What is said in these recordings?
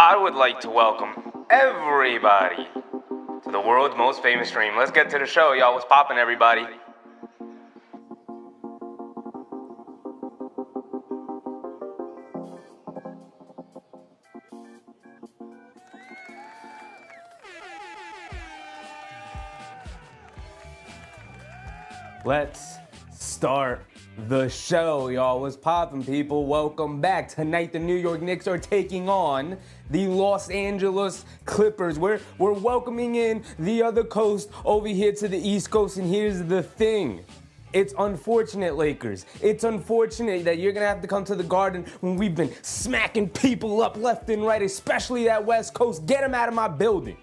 I would like to welcome everybody to the world's most famous stream. Let's get to the show, y'all. What's poppin', everybody? Let's start the show, y'all. What's poppin', people? Welcome back. Tonight, the New York Knicks are taking on the Los Angeles Clippers. We're welcoming in the other coast over here to the East Coast, and here's the thing. It's unfortunate, Lakers. It's unfortunate that you're going to have to come to the Garden when we've been smacking people up left and right, especially that West Coast. Get them out of my building.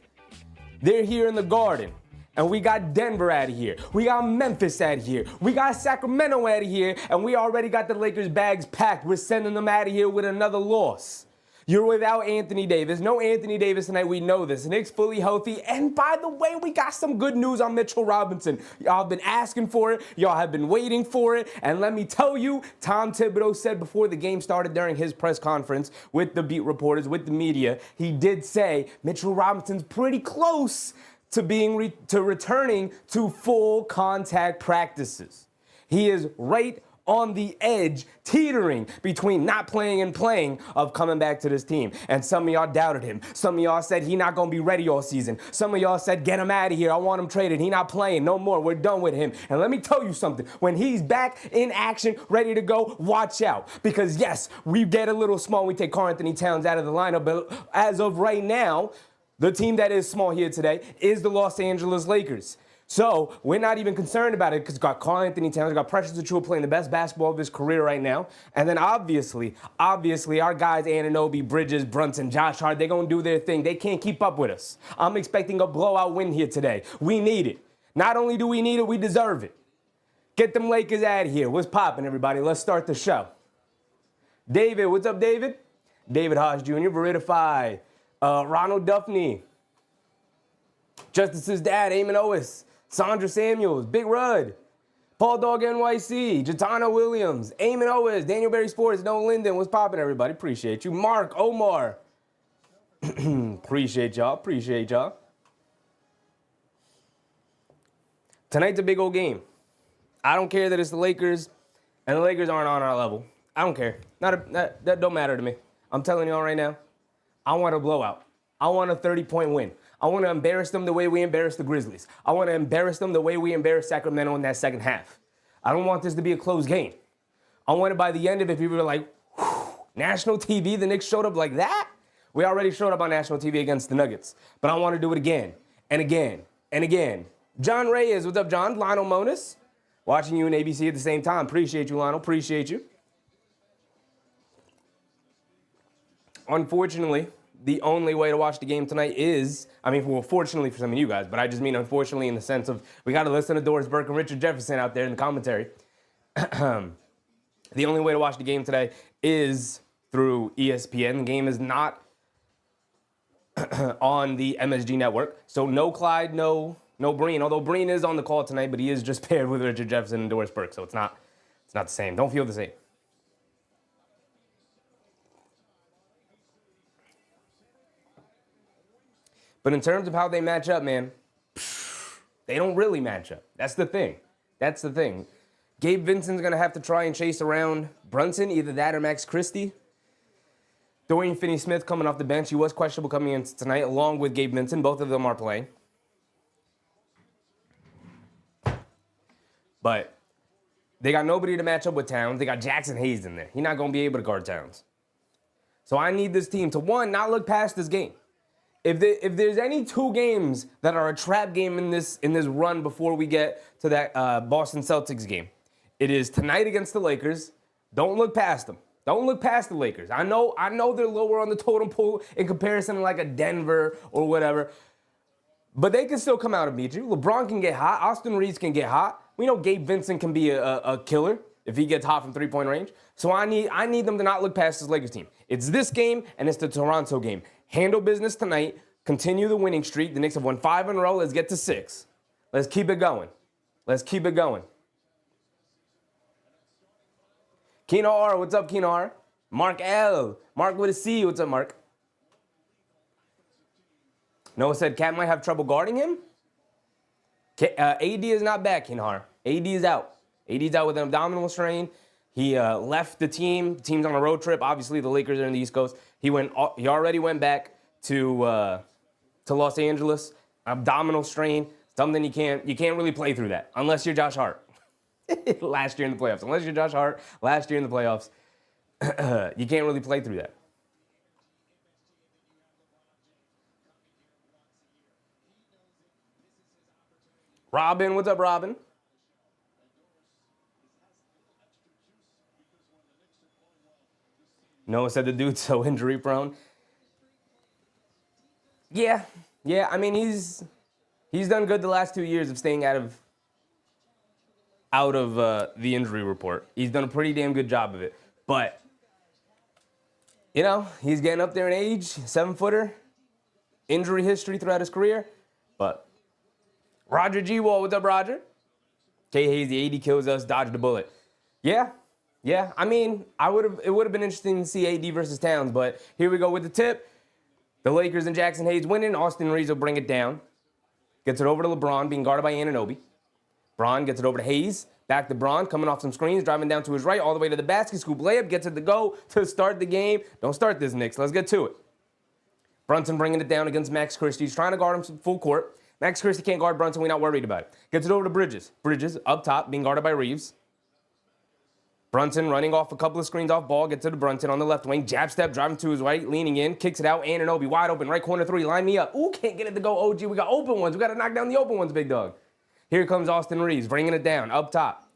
They're here in the Garden. And we got Denver out of here. We got Memphis out of here. We got Sacramento out of here. And we already got the Lakers bags packed. We're sending them out of here with another loss. You're without Anthony Davis. No Anthony Davis tonight. We know this. Nick's fully healthy. And by the way, we got some good news on Mitchell Robinson. Y'all have been asking for it. Y'all have been waiting for it. And let me tell you, Tom Thibodeau said before the game started during his press conference with the beat reporters, with the media, he did say Mitchell Robinson's pretty close to returning to full contact practices. He is right on the edge, teetering between not playing and playing of coming back to this team. And some of y'all doubted him. Some of y'all said he not going to be ready all season. Some of y'all said, get him out of here. I want him traded. He not playing no more. We're done with him. And let me tell you something. When he's back in action, ready to go, watch out. Because yes, we get a little small. We take Karl Anthony Towns out of the lineup. But as of right now, the team that is small here today is the Los Angeles Lakers. So we're not even concerned about it because we've got Karl Anthony Towns, we've got Precious Achiuwa playing the best basketball of his career right now. And then obviously, our guys, Anunoby, Bridges, Brunson, Josh Hart, they're going to do their thing. They can't keep up with us. I'm expecting a blowout win here today. We need it. Not only do we need it, we deserve it. Get them Lakers out of here. What's poppin', everybody? Let's start the show. David, what's up, David? David Hodge Jr., Verified. Ronald Duffney, Justice's dad, Eamon Owis, Sandra Samuels, Big Rudd, Paul Dog NYC, Jatana Williams, Eamon Owis, Daniel Berry Sports, Noah Linden. What's poppin', everybody? Appreciate you. Mark, Omar. Appreciate y'all. Tonight's a big old game. I don't care that it's the Lakers, and the Lakers aren't on our level. I don't care. That don't matter to me. I'm telling y'all right now. I want a blowout. I want a 30-point win. I want to embarrass them the way we embarrassed the Grizzlies. I want to embarrass them the way we embarrassed Sacramento in that second half. I don't want this to be a close game. I want it by the end of it, people are like, national TV, the Knicks showed up like that? We already showed up on national TV against the Nuggets. But I want to do it again and again and again. John Reyes, what's up, John? Lionel Monis, watching you in ABC at the same time. Appreciate you, Lionel. Appreciate you. Unfortunately, the only way to watch the game tonight is, fortunately for some of you guys, but I just mean unfortunately in the sense of we got to listen to Doris Burke and Richard Jefferson out there in the commentary. The only way to watch the game today is through ESPN. The game is not on the MSG network. So no Clyde, no Breen, although Breen is on the call tonight, but he is just paired with Richard Jefferson and Doris Burke, so it's not the same. Don't feel the same. But in terms of how they match up, man, they don't really match up. That's the thing. Gabe Vincent's going to have to try and chase around Brunson, either that or Max Christie. Dorian Finney-Smith coming off the bench. He was questionable coming in tonight, along with Gabe Vincent. Both of them are playing. But they got nobody to match up with Towns. They got Jackson Hayes in there. He's not going to be able to guard Towns. So I need this team to, one, not look past this game. If there's any two games that are a trap game in this run before we get to that Boston Celtics game, it is tonight against the Lakers. Don't look past them. Don't look past the Lakers. I know they're lower on the totem pole in comparison to like a Denver or whatever, but they can still come out and beat you. LeBron can get hot. Austin Reeves can get hot. We know Gabe Vincent can be a killer if he gets hot from three-point range. So I need them to not look past this Lakers team. It's this game and it's the Toronto game. Handle business tonight. Continue the winning streak. The Knicks have won 5 in a row. Let's get to 6. Let's keep it going. Keno R, what's up, Keno R? Mark L. Mark with a C, what's up, Mark? Noah said Cat might have trouble guarding him. AD is not back, Kinhar. AD is out. AD's out with an abdominal strain. He left the team. The team's on a road trip. Obviously, the Lakers are in the East Coast. He already went back to Los Angeles. Abdominal strain. Something you can't really play through that unless you're Josh Hart. Last year in the playoffs. Unless you're Josh Hart, last year in the playoffs, you can't really play through that. Robin, what's up, Robin? Noah said the dude's so injury prone. Yeah. I mean, he's done good the last 2 years of staying out of the injury report. He's done a pretty damn good job of it. But, you know, he's getting up there in age, 7-footer, injury history throughout his career. But Roger G. Wall, what's up, Roger? K. Hayes, the 80 kills us, dodged the bullet. Yeah. I mean, it would have been interesting to see AD versus Towns, but here we go with the tip. The Lakers and Jackson Hayes winning. Austin Reeves will bring it down. Gets it over to LeBron, being guarded by Anunoby. Bron gets it over to Hayes. Back to Bron, coming off some screens, driving down to his right, all the way to the basket. Scoop layup, gets it to go to start the game. Don't start this, Knicks. Let's get to it. Brunson bringing it down against Max Christie. He's trying to guard him full court. Max Christie can't guard Brunson. We're not worried about it. Gets it over to Bridges. Bridges up top, being guarded by Reeves. Brunson running off a couple of screens off ball, gets it to Brunson on the left wing. Jab step, driving to his right, leaning in, kicks it out. Anunoby wide open, right corner three, line me up. Ooh, can't get it to go, OG. We got open ones. We got to knock down the open ones, big dog. Here comes Austin Reeves, bringing it down, up top.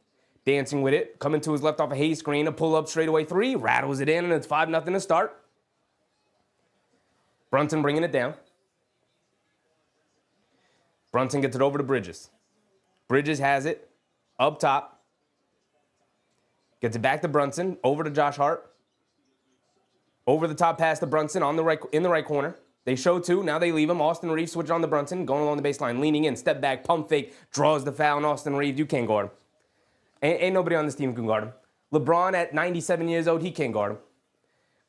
Dancing with it, coming to his left off a Hayes screen, a pull-up straightaway three, rattles it in, and it's 5-0 to start. Brunson bringing it down. Brunson gets it over to Bridges. Bridges has it, up top. Gets it back to Brunson, over to Josh Hart. Over the top pass to Brunson on the right, in the right corner. They show two, now they leave him. Austin Reeves switch on to Brunson, going along the baseline, leaning in, step back, pump fake, draws the foul, and Austin Reeves, you can't guard him. Ain't nobody on this team can guard him. LeBron at 97 years old, he can't guard him.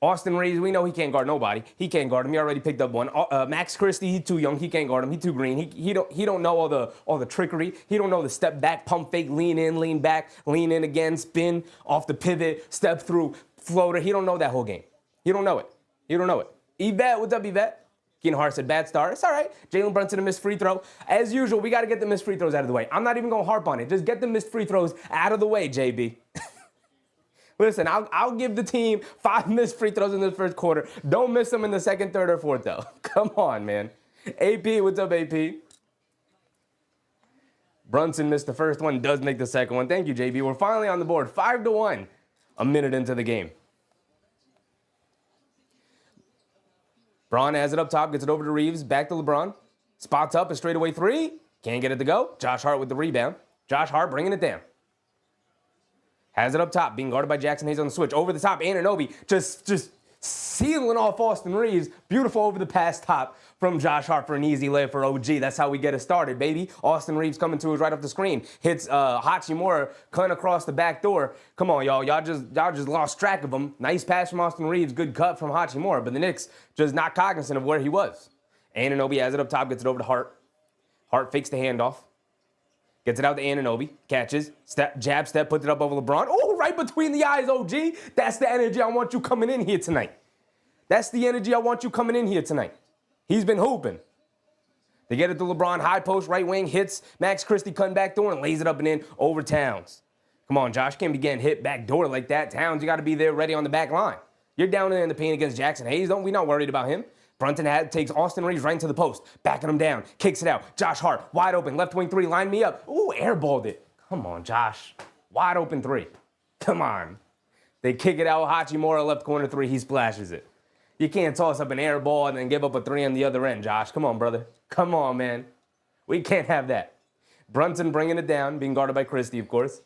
Austin Reeves, we know he can't guard nobody. He can't guard him. He already picked up one. Max Christie, he's too young. He can't guard him. He's too green. He don't know all the trickery. He don't know the step back, pump fake, lean in, lean back, lean in again, spin off the pivot, step through, floater. He don't know that whole game. He don't know it. Yvette, what's up, Yvette? Keenan Hart said bad start. It's all right. Jalen Brunson a missed free throw. As usual, we got to get the missed free throws out of the way. I'm not even going to harp on it. Just get the missed free throws out of the way, JB. Listen, I'll give the team 5 missed free throws in the first quarter. Don't miss them in the second, third, or fourth, though. Come on, man. AP, what's up, AP? Brunson missed the first one, does make the second one. Thank you, JB. We're finally on the board. 5-1, a minute into the game. Bron has it up top, gets it over to Reeves, back to LeBron. Spots up, a straightaway three. Can't get it to go. Josh Hart with the rebound. Josh Hart bringing it down. Has it up top, being guarded by Jackson Hayes on the switch. Over the top, Anunoby just sealing off Austin Reeves. Beautiful over the pass top from Josh Hart for an easy layup for OG. That's how we get it started, baby. Austin Reeves coming to us right off the screen. Hits Hachimura, cutting across the back door. Come on, y'all. Y'all just lost track of him. Nice pass from Austin Reeves. Good cut from Hachimura. But the Knicks just not cognizant of where he was. Anunoby has it up top, gets it over to Hart. Hart fakes the handoff. Gets it out to Anunoby, catches, jab step, puts it up over LeBron. Oh, right between the eyes, OG. That's the energy I want you coming in here tonight. That's the energy I want you coming in here tonight. He's been hooping. They get it to LeBron, high post, right wing, hits Max Christie cutting back door and lays it up and in over Towns. Come on, Josh, can't be getting hit back door like that. Towns, you got to be there ready on the back line. You're down there in the paint against Jackson Hayes. We're not worried about him. Brunson takes Austin Reeves right into the post, backing him down, kicks it out. Josh Hart, wide open, left wing three, line me up. Ooh, airballed it. Come on, Josh. Wide open three. Come on. They kick it out, Hachimura, left corner three, he splashes it. You can't toss up an air ball and then give up a three on the other end, Josh. Come on, brother. Come on, man. We can't have that. Brunson bringing it down, being guarded by Christie, of course.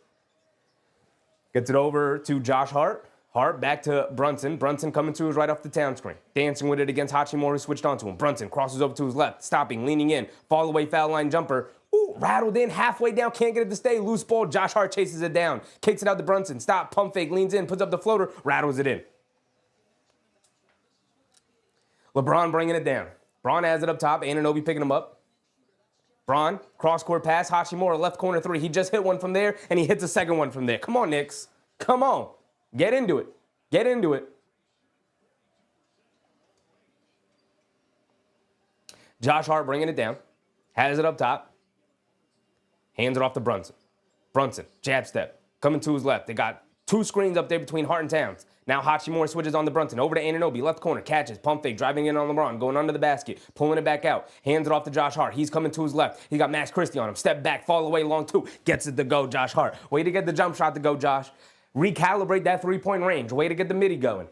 Gets it over to Josh Hart. Hart back to Brunson. Brunson coming to us right off the Town screen. Dancing with it against Hachimura, who switched onto him. Brunson crosses over to his left, stopping, leaning in, fall away foul line jumper. Ooh, rattled in, halfway down, can't get it to stay. Loose ball, Josh Hart chases it down. Kicks it out to Brunson. Stop, pump fake, leans in, puts up the floater, rattles it in. LeBron bringing it down. Braun has it up top. Anunoby picking him up. Braun, cross-court pass. Hachimura, left corner three. He just hit one from there, and he hits a second one from there. Come on, Knicks. Come on. Get into it. Get into it. Josh Hart bringing it down. Has it up top. Hands it off to Brunson. Brunson, jab step. Coming to his left. They got two screens up there between Hart and Towns. Now Hachimura switches on to Brunson. Over to Anunoby. Left corner. Catches. Pump fake. Driving in on LeBron. Going under the basket. Pulling it back out. Hands it off to Josh Hart. He's coming to his left. He got Max Christie on him. Step back. Fall away. Long two. Gets it to go. Josh Hart. Way to get the jump shot to go, Josh. Recalibrate that three-point range. Way to get the midi going.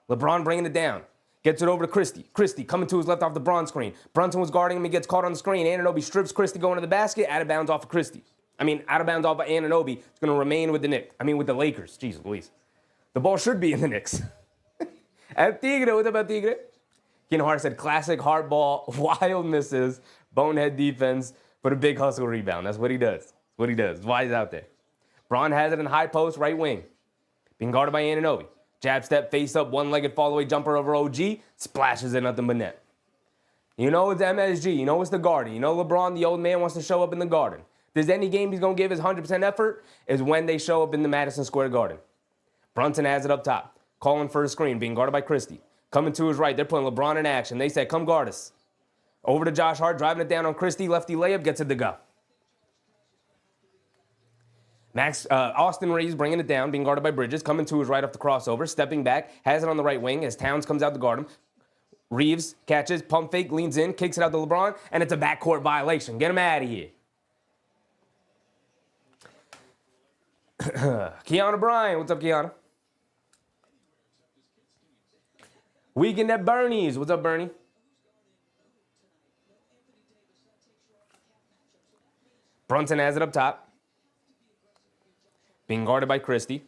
LeBron bringing it down. Gets it over to Christie. Christie coming to his left off the Braun screen. Brunson was guarding him. He gets caught on the screen. Anunoby strips Christie going to the basket. Out of bounds off of Christie. Out of bounds off of Anunoby. It's going to remain with the Knicks. With the Lakers. Jeez Louise. The ball should be in the Knicks. At Tigre, what's up at Tigre? Keenan Hart said, classic hard ball, wild misses, bonehead defense, but a big hustle rebound. That's what he does. That's what he does. That's why he's out there. Braun has it in high post, right wing. Being guarded by Anunoby. Jab step, face up, one-legged fall-away jumper over OG. Splashes it, nothing but net. You know it's MSG. You know it's the Garden. You know LeBron, the old man, wants to show up in the Garden. If there's any game he's going to give his 100% effort, is when they show up in the Madison Square Garden. Brunson has it up top. Calling for a screen, being guarded by Christie. Coming to his right, they're putting LeBron in action. They said, come guard us. Over to Josh Hart, driving it down on Christie. Lefty layup, gets it to go. Austin Reeves bringing it down, being guarded by Bridges. Coming to his right off the crossover. Stepping back, has it on the right wing as Towns comes out to guard him. Reeves catches, pump fake, leans in, kicks it out to LeBron, and it's a backcourt violation. Get him out of here. Kiana Bryan, what's up, Kiana? Weekend at Bernie's. What's up, Bernie? Brunson has it up top. Being guarded by Christie.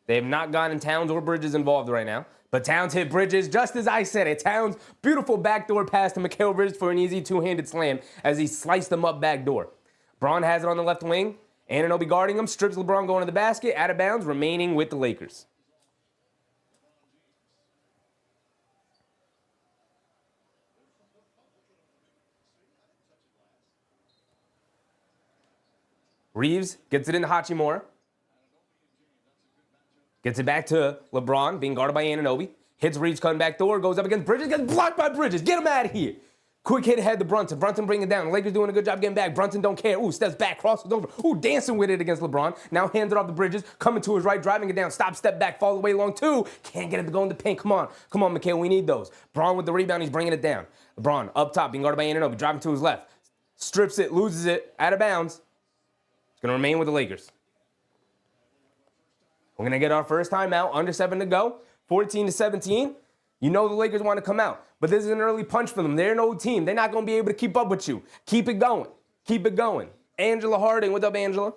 They have not gotten Towns or Bridges involved right now. But Towns hit Bridges just as I said it. Towns, beautiful backdoor pass to Mikal Bridges for an easy two-handed slam as he sliced him up backdoor. Braun has it on the left wing. Anunoby guarding him. Strips LeBron going to the basket. Out of bounds, remaining with the Lakers. Reeves gets it into Hachimura. Gets it back to LeBron, being guarded by Anunoby. Hits Reeves coming back door, goes up against Bridges, gets blocked by Bridges. Get him out of here. Quick hit ahead to Brunson. Brunson bring it down. Lakers doing a good job getting back. Brunson don't care. Ooh, steps back, crosses over. Ooh, dancing with it against LeBron. Now hands it off to Bridges. Coming to his right, driving it down. Stop, step back, fall away long two. Can't get it to go in the paint. Come on, Mikal, we need those. Braun with the rebound, he's bringing it down. LeBron up top, being guarded by Anunoby, driving to his left. Strips it, loses it, out of bounds. It's going to remain with the Lakers. We're going to get our first timeout, under 7 to go, 14-17. You know the Lakers want to come out, but this is an early punch for them. They're an old team. They're not going to be able to keep up with you. Keep it going. Keep it going. Angela Harding, what's up, Angela?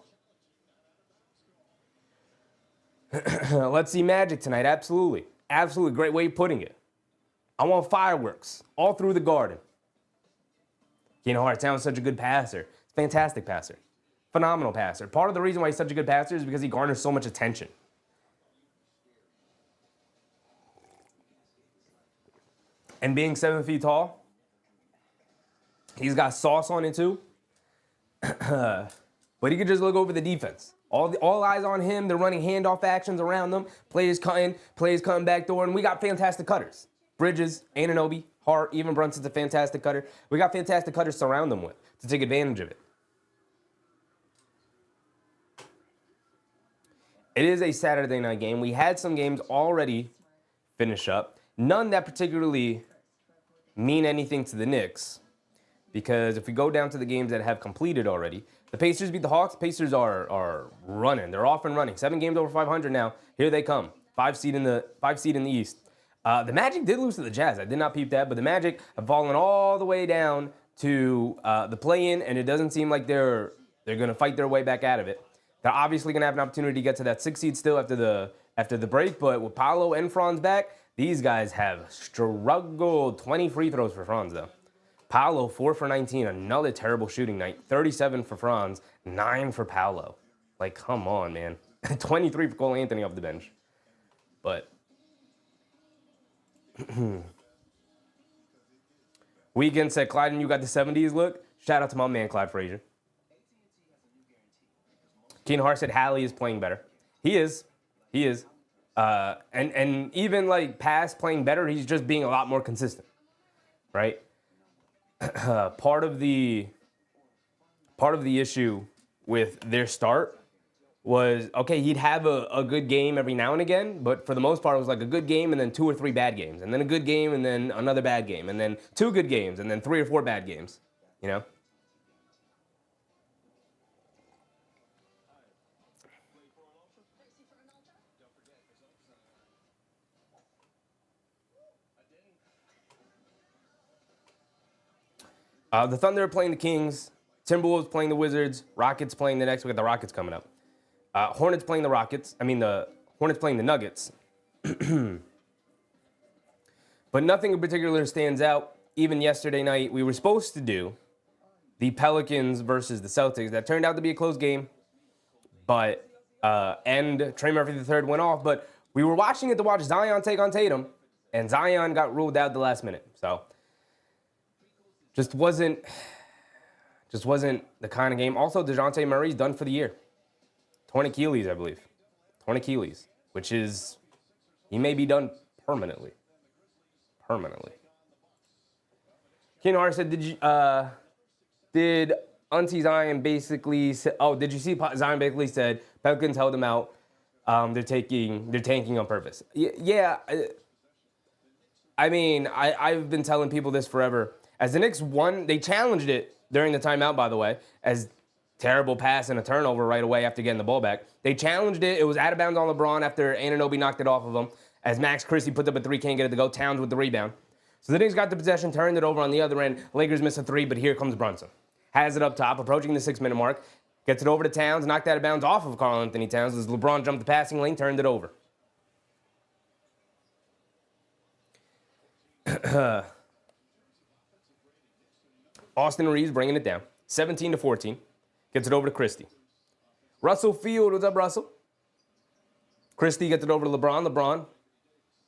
Let's see Magic tonight, absolutely. Absolutely, great way of putting it. I want fireworks all through the Garden. Keenan Hart sounds such a good passer. Fantastic passer. Phenomenal passer. Part of the reason why he's such a good passer is because he garners so much attention. And being 7 feet tall, he's got sauce on it too. But he could just look over the defense. All eyes on him. They're running handoff actions around them. Players cutting back door, and we got fantastic cutters. Bridges, Anunoby, Hart, even Brunson's a fantastic cutter. We got fantastic cutters to surround them with to take advantage of it. It is a Saturday night game. We had some games already finish up. None that particularly mean anything to the Knicks, because if we go down to the games that have completed already, the Pacers beat the Hawks. Pacers are running. They're off and running. 7 games over 500 now. Here they come. 5 seed in the East. The Magic did lose to the Jazz. I did not peep that, but the Magic have fallen all the way down to the play-in, and it doesn't seem like they're going to fight their way back out of it. They're obviously going to have an opportunity to get to that 6 seed still after the break, but with Paolo and Franz back, these guys have struggled. 20 free throws for Franz, though. Paolo, 4 for 19, another terrible shooting night. 37 for Franz, 9 for Paolo. Like, come on, man. 23 for Cole Anthony off the bench. But Weekend said, Clyde and you got the 70s look. Shout out to my man, Clyde Frazier. Keenan Hart said Hallie is playing better. He is. He is. And even like past playing better, he's just being a lot more consistent, right? Part of the issue with their start was, okay, he'd have a good game every now and again, but for the most part, it was like a good game and then 2 or 3 bad games, and then a good game and then another bad game, and then 2 good games and then 3 or 4 bad games, you know? The Thunder are playing the Kings, Timberwolves playing the Wizards, Rockets playing the next. We got the Rockets coming up. Hornets playing the Rockets. The Hornets playing the Nuggets. But nothing in particular stands out. Even yesterday night, we were supposed to do the Pelicans versus the Celtics. That turned out to be a close game. But, and Trey Murphy III went off. But we were watching it to watch Zion take on Tatum. And Zion got ruled out the last minute. So, just wasn't the kind of game. Also, DeJounte Murray's done for the year. 20 Achilles, I believe. 20 Achilles, which is, he may be done permanently. Keenan Hart said, did Auntie Zion basically say, did you see Zion basically said Pelicans held him out. They're tanking on purpose. Yeah. I've been telling people this forever. As the Knicks won, they challenged it during the timeout, by the way, as terrible pass and a turnover right away after getting the ball back. They challenged it. It was out of bounds on LeBron after Anunoby knocked it off of him. As Max Christie put up a 3, can't get it to go. Towns with the rebound. So the Knicks got the possession, turned it over on the other end. Lakers miss a 3, but here comes Brunson. Has it up top, approaching the 6-minute mark. Gets it over to Towns, knocked out of bounds off of Karl Anthony Towns as LeBron jumped the passing lane, turned it over. Austin Reeves bringing it down. 17-14. Gets it over to Christie. Russell Field, what's up, Russell? Christie gets it over to LeBron. LeBron,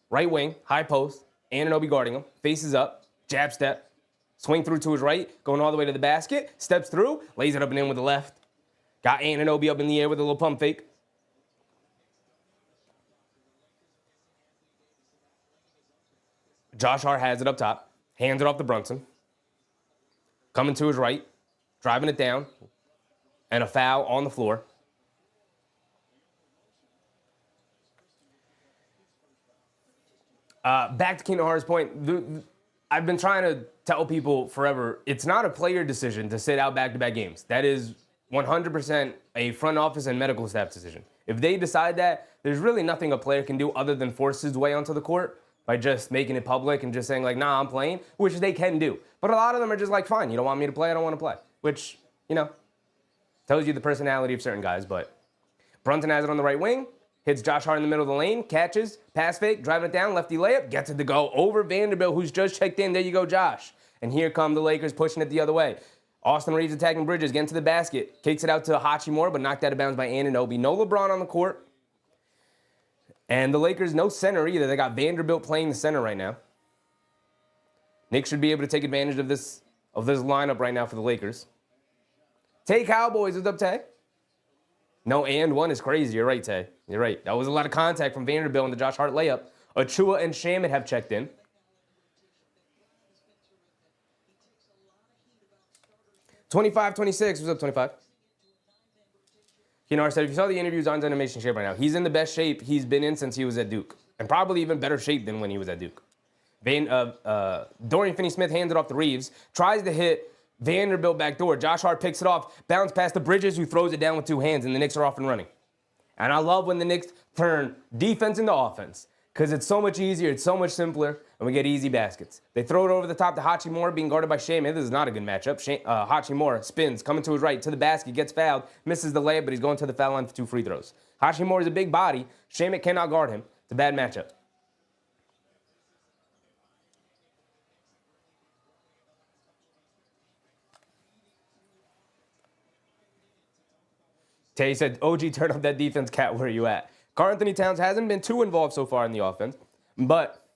right wing, high post. Anunoby guarding him. Faces up. Jab step. Swing through to his right. Going all the way to the basket. Steps through. Lays it up and in with the left. Got Anunoby up in the air with a little pump fake. Josh Hart has it up top. Hands it off to Brunson. Coming to his right. Driving it down. And a foul on the floor. Back to Keenan Hart's point. I've been trying to tell people forever, it's not a player decision to sit out back-to-back games. That is 100% a front office and medical staff decision. If they decide that, there's really nothing a player can do other than force his way onto the court by just making it public and just saying, like, nah, I'm playing, which they can do. But a lot of them are just like, fine, you don't want me to play, I don't want to play. Which, tells you the personality of certain guys. But Brunson has it on the right wing, hits Josh Hart in the middle of the lane, catches, pass fake, driving it down, lefty layup, gets it to go over Vanderbilt, who's just checked in. There you go, Josh. And here come the Lakers pushing it the other way. Austin Reeves attacking Bridges, getting to the basket, kicks it out to Hachimura, but knocked out of bounds by Anunoby. No LeBron on the court. And the Lakers, no center either. They got Vanderbilt playing the center right now. Knicks should be able to take advantage of this lineup right now for the Lakers. Tay Cowboys, what's up, Tay? No, and one is crazy. You're right, Tay. You're right. That was a lot of contact from Vanderbilt in the Josh Hart layup. Achua and Shamet have checked in. $25-26. What's up, 25? Keenan Hart said, if you saw the interviews, Zion's in amazing shape right now. He's in the best shape he's been in since he was at Duke. And probably even better shape than when he was at Duke. Dorian Finney-Smith hands it off to Reeves. Tries to hit Vanderbilt backdoor. Josh Hart picks it off. Bounce past the Bridges, who throws it down with 2 hands. And the Knicks are off and running. And I love when the Knicks turn defense into offense. Because it's so much easier, it's so much simpler, and we get easy baskets. They throw it over the top to Hachimura, being guarded by Shamet. This is not a good matchup. Hachimura spins, coming to his right, to the basket, gets fouled, misses the layup, but he's going to the foul line for 2 free throws. Hachimura is a big body. Shamet cannot guard him. It's a bad matchup. Tay said, OG, turn up that defense, Cat, where are you at? Karl Anthony Towns hasn't been too involved so far in the offense, but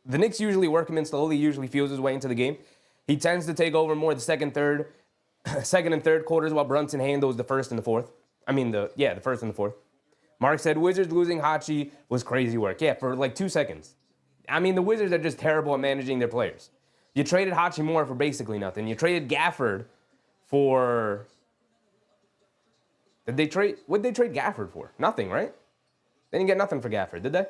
the Knicks usually work him in slowly, usually feels his way into the game. He tends to take over more the second and third quarters while Brunson handles the first and the fourth. The first and the fourth. Mark said, Wizards losing Hachi was crazy work. Yeah, for like 2 seconds. I mean, the Wizards are just terrible at managing their players. You traded Hachimura for basically nothing. You traded Gafford for... What did they trade Gafford for? Nothing, right? They didn't get nothing for Gafford, did they?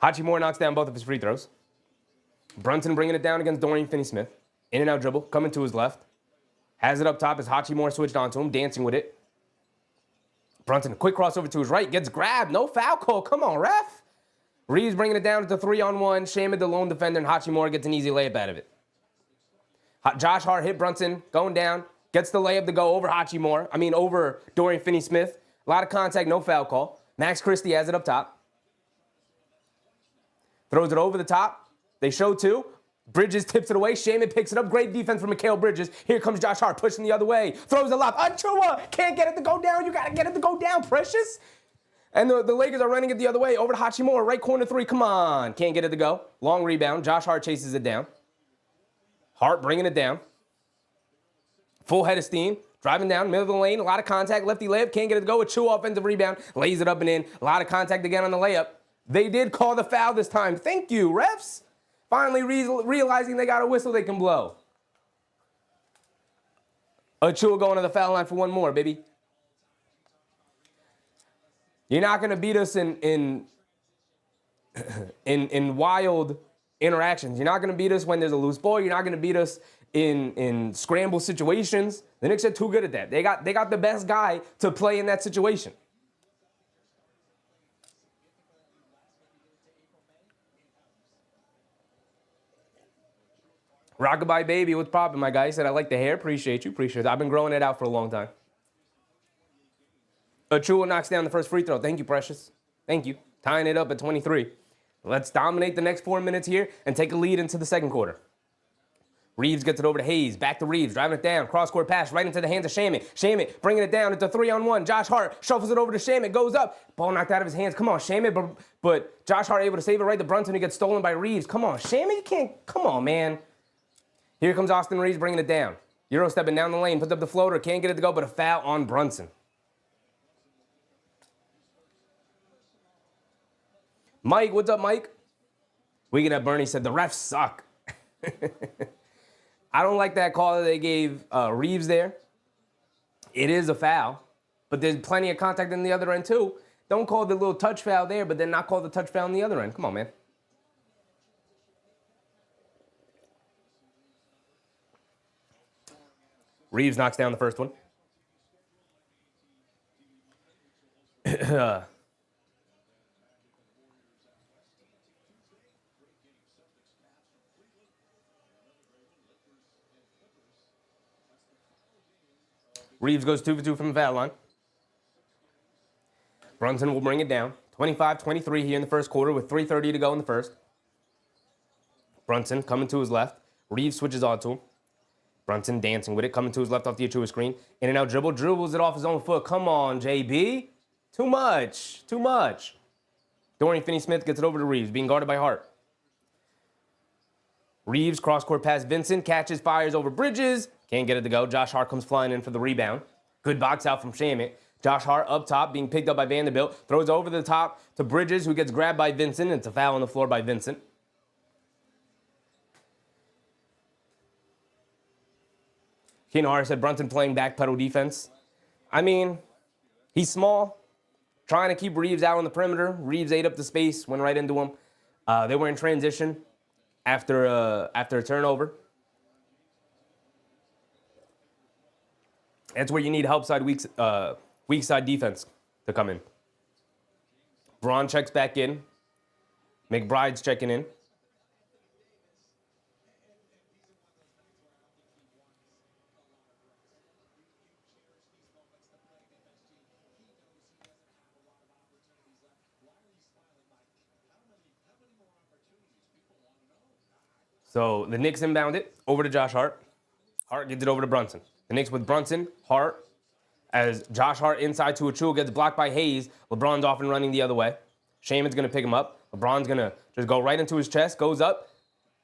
Hachimura knocks down both of his free throws. Brunson bringing it down against Dorian Finney-Smith. In and out dribble, coming to his left. Has it up top as Hachimura switched onto him, dancing with it. Brunson, quick crossover to his right, gets grabbed. No foul call. Come on, ref. Reeves bringing it down to 3-on-1. Shaman, the lone defender, and Hachimura gets an easy layup out of it. Josh Hart hit Brunson, going down. Gets the layup to go over over Dorian Finney-Smith. A lot of contact, no foul call. Max Christie has it up top. Throws it over the top. They show two. Bridges tips it away. Shaman picks it up. Great defense from Mikal Bridges. Here comes Josh Hart pushing the other way. Throws a lob. Achua can't get it to go down. You got to get it to go down, Precious. And the Lakers are running it the other way. Over to Hachimura. Right corner three. Come on. Can't get it to go. Long rebound. Josh Hart chases it down. Hart bringing it down. Full head of steam. Driving down, middle of the lane. A lot of contact. Lefty layup. Can't get it to go. Achua offensive rebound. Lays it up and in. A lot of contact again on the layup. They did call the foul this time. Thank you, refs. Finally realizing they got a whistle they can blow. Achua going to the foul line for one more, baby. You're not going to beat us in wild interactions. You're not going to beat us when there's a loose ball. You're not going to beat us in scramble situations. The Knicks are too good at that. They got the best guy to play in that situation. Rockabye Baby, what's poppin', my guy? He said, I like the hair. Appreciate you. Appreciate it. I've been growing it out for a long time. Achua knocks down the first free throw. Thank you, Precious. Thank you. Tying it up at 23. Let's dominate the next 4 minutes here and take a lead into the second quarter. Reeves gets it over to Hayes. Back to Reeves. Driving it down. Cross-court pass right into the hands of Shaman. Shaman bringing it down. It's a 3-on-1. Josh Hart shuffles it over to Shaman. Goes up. Ball knocked out of his hands. Come on, Shaman. But Josh Hart able to save it right to Brunson, who gets stolen by Reeves. Come on, Shaman. You can't. Come on, man. Here comes Austin Reeves bringing it down. Euro stepping down the lane. Puts up the floater. Can't get it to go, but a foul on Brunson. Mike, what's up, Mike? Weekend at Bernie said, the refs suck. I don't like that call that they gave Reeves there. It is a foul, but there's plenty of contact in the other end, too. Don't call the little touch foul there, but then not call the touch foul on the other end. Come on, man. Reeves knocks down the first one. Reeves goes 2 for 2 from the foul line. Brunson will bring it down. 25-23 here in the first quarter with 3:30 to go in the first. Brunson coming to his left. Reeves switches on to him. Brunson dancing with it, coming to his left off the Achua screen. In and out dribble, dribbles it off his own foot. Come on, JB. Too much. Dorian Finney-Smith gets it over to Reeves, being guarded by Hart. Reeves, cross-court pass Vincent, catches, fires over Bridges. Can't get it to go. Josh Hart comes flying in for the rebound. Good box out from Shaman. Josh Hart up top, being picked up by Vanderbilt. Throws over the top to Bridges, who gets grabbed by Vincent. It's a foul on the floor by Vincent. Keenan said Brunson playing backpedal defense. I mean, he's small, trying to keep Reeves out on the perimeter. Reeves ate up the space, went right into him. They were in transition after a turnover. That's where you need help side weak side defense to come in. Braun checks back in. McBride's checking in. So the Knicks inbound it over to Josh Hart. Hart gets it over to Brunson. The Knicks with Brunson, Hart, as Josh Hart inside to Achua gets blocked by Hayes. LeBron's off and running the other way. Shaman's going to pick him up. LeBron's going to just go right into his chest, goes up,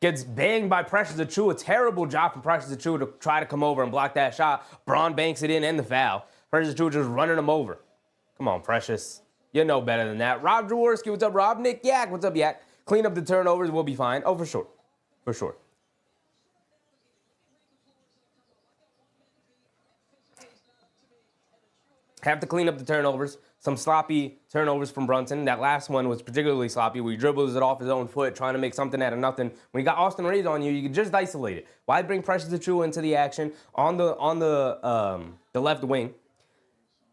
gets banged by Precious Achiuwa. A terrible job from Precious Achiuwa to try to come over and block that shot. Bron banks it in and the foul. Precious Achiuwa just running him over. Come on, Precious. You know better than that. Rob Jaworski, what's up, Rob? Nick Yak, what's up, Yak? Clean up the turnovers, we'll be fine. Oh, for sure. For sure. Have to clean up the turnovers. Some sloppy turnovers from Brunson. That last one was particularly sloppy where he dribbles it off his own foot, trying to make something out of nothing. When you got Austin Reeves on you, you can just isolate it. Why bring Precious Achiuwa into the action on the left wing?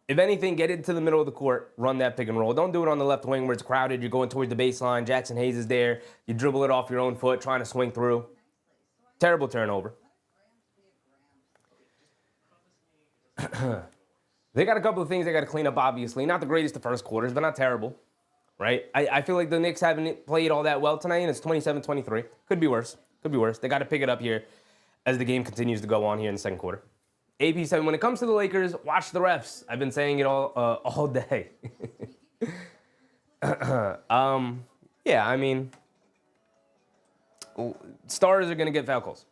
If anything, get it to the middle of the court, run that pick and roll. Don't do it on the left wing where it's crowded. You're going towards the baseline. Jackson Hayes is there. You dribble it off your own foot, trying to swing through. Terrible turnover. They got a couple of things they got to clean up, obviously. Not the greatest of first quarters, but not terrible, right? I feel like the Knicks haven't played all that well tonight, and it's 27-23. Could be worse. Could be worse. They got to pick it up here as the game continues to go on here in the second quarter. AP7, when it comes to the Lakers, watch the refs. I've been saying it all day. Yeah, I mean, stars are going to get foul calls.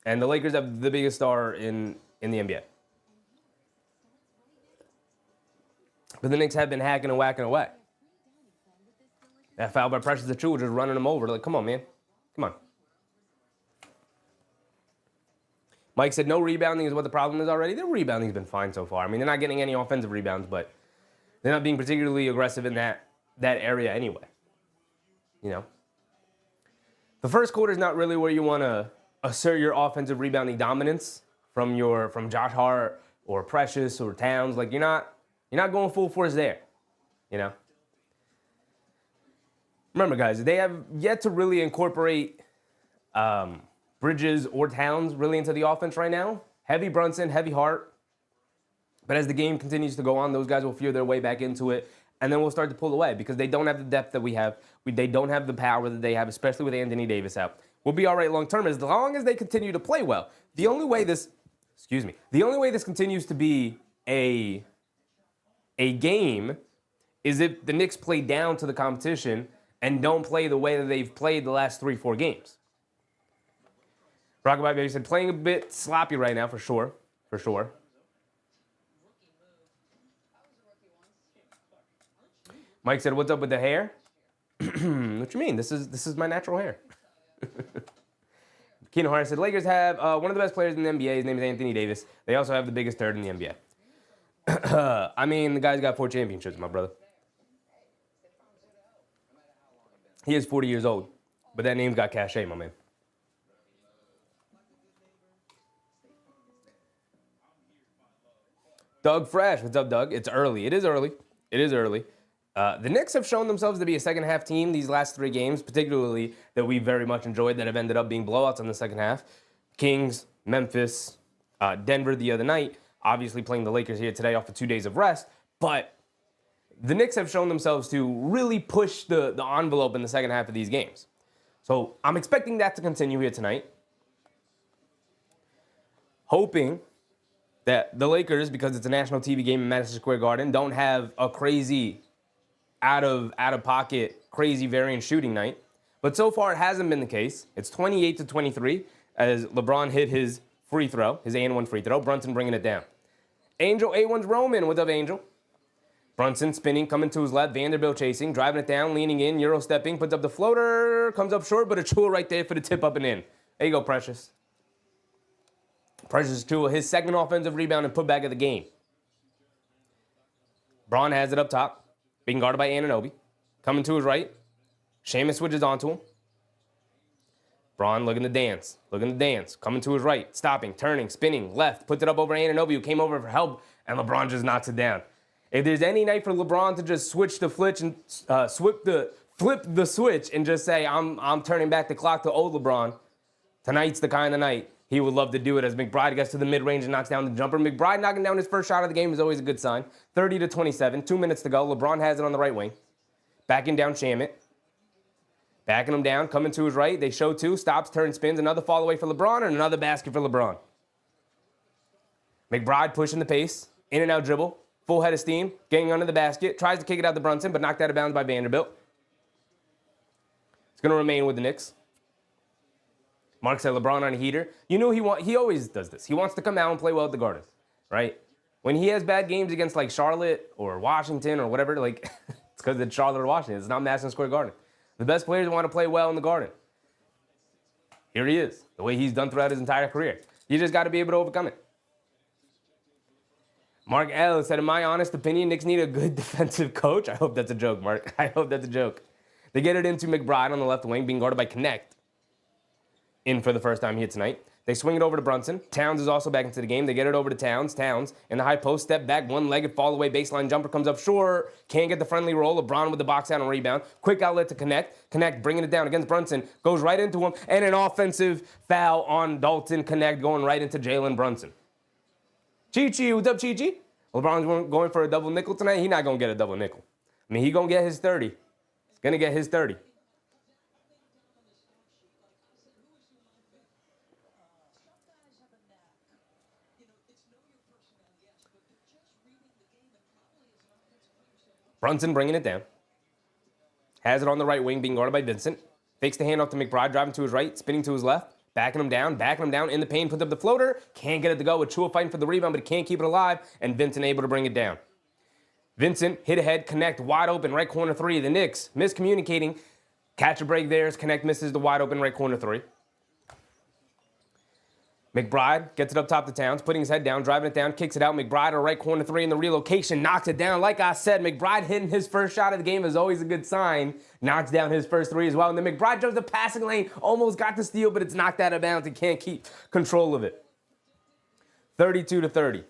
And the Lakers have the biggest star in the NBA. But the Knicks have been hacking and whacking away. That foul by Precious Achiuwa just running them over. Like, come on, man. Come on. Mike said no rebounding is what the problem is already. Their rebounding's been fine so far. I mean, they're not getting any offensive rebounds, but they're not being particularly aggressive in that area anyway. You know? The first quarter is not really where you want to assert your offensive rebounding dominance from Josh Hart or Precious or Towns. Like, you're not going full force there, you know? Remember, guys, they have yet to really incorporate Bridges or Towns really into the offense right now. Heavy Brunson, heavy Hart. But as the game continues to go on, those guys will feel their way back into it, and then we'll start to pull away because they don't have the depth that we have. They don't have the power that they have, especially with Anthony Davis out. We'll be all right long term as long as they continue to play well. The only way this continues to be a game is if the Knicks play down to the competition and don't play the way that they've played the last 3-4 games. Rockabye Baby said, playing a bit sloppy right now, for sure. For sure. Mike said, what's up with the hair? What you mean? This is my natural hair. Keenan Hart said, Lakers have one of the best players in the NBA. His name is Anthony Davis. They also have the biggest third in the NBA. I mean, the guy's got 4 championships, my brother. He is 40 years old, but that name's got cachet, my man. Doug Fresh, what's up, Doug? It's early. It is early. It is early. The Knicks have shown themselves to be a second-half team these last 3 games, particularly that we very much enjoyed that have ended up being blowouts in the second half. Kings, Memphis, Denver the other night, obviously playing the Lakers here today off of 2 days of rest. But the Knicks have shown themselves to really push the envelope in the second half of these games. So I'm expecting that to continue here tonight. Hoping that the Lakers, because it's a national TV game in Madison Square Garden, don't have a crazy out of pocket, crazy variant shooting night. But so far, it hasn't been the case. It's 28-23 as LeBron hit his free throw, his and one free throw. Brunson bringing it down. Angel A1's Roman. What's up, Angel? Brunson spinning, coming to his left. Vanderbilt chasing, driving it down, leaning in, Euro stepping, puts up the floater, comes up short, but Achiuwa right there for the tip up and in. There you go, Precious. Precious Achiuwa, his second offensive rebound and put back of the game. Braun has it up top, being guarded by Anunoby. Coming to his right. Seamus switches onto him. Braun looking to dance. Coming to his right. Stopping, turning, spinning, left. Puts it up over Anunoby, who came over for help, and LeBron just knocks it down. If there's any night for LeBron to just switch the flip and flip the switch and just say, I'm turning back the clock to old LeBron, tonight's the kind of night he would love to do it as McBride gets to the mid-range and knocks down the jumper. McBride knocking down his first shot of the game is always a good sign. 30-27, 2 minutes to go. LeBron has it on the right wing. Backing down Shamet. Backing him down, coming to his right. They show 2, stops, turns, spins. Another fall away for LeBron and another basket for LeBron. McBride pushing the pace. In and out dribble. Full head of steam. Getting under the basket. Tries to kick it out to Brunson, but knocked out of bounds by Vanderbilt. He's going to remain with the Knicks. Mark said LeBron on a heater. You know he always does this. He wants to come out and play well at the Garden, right? When he has bad games against like Charlotte or Washington or whatever, like it's because it's Charlotte or Washington. It's not Madison Square Garden. The best players want to play well in the Garden. Here he is, the way he's done throughout his entire career. You just got to be able to overcome it. Mark L said, in my honest opinion, Knicks need a good defensive coach. I hope that's a joke, Mark. I hope that's a joke. They get it into McBride on the left wing, being guarded by Connect. In for the first time here tonight. They swing it over to Brunson. Towns is also back into the game. They get it over to Towns. Towns in the high post, step back, one-legged, fall away, baseline jumper comes up short. Can't get the friendly roll. LeBron with the box out and rebound. Quick outlet to Connect. Connect bringing it down against Brunson. Goes right into him. And an offensive foul on Dalton. Connect going right into Jalen Brunson. Chi-Chi, what's up, Chi-Chi? LeBron's going for a double nickel tonight. He's not going to get a double nickel. I mean, he's going to get his 30. He's going to get his 30. Brunson bringing it down. Has it on the right wing, being guarded by Vincent. Fakes the handoff to McBride, driving to his right, spinning to his left. Backing him down in the paint, puts up the floater. Can't get it to go. Achua fighting for the rebound, but he can't keep it alive. And Vincent able to bring it down. Vincent hit ahead, Connect wide open, right corner three. The Knicks miscommunicating. Catch a break there as Connect misses the wide open right corner three. McBride gets it up top to Towns, putting his head down, driving it down, kicks it out. McBride, a right corner three in the relocation, knocks it down. Like I said, McBride hitting his first shot of the game is always a good sign. Knocks down his first three as well. And then McBride jumps the passing lane, almost got the steal, but it's knocked out of bounds. He can't keep control of it. 32-30.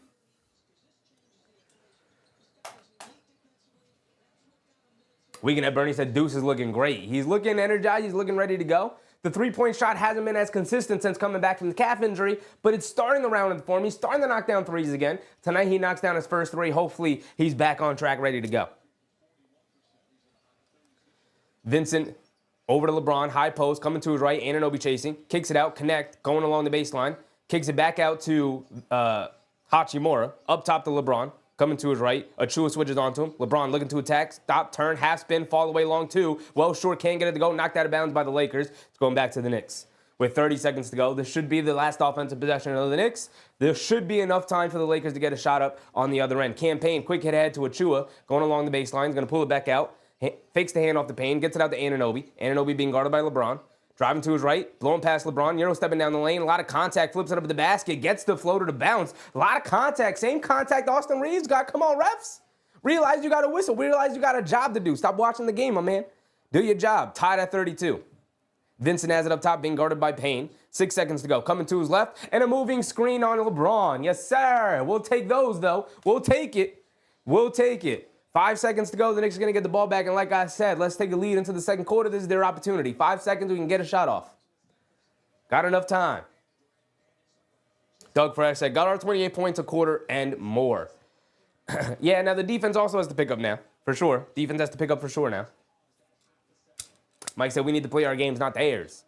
Weekend at Bernie said Deuce is looking great. He's looking energized. He's looking ready to go. The three-point shot hasn't been as consistent since coming back from the calf injury, but it's starting the round in the form. He's starting to knock down threes again. Tonight he knocks down his first three. Hopefully he's back on track, ready to go. Vincent over to LeBron, high post, coming to his right, Anunoby chasing, kicks it out, Connect, going along the baseline, kicks it back out to Hachimura, up top to LeBron. Coming to his right, Achua switches onto him. LeBron looking to attack, stop, turn, half spin, fall away long two. Well short, can't get it to go, knocked out of bounds by the Lakers. It's going back to the Knicks. With 30 seconds to go, this should be the last offensive possession of the Knicks. There should be enough time for the Lakers to get a shot up on the other end. Campaign, quick hit ahead to Achua, going along the baseline, he's going to pull it back out. Fakes the hand off the Payne, gets it out to Anunoby. Anunoby being guarded by LeBron. Driving to his right, blowing past LeBron, Euro stepping down the lane, a lot of contact, flips it up at the basket, gets the floater to bounce. A lot of contact, same contact Austin Reeves got. Come on, refs. Realize you got a whistle. Realize you got a job to do. Stop watching the game, my man. Do your job. Tied at 32. Vincent has it up top, being guarded by Payne. 6 seconds to go. Coming to his left, and a moving screen on LeBron. Yes, sir. We'll take those, though. We'll take it. We'll take it. 5 seconds to go. The Knicks are going to get the ball back. And like I said, let's take a lead into the second quarter. This is their opportunity. 5 seconds, we can get a shot off. Got enough time. Doug Fresh said, got our 28 points a quarter and more. Yeah, now the defense also has to pick up now, for sure. Defense has to pick up for sure now. Mike said, we need to play our games, not theirs.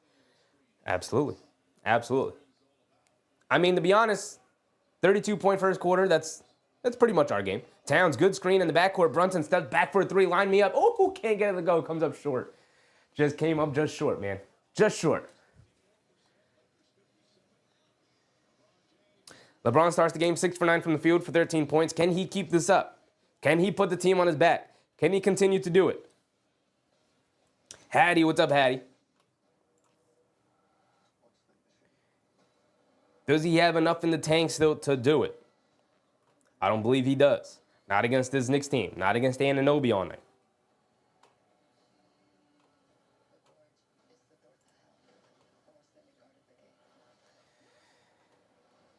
Absolutely. Absolutely. I mean, to be honest, 32-point first quarter, that's pretty much our game. Towns, good screen in the backcourt. Brunson steps back for a three, line me up. Oh, can't get it to go. Comes up short. Just came up just short, man. Just short. LeBron starts the game 6 for 9 from the field for 13 points. Can he keep this up? Can he put the team on his back? Can he continue to do it? Hattie, what's up, Hattie? Does he have enough in the tank still to do it? I don't believe he does. Not against this Knicks team. Not against Anunoby all night.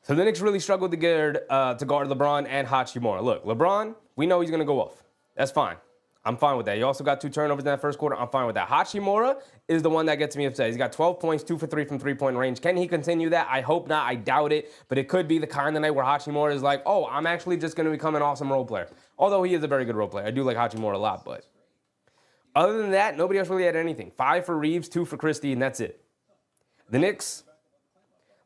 So the Knicks really struggled to guard LeBron and Hachimura. Look, LeBron, we know he's going to go off. That's fine. I'm fine with that. He also got 2 turnovers in that first quarter. I'm fine with that. Hachimura is the one that gets me upset. He's got 12 points, 2 for 3 from three-point range. Can he continue that? I hope not. I doubt it. But it could be the kind of night where Hachimura is like, oh, I'm actually just going to become an awesome role player. Although he is a very good role player. I do like Hachimura a lot. But other than that, nobody else really had anything. 5 for Reeves, 2 for Christie, and that's it. The Knicks,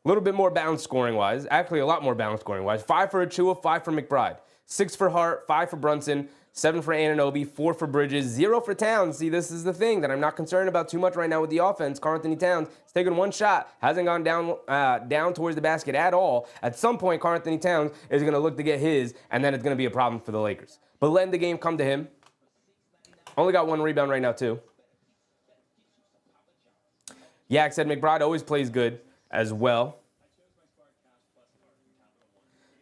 a little bit more balanced scoring-wise. Actually, a lot more balanced scoring-wise. 5 for Achua, 5 for McBride. 6 for Hart, 5 for Brunson, 7 for Anunoby, 4 for Bridges, 0 for Towns. See, this is the thing that I'm not concerned about too much right now with the offense. Karl-Anthony Towns has taken one shot, hasn't gone down towards the basket at all. At some point, Karl-Anthony Towns is going to look to get his, and then it's going to be a problem for the Lakers. But letting the game come to him. Only got 1 rebound right now, too. Yak said McBride always plays good as well.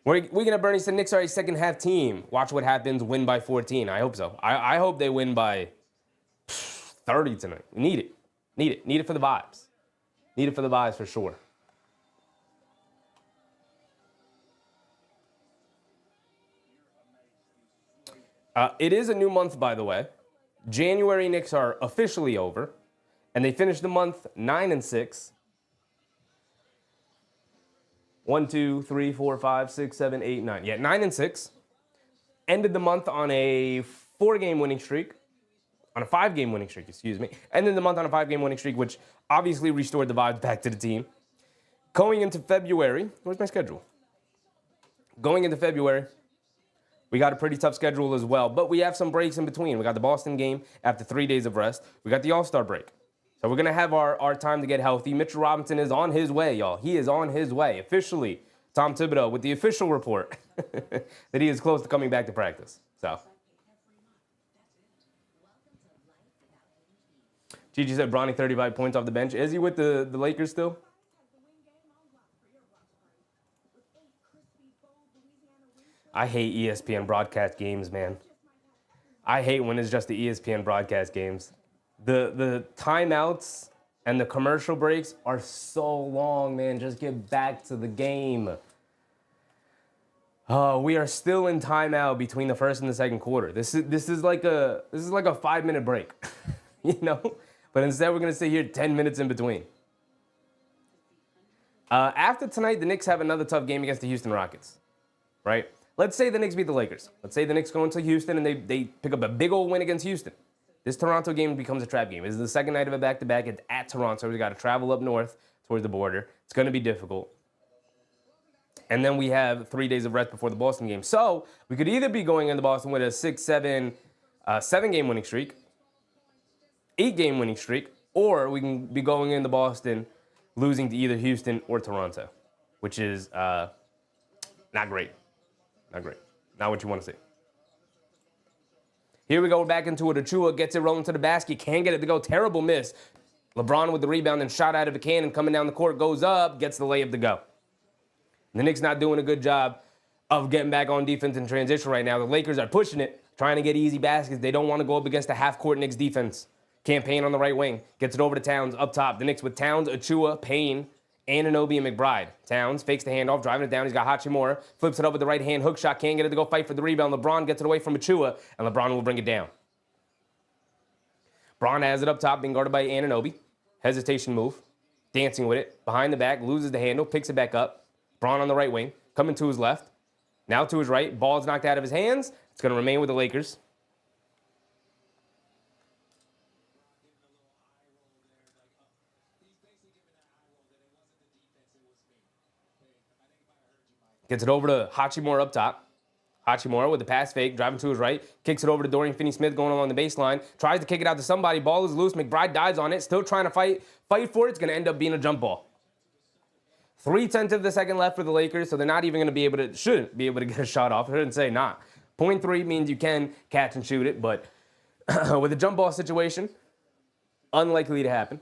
Weekend at Bernie said Knicks are a second-half team. Watch what happens, win by 14. I hope so. I hope they win by 30 tonight. Need it. Need it. Need it for the vibes. Need it for the vibes for sure. It is a new month, by the way. January Knicks are officially over, and they finished the month 9-6. 1, 2, 3, 4, 5, 6, 7, 8, 9. Yeah, 9-6. Ended the month on a 4-game winning streak. On a 5-game winning streak, excuse me. Ended the month on a 5-game winning streak, which obviously restored the vibes back to the team. Going into February, where's my schedule? Going into February, we got a pretty tough schedule as well, but we have some breaks in between. We got the Boston game after 3 days of rest. We got the All-Star break. So we're going to have our time to get healthy. Mitchell Robinson is on his way, y'all. He is on his way. Officially, Tom Thibodeau with the official report that he is close to coming back to practice. So, Gigi said Bronny 35 points off the bench. Is he with the Lakers still? I hate ESPN broadcast games, man. I hate when it's just the ESPN broadcast games. The timeouts and the commercial breaks are so long, man. Just get back to the game. We are still in timeout between the first and the second quarter. This is like a 5-minute break, you know. But instead, we're gonna sit here 10 minutes in between. After tonight, the Knicks have another tough game against the Houston Rockets, right? Let's say the Knicks beat the Lakers. Let's say the Knicks go into Houston and they pick up a big old win against Houston. This Toronto game becomes a trap game. This is the second night of a back-to-back. It's at Toronto. We got to travel up north towards the border. It's going to be difficult. And then we have 3 days of rest before the Boston game. So we could either be going into Boston with a 7-game winning streak, 8-game winning streak, or we can be going into Boston losing to either Houston or Toronto, which is not great. Not great. Not what you want to see. Here we go back into it. Achua gets it rolling to the basket. Can't get it to go. Terrible miss. LeBron with the rebound and shot out of a cannon coming down the court. Goes up. Gets the layup to go. The Knicks not doing a good job of getting back on defense in transition right now. The Lakers are pushing it, trying to get easy baskets. They don't want to go up against the half-court Knicks defense. Campaign on the right wing. Gets it over to Towns up top. The Knicks with Towns, Achua, Payne, Anunoby, and McBride. Towns fakes the handoff, driving it down. He's got Hachimura. Flips it up with the right hand. Hook shot. Can't get it to go fight for the rebound. LeBron gets it away from Achua, and LeBron will bring it down. Braun has it up top, being guarded by Anunoby. Hesitation move. Dancing with it. Behind the back. Loses the handle. Picks it back up. Braun on the right wing. Coming to his left. Now to his right. Ball's knocked out of his hands. It's going to remain with the Lakers. Gets it over to Hachimura up top. Hachimura with the pass fake, driving to his right. Kicks it over to Dorian Finney-Smith going along the baseline. Tries to kick it out to somebody. Ball is loose. McBride dives on it. Still trying to fight for it. It's going to end up being a jump ball. 3/10 of the second left for the Lakers, so they're not even going to be able to, shouldn't be able to get a shot off. I shouldn't say not. 0.3 means you can catch and shoot it, but with a jump ball situation, unlikely to happen.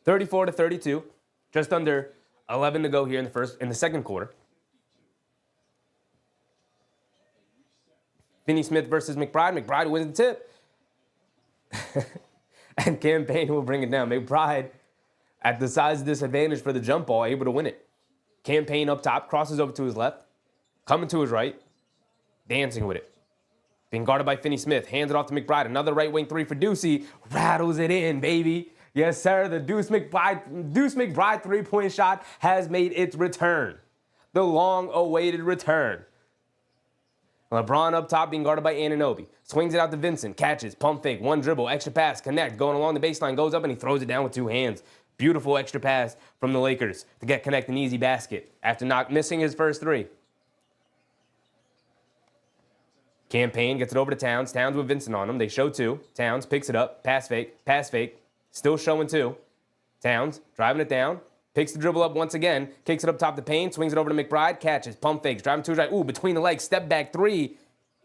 (34-32), just under 11 to go here in the second quarter. Finney-Smith versus McBride. McBride wins the tip. And Campaign will bring it down. McBride, at the size disadvantage for the jump ball, able to win it. Campaign up top, crosses over to his left, coming to his right, dancing with it. Being guarded by Finney-Smith, hands it off to McBride. Another right wing three for Deucey, rattles it in, baby. Yes, sir, the Deuce McBride three-point shot has made its return. The long-awaited return. LeBron up top being guarded by Anunoby. Swings it out to Vincent. Catches. Pump fake. One dribble. Extra pass. Connect. Going along the baseline. Goes up and he throws it down with two hands. Beautiful extra pass from the Lakers to get Connect an easy basket after not missing his first three. Campaign gets it over to Towns. Towns with Vincent on him. They show two. Towns picks it up. Pass fake. Pass fake. Still showing two. Towns driving it down. Picks the dribble up once again. Kicks it up top the paint. Swings it over to McBride. Catches. Pump fakes. Driving to his right. Ooh, between the legs. Step back three.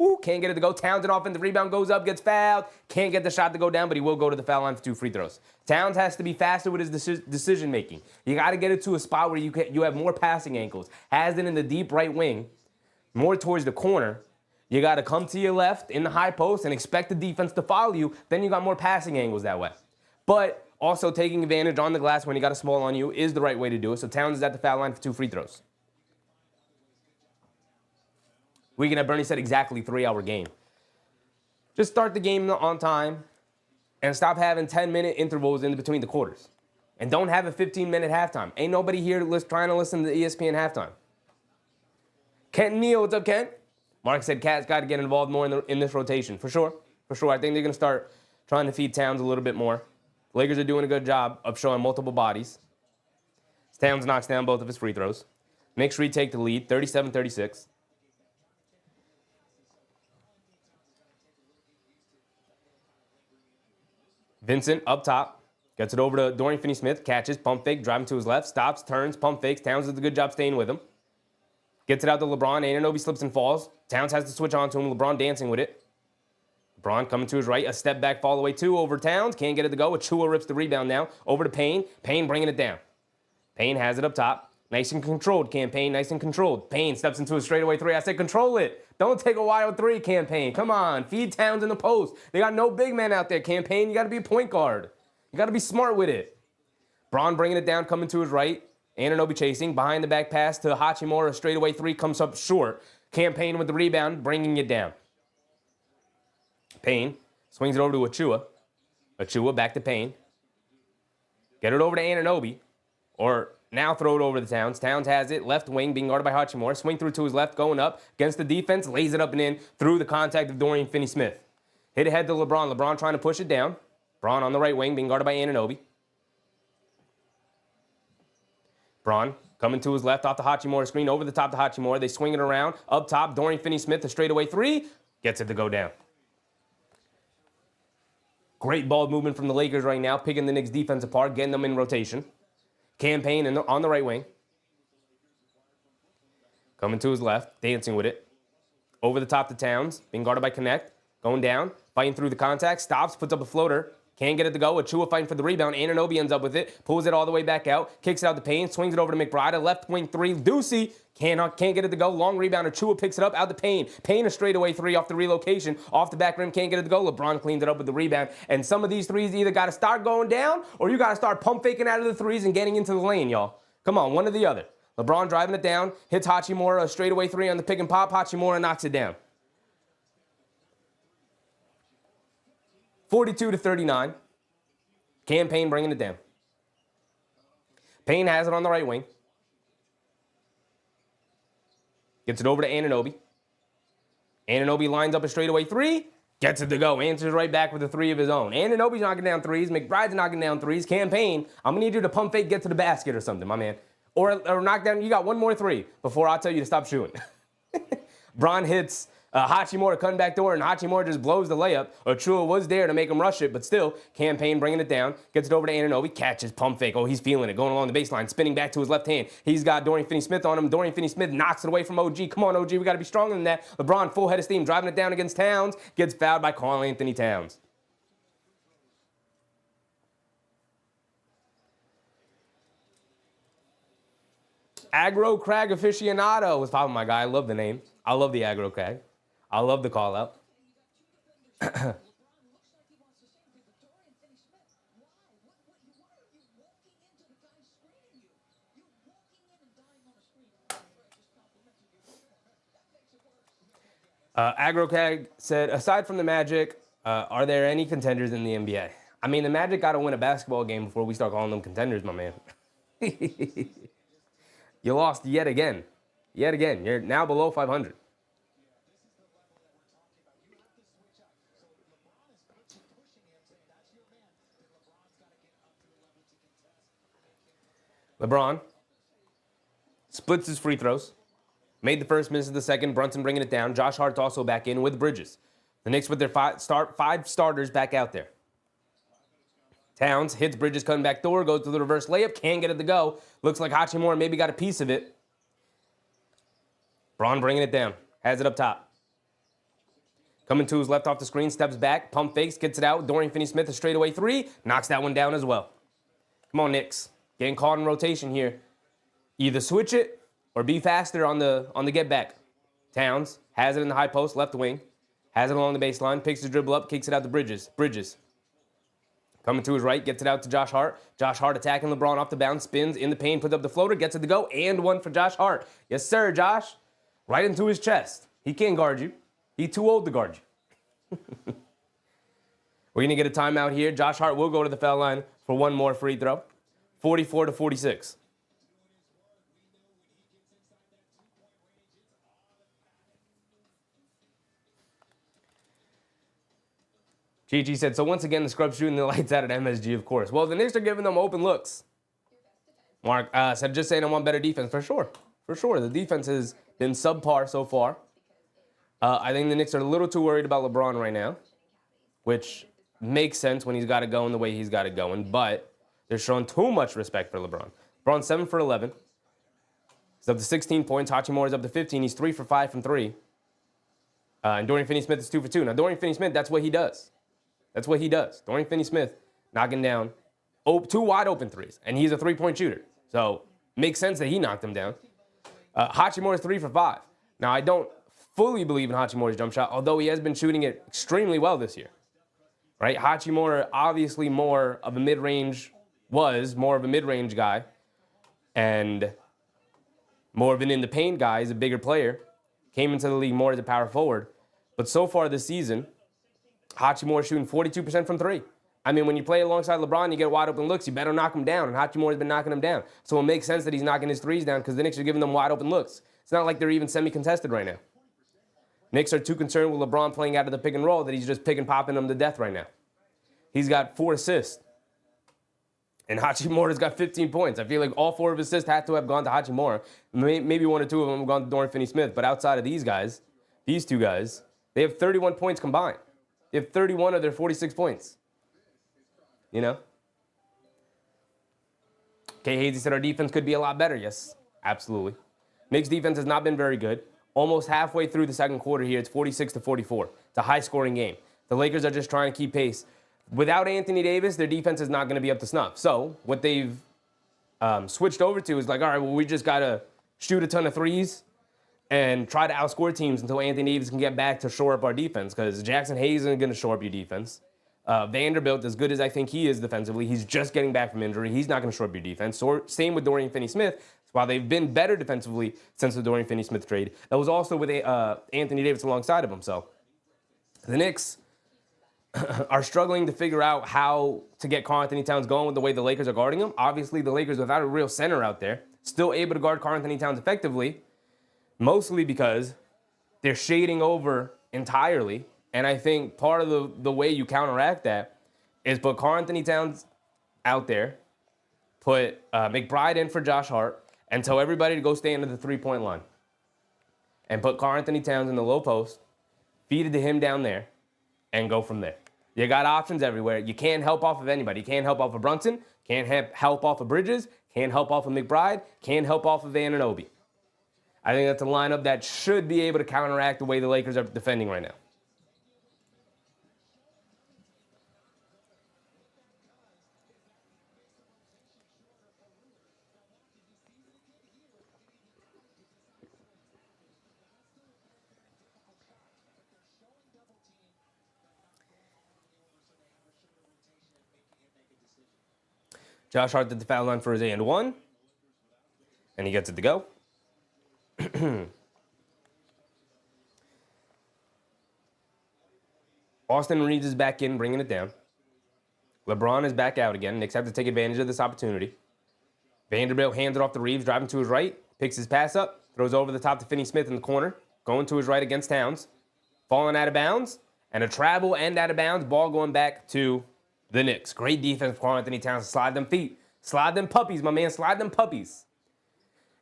Ooh, can't get it to go. Towns and offensive rebound goes up. Gets fouled. Can't get the shot to go down, but he will go to the foul line for 2 free throws. Towns has to be faster with his decision making. You got to get it to a spot where you have more passing ankles. Has it in the deep right wing. More towards the corner. You got to come to your left in the high post and expect the defense to follow you. Then you got more passing angles that way. But also, taking advantage on the glass when you got a small on you is the right way to do it. So Towns is at the foul line for 2 free throws. We can have Bernie said exactly 3-hour game. Just start the game on time and stop having 10-minute intervals in between the quarters. And don't have a 15-minute halftime. Ain't nobody here trying to listen to the ESPN halftime. Kent Neal, what's up, Kent? Mark said Cat's got to get involved more in this rotation. For sure. For sure. I think they're going to start trying to feed Towns a little bit more. Lakers are doing a good job of showing multiple bodies. Towns knocks down both of his free throws. Knicks retake the lead, 37-36. Vincent up top. Gets it over to Dorian Finney-Smith. Catches, pump fake, driving to his left. Stops, turns, pump fakes. Towns does a good job staying with him. Gets it out to LeBron. Anunoby slips and falls. Towns has to switch on to him. LeBron dancing with it. LeBron coming to his right. A step back, fall away 2 over Towns. Can't get it to go. Achua rips the rebound now. Over to Payne. Payne bringing it down. Payne has it up top. Nice and controlled, Campaign. Nice and controlled. Payne steps into a straightaway 3. I said control it. Don't take a wild 3, Campaign. Come on. Feed Towns in the post. They got no big man out there, Campaign. You got to be a point guard. You got to be smart with it. Braun bringing it down, coming to his right. Anunoby chasing. Behind the back pass to Hachimura. A straightaway 3 comes up short. Campaign with the rebound, bringing it down. Payne swings it over to Achua. Achua back to Payne. Get it over to Anunoby. Or now throw it over to Towns. Towns has it. Left wing being guarded by Hachimura. Swing through to his left, going up. Against the defense, lays it up and in through the contact of Dorian Finney-Smith. Hit ahead to LeBron. LeBron trying to push it down. Braun on the right wing being guarded by Anunoby. Braun coming to his left off the Hachimura screen. Over the top to Hachimura. They swing it around. Up top, Dorian Finney-Smith, a straightaway 3. Gets it to go down. Great ball movement from the Lakers right now, picking the Knicks defense apart, getting them in rotation. Campaign on the right wing. Coming to his left, dancing with it. Over the top to Towns, being guarded by Connect. Going down, fighting through the contact, stops, puts up a floater. Can't get it to go. Achua fighting for the rebound. Anunoby ends up with it. Pulls it all the way back out. Kicks it out to Payne. Swings it over to McBride. A left wing 3. Ducey can't get it to go. Long rebound. Achua picks it up out to Payne. Payne a straightaway 3 off the relocation. Off the back rim. Can't get it to go. LeBron cleans it up with the rebound. And some of these threes either got to start going down or you got to start pump faking out of the threes and getting into the lane, y'all. Come on, one or the other. LeBron driving it down. Hits Hachimura. A straightaway 3 on the pick and pop. Hachimura knocks it down. 42-39. Campaign bringing it down. Payne has it on the right wing. Gets it over to Anunoby. Anunoby lines up a straightaway 3. Gets it to go. Answers right back with a 3 of his own. Anunoby's knocking down 3s. McBride's knocking down 3s. Campaign, I'm going to need you to pump fake, get to the basket or something, my man. Or knock down, you got one more 3 before I'll tell you to stop shooting. Braun hits Hachimura cutting back door, and Hachimura just blows the layup. Achua was there to make him rush it, but still, Campaign bringing it down. Gets it over to Anunoby. Catches, pump fake. Oh, he's feeling it. Going along the baseline, spinning back to his left hand. He's got Dorian Finney-Smith on him. Dorian Finney-Smith knocks it away from OG. Come on, OG. We got to be stronger than that. LeBron, full head of steam, driving it down against Towns. Gets fouled by Karl-Anthony Towns. Aggro Crag Aficionado was popping, my guy. I love the name. I love the Aggro Crag. I love the call out. Aggro Crag said, aside from the Magic, are there any contenders in the NBA? I mean, the Magic got to win a basketball game before we start calling them contenders, my man. You lost yet again. Yet again. You're now below 500. LeBron splits his free throws. Made the first, misses the second. Brunson bringing it down. Josh Hart's also back in with Bridges. The Knicks with their five starters back out there. Towns hits Bridges cutting back door, goes to the reverse layup, can't get it to go. Looks like Hachimura maybe got a piece of it. Braun bringing it down, has it up top. Coming to his left off the screen, steps back, pump fakes, gets it out. Dorian Finney-Smith, a straightaway three, knocks that one down as well. Come on, Knicks. Getting caught in rotation here. Either switch it or be faster on the get back. Towns has it in the high post, left wing. Has it along the baseline, picks the dribble up, kicks it out to Bridges. Bridges coming to his right, gets it out to Josh Hart. Josh Hart attacking LeBron off the bounce, spins in the paint, puts up the floater, gets it to go, and one for Josh Hart. Yes, sir, Josh. Right into his chest. He can't guard you. He's too old to guard you. We're going to get a timeout here. Josh Hart will go to the foul line for one more free throw. 44-46. Chi said, so once again, the scrubs shooting the lights out at MSG, of course. Well, the Knicks are giving them open looks. Mark said, just saying I want better defense. For sure. For sure. The defense has been subpar so far. I think the Knicks are a little too worried about LeBron right now, which makes sense when he's got it going the way he's got it going, but they're showing too much respect for LeBron. LeBron's 7 for 11. He's up to 16 points. Hachimura is up to 15. He's 3 for 5 from 3. And Dorian Finney-Smith is 2 for 2. Now, Dorian Finney-Smith, that's what he does. That's what he does. Dorian Finney-Smith knocking down 2 wide open threes, and he's a three-point shooter. So makes sense that he knocked him down. Hachimura is 3 for 5. Now, I don't fully believe in Hachimura's jump shot, although he has been shooting it extremely well this year. Right? Hachimura, obviously more of a mid-range guy, and more of an in-the-paint guy. He's a bigger player. Came into the league more as a power forward. But so far this season, Hachimura shooting 42% from 3. I mean, when you play alongside LeBron, you get wide open looks, you better knock him down, and Hachimura's been knocking him down. So it makes sense that he's knocking his threes down because the Knicks are giving them wide open looks. It's not like they're even semi-contested right now. Knicks are too concerned with LeBron playing out of the pick and roll that he's just pick and popping them to death right now. He's got 4 assists. And Hachimura's got 15 points. I feel like all 4 of his assists had to have gone to Hachimura. Maybe 1 or 2 of them have gone to Dorian Finney-Smith. But outside of these guys, these 2 guys, they have 31 points combined. They have 31 of their 46 points. You know? Kay Hazy said our defense could be a lot better. Yes, absolutely. Knicks defense has not been very good. Almost halfway through the second quarter here, it's 46-44. It's a high-scoring game. The Lakers are just trying to keep pace. Without Anthony Davis, their defense is not going to be up to snuff. So what they've switched over to is like, all right, well, we just got to shoot a ton of threes and try to outscore teams until Anthony Davis can get back to shore up our defense, because Jackson Hayes isn't going to shore up your defense. Vanderbilt, as good as I think he is defensively, he's just getting back from injury. He's not going to shore up your defense. So, same with Dorian Finney-Smith. While they've been better defensively since the Dorian Finney-Smith trade, that was also with Anthony Davis alongside of him. So the Knicks are struggling to figure out how to get Karl-Anthony Towns going with the way the Lakers are guarding him. Obviously, the Lakers, without a real center out there, still able to guard Karl-Anthony Towns effectively, mostly because they're shading over entirely. And I think part of the way you counteract that is put Karl-Anthony Towns out there, put McBride in for Josh Hart, and tell everybody to go stand at the three-point line. And put Karl-Anthony Towns in the low post, feed it to him down there, and go from there. You got options everywhere. You can't help off of anybody. You can't help off of Brunson, can't help off of Bridges, can't help off of McBride, can't help off of Anunoby. I think that's a lineup that should be able to counteract the way the Lakers are defending right now. Josh Hart did the foul line for his and one, and he gets it to go. Austin Reeves is back in, bringing it down. LeBron is back out again. Knicks have to take advantage of this opportunity. Vanderbilt hands it off to Reeves, driving to his right, picks his pass up, throws over the top to Finney-Smith in the corner, going to his right against Towns, falling out of bounds, and a travel and out of bounds, ball going back to the Knicks. Great defense for Karl-Anthony Towns. Slide them feet. Slide them puppies, my man. Slide them puppies.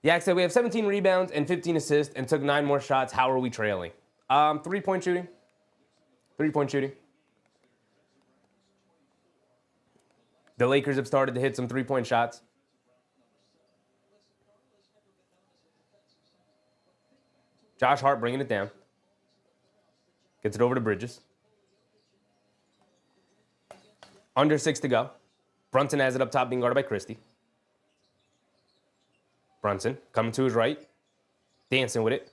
Yak said we have 17 rebounds and 15 assists and took 9 more shots. How are we trailing? 3-point shooting. 3-point shooting. The Lakers have started to hit some 3-point shots. Josh Hart bringing it down. Gets it over to Bridges. Under 6 to go. Brunson has it up top, being guarded by Christie. Brunson coming to his right. Dancing with it.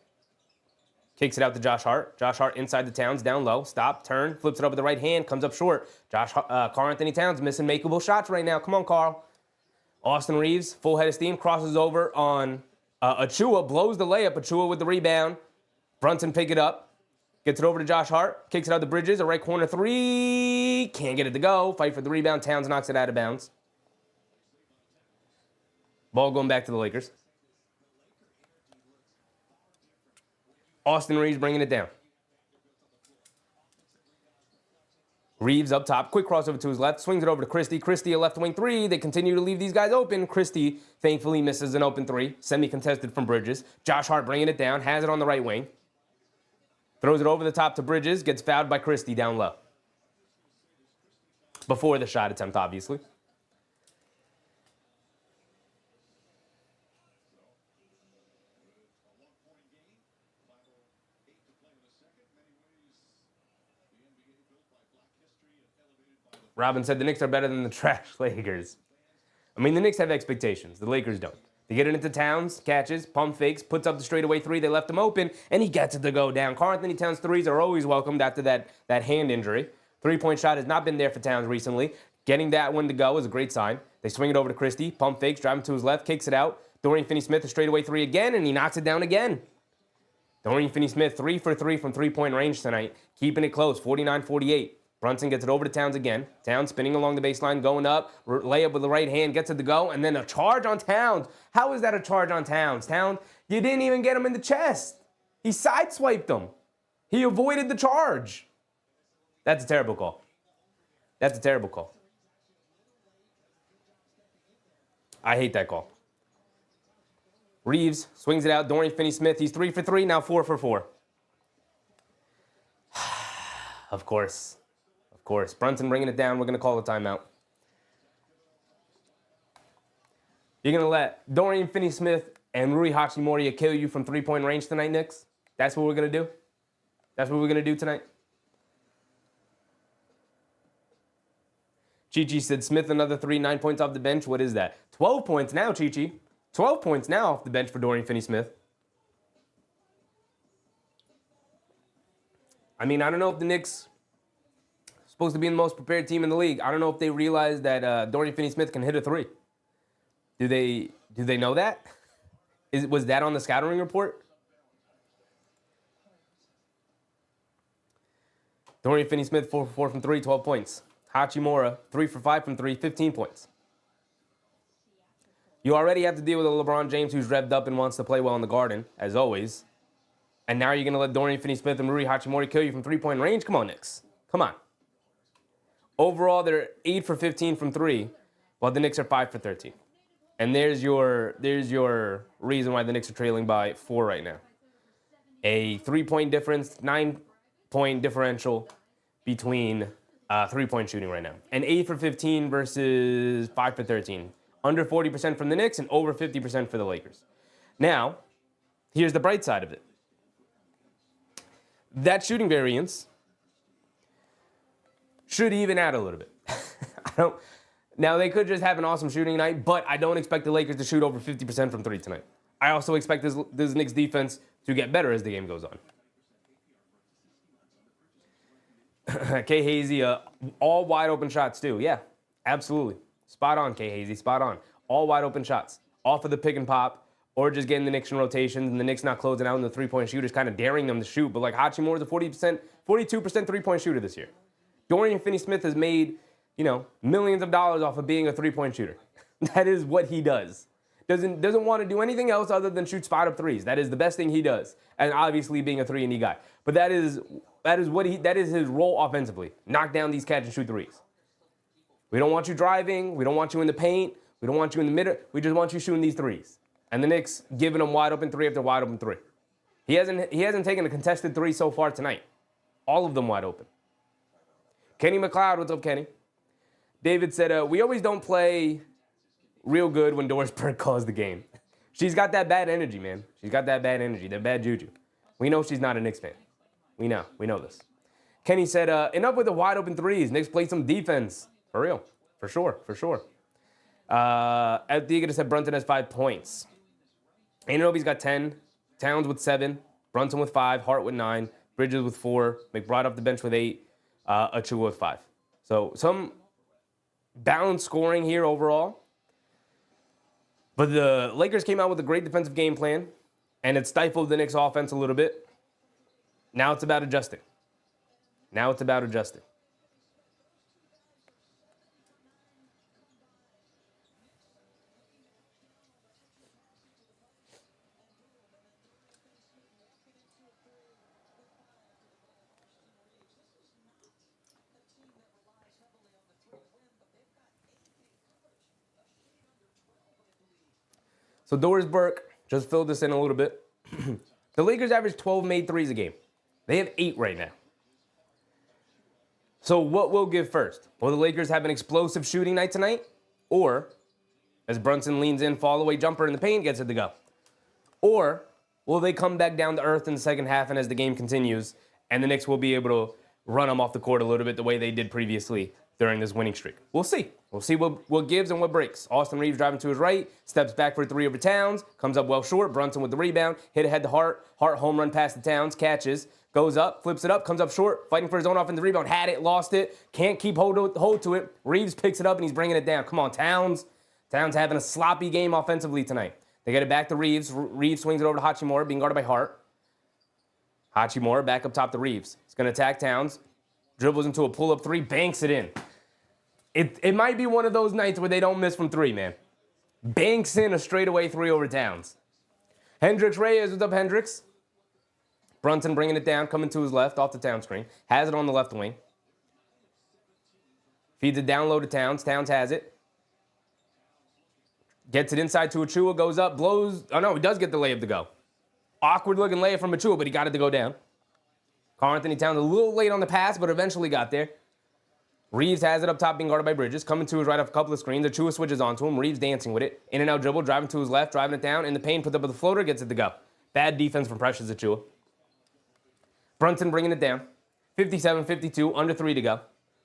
Kicks it out to Josh Hart. Josh Hart inside the Towns, down low. Stop, turn, flips it up with the right hand, comes up short. Karl Anthony Towns missing makeable shots right now. Come on, Karl. Austin Reeves, full head of steam, crosses over on Achua, blows the layup. Achua with the rebound. Brunson pick it up. Gets it over to Josh Hart. Kicks it out to Bridges. A right corner three. Can't get it to go. Fight for the rebound. Towns knocks it out of bounds. Ball going back to the Lakers. Austin Reeves bringing it down. Reeves up top. Quick crossover to his left. Swings it over to Christie. Christie, a left wing three. They continue to leave these guys open. Christie thankfully misses an open three. Semi-contested from Bridges. Josh Hart bringing it down. Has it on the right wing. Throws it over the top to Bridges. Gets fouled by Christie down low. Before the shot attempt, obviously. Robin said the Knicks are better than the trash Lakers. I mean, the Knicks have expectations. The Lakers don't. They get it into Towns, catches, pump fakes, puts up the straightaway three. They left him open, and he gets it to go down. Karl Anthony Towns threes are always welcomed after that hand injury. Three-point shot has not been there for Towns recently. Getting that one to go is a great sign. They swing it over to Christie, pump fakes, driving to his left, kicks it out. Dorian Finney-Smith, a straightaway three again, and he knocks it down again. Dorian Finney-Smith, 3 for 3 from three-point range tonight, keeping it close, 49-48. Brunson gets it over to Towns again. Towns spinning along the baseline, going up, layup with the right hand, gets it to go, and then a charge on Towns. How is that a charge on Towns? Towns, you didn't even get him in the chest. He sideswiped him. He avoided the charge. That's a terrible call. That's a terrible call. I hate that call. Reeves swings it out. Dorian Finney-Smith, he's 3 for 3, now 4 for 4. Of course. Of course. Brunson bringing it down. We're going to call a timeout. You're going to let Dorian Finney-Smith and Rui Hachimura kill you from three-point range tonight, Knicks? That's what we're going to do? That's what we're going to do tonight? Chi-Chi said, Smith, another 3, 9 points off the bench. What is that? 12 points now, Chi-Chi. 12 points now off the bench for Dorian Finney-Smith. I mean, I don't know if the Knicks are supposed to be the most prepared team in the league. I don't know if they realize that Dorian Finney-Smith can hit a three. Do they know that? Was that on the scouting report? Dorian Finney-Smith, 4 for 4 from 3, 12 points. Hachimura, 3 for 5 from 3, 15 points. You already have to deal with a LeBron James who's revved up and wants to play well in the Garden, as always. And now you're going to let Dorian Finney-Smith and Rui Hachimura kill you from three-point range? Come on, Knicks. Come on. Overall, they're 8 for 15 from 3, while the Knicks are 5 for 13. And there's your reason why the Knicks are trailing by 4 right now. A 3-point difference, 9-point differential between three-point shooting right now. And 8 for 15 versus 5 for 13. Under 40% from the Knicks and over 50% for the Lakers. Now, here's the bright side of it. That shooting variance should even out a little bit. Now, they could just have an awesome shooting night, but I don't expect the Lakers to shoot over 50% from 3 tonight. I also expect this Knicks defense to get better as the game goes on. K. Hazy, all wide open shots too. Yeah, absolutely. Spot on, K. Hazy, spot on. All wide open shots. Off of the pick and pop, or just getting the Knicks in rotations and the Knicks not closing out and the three-point shooters kind of daring them to shoot. But like Hachimura is a 42% three-point shooter this year. Dorian Finney-Smith has made, millions of dollars off of being a three-point shooter. That is what he does. Doesn't want to do anything else other than shoot spot-up threes. That is the best thing he does. And obviously being a 3-and-D guy. But that is his role offensively. Knock down these catch and shoot threes. We don't want you driving. We don't want you in the paint. We don't want you in the middle. We just want you shooting these threes. And the Knicks giving them wide open three after wide open three. He hasn't taken a contested three so far tonight. All of them wide open. Kenny McLeod, what's up, Kenny? David said, we always don't play real good when Doris Burke calls the game. She's got that bad energy, man. She's got that bad energy, that bad juju. We know she's not a Knicks fan. We know this. Kenny said, enough with the wide open threes. Knicks played some defense. For real. For sure. Ed Diga said Brunson has 5 points. Anunoby's got 10. Towns with 7. Brunson with 5. Hart with 9. Bridges with 4. McBride off the bench with 8. Achua with 5. So some balanced scoring here overall. But the Lakers came out with a great defensive game plan, and it stifled the Knicks offense a little bit. Now it's about adjusting. So Doris Burke just filled this in a little bit. The Lakers average 12 made threes a game. They have 8 right now. So what will give first? Will the Lakers have an explosive shooting night tonight? Or, as Brunson leans in, fall away jumper in the paint, gets it to go? Or will they come back down to earth in the second half and as the game continues, and the Knicks will be able to run them off the court a little bit the way they did previously during this winning streak? We'll see. We'll see what gives and what breaks. Austin Reeves driving to his right, steps back for a 3 over Towns, comes up well short. Brunson with the rebound, hit ahead to Hart. Hart home run past the Towns, catches, goes up, flips it up, comes up short, fighting for his own offensive rebound. Had it, lost it, can't keep hold to it. Reeves picks it up and he's bringing it down. Come on, Towns. Towns having a sloppy game offensively tonight. They get it back to Reeves. Reeves swings it over to Hachimura, being guarded by Hart. Hachimura back up top to Reeves. He's going to attack Towns. Dribbles into a pull-up 3, banks it in. It might be one of those nights where they don't miss from 3, man. Banks in a straightaway 3 over Towns. Hendricks Reyes, what's up, Hendricks? Brunson bringing it down, coming to his left off the Towns screen. Has it on the left wing. Feeds it down low to Towns. Towns has it. Gets it inside to Achua, goes up, blows. Oh, no, he does get the layup to go. Awkward looking layup from Achua, but he got it to go down. Karl-Anthony Towns a little late on the pass, but eventually got there. Reeves has it up top, being guarded by Bridges. Coming to his right off a couple of screens. Achua switches onto him. Reeves dancing with it. In and out dribble, driving to his left, driving it down. In the paint, puts up with the floater, gets it to go. Bad defense from Precious Achua. Brunson bringing it down. 57-52, under 3 to go.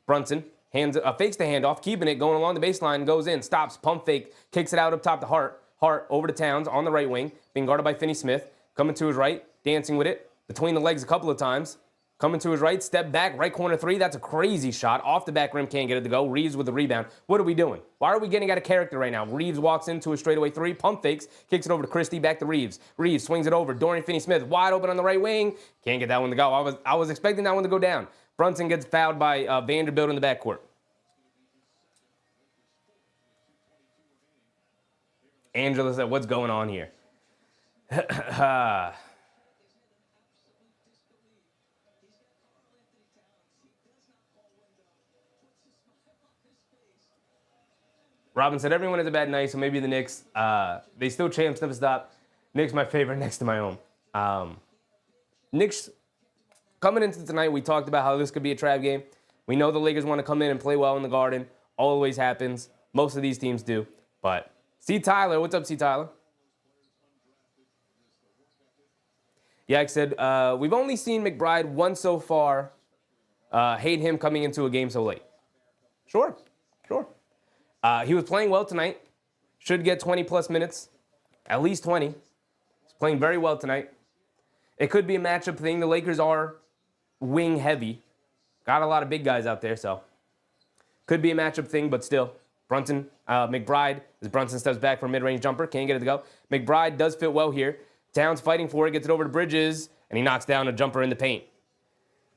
Brunson fakes the handoff, keeping it, going along the baseline, goes in, stops, pump fake, kicks it out up top to Hart. Hart over to Towns on the right wing, being guarded by Finney Smith. Coming to his right, dancing with it. Between the legs a couple of times. Coming to his right, step back, right corner 3. That's a crazy shot. Off the back rim, can't get it to go. Reeves with the rebound. What are we doing? Why are we getting out of character right now? Reeves walks into a straightaway 3, pump fakes, kicks it over to Christie, back to Reeves. Reeves swings it over. Dorian Finney-Smith wide open on the right wing. Can't get that one to go. I was expecting that one to go down. Brunson gets fouled by Vanderbilt in the backcourt. Angela said, what's going on here? Robin said, everyone has a bad night, so maybe the Knicks, they still champs, never stop. Knicks my favorite next to my own. Knicks, coming into tonight, we talked about how this could be a trap game. We know the Lakers want to come in and play well in the Garden. Always happens. Most of these teams do. But C. Tyler, what's up, C. Tyler? Yak said, we've only seen McBride once so far. Hate him coming into a game so late. Sure. He was playing well tonight. Should get 20-plus minutes. At least 20. He's playing very well tonight. It could be a matchup thing. The Lakers are wing heavy. Got a lot of big guys out there, so. Could be a matchup thing, but still. McBride, as Brunson steps back for a mid-range jumper. Can't get it to go. McBride does fit well here. Towns fighting for it. Gets it over to Bridges. And he knocks down a jumper in the paint.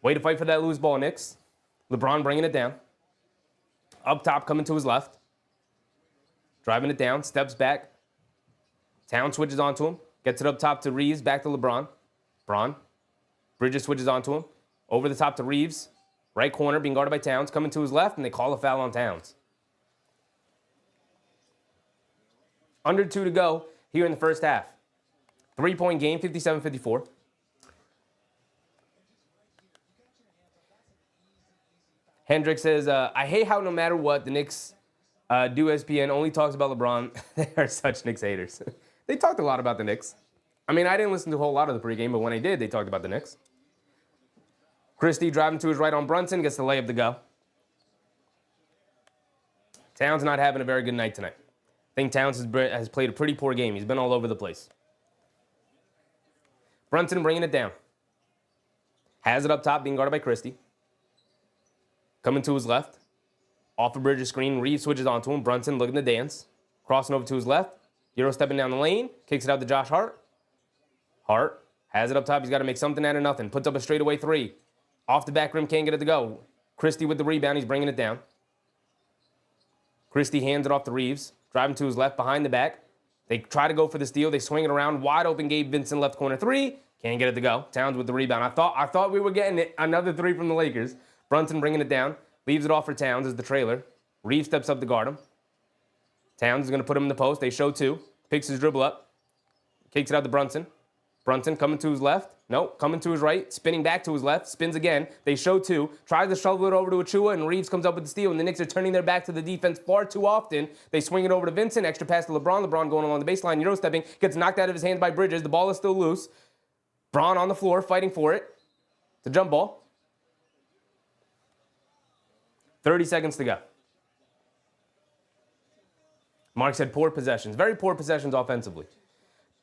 Way to fight for that loose ball, Knicks. LeBron bringing it down. Up top, coming to his left. Driving it down, steps back. Towns switches onto him. Gets it up top to Reeves, back to LeBron. Bridges switches onto him. Over the top to Reeves. Right corner, being guarded by Towns. Coming to his left, and they call a foul on Towns. Under 2 to go here in the first half. 3-point game, 57-54. Hendrick says, I hate how no matter what, the Knicks do ESPN only talks about LeBron. They are such Knicks haters. They talked a lot about the Knicks. I mean, I didn't listen to a whole lot of the pregame, but when I did, they talked about the Knicks. Christie driving to his right on Brunson, gets the layup to go. Towns not having a very good night tonight. I think Towns has played a pretty poor game. He's been all over the place. Brunson bringing it down. Has it up top, being guarded by Christie. Coming to his left. Off a Bridges screen, Reeves switches onto him. Brunson looking to dance. Crossing over to his left. Euro stepping down the lane. Kicks it out to Josh Hart. Hart has it up top. He's got to make something out of nothing. Puts up a straightaway three. Off the back rim, can't get it to go. Christie with the rebound. He's bringing it down. Christie hands it off to Reeves. Driving to his left, behind the back. They try to go for the steal. They swing it around. Wide open Gabe Vincent, left corner three. Can't get it to go. Towns with the rebound. I thought we were getting it. Another three from the Lakers. Brunson bringing it down. Leaves it off for Towns as the trailer. Reeves steps up to guard him. Towns is going to put him in the post. They show two. Picks his dribble up. Kicks it out to Brunson. Brunson coming to his left. Nope, coming to his right. Spinning back to his left. Spins again. They show two. Tries to shovel it over to Achua, and Reeves comes up with the steal. And the Knicks are turning their back to the defense far too often. They swing it over to Vincent. Extra pass to LeBron. LeBron going along the baseline. Euro stepping. Gets knocked out of his hands by Bridges. The ball is still loose. Braun on the floor fighting for it. It's a jump ball. 30 seconds to go. Mark said poor possessions. Very poor possessions offensively.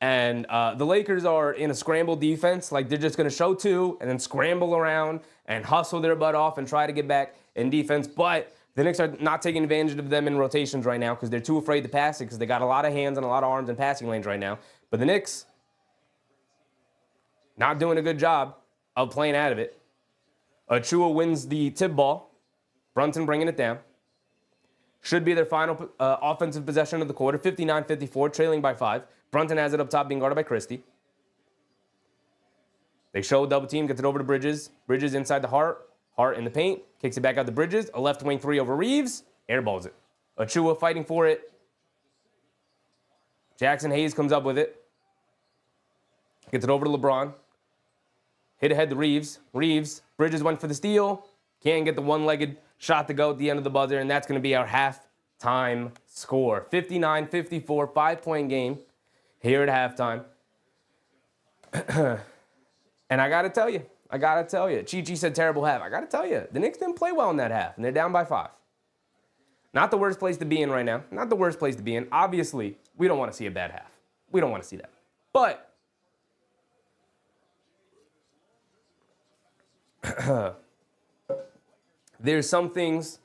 And the Lakers are in a scramble defense. Like, they're just going to show two and then scramble around and hustle their butt off and try to get back in defense. But the Knicks are not taking advantage of them in rotations right now because they're too afraid to pass it because they got a lot of hands and a lot of arms in passing lanes right now. But the Knicks not doing a good job of playing out of it. Achua wins the tip ball. Brunson bringing it down. Should be their final offensive possession of the quarter. 59-54, trailing by 5. Brunson has it up top, being guarded by Christie. They show a double team, gets it over to Bridges. Bridges inside the Hart. Hart in the paint. Kicks it back out to Bridges. A left wing three over Reeves. Airballs it. Achua fighting for it. Jackson Hayes comes up with it. Gets it over to LeBron. Hit ahead to Reeves. Reeves. Bridges went for the steal. Can't get the one-legged shot to go at the end of the buzzer, and that's going to be our halftime score. 59-54, 5-point game here at halftime. And I got to tell you, Chi-Chi said terrible half. I got to tell you, the Knicks didn't play well in that half, and they're down by 5. Not the worst place to be in right now. Not the worst place to be in. Obviously, we don't want to see a bad half. We don't want to see that. But there's some things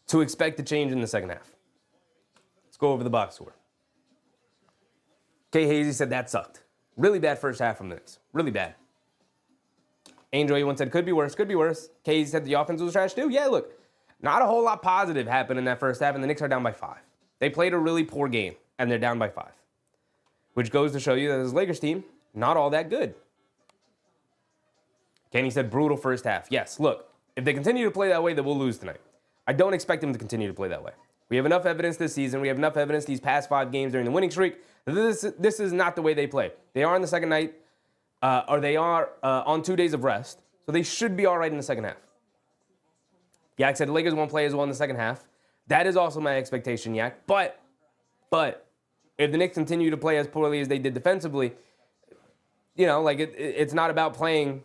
to expect to change in the second half. Let's go over the box score. Kay Hazy said that sucked. Really bad first half from the Knicks. Really bad. Angel A1 said could be worse, could be worse. Kay Hazy said the offense was trash too. Yeah, look, not a whole lot positive happened in that first half, and the Knicks are down by 5. They played a really poor game, and they're down by 5. Which goes to show you that this Lakers team, not all that good. Kenny said brutal first half. Yes, look, if they continue to play that way, then we'll lose tonight. I don't expect them to continue to play that way. We have enough evidence this season. We have enough evidence these past 5 games during the winning streak. This is not the way they play. They are on the second night, or they are on 2 days of rest. So they should be all right in the second half. Yak said the Lakers won't play as well in the second half. That is also my expectation, Yak. But if the Knicks continue to play as poorly as they did defensively, you know, like it's not about playing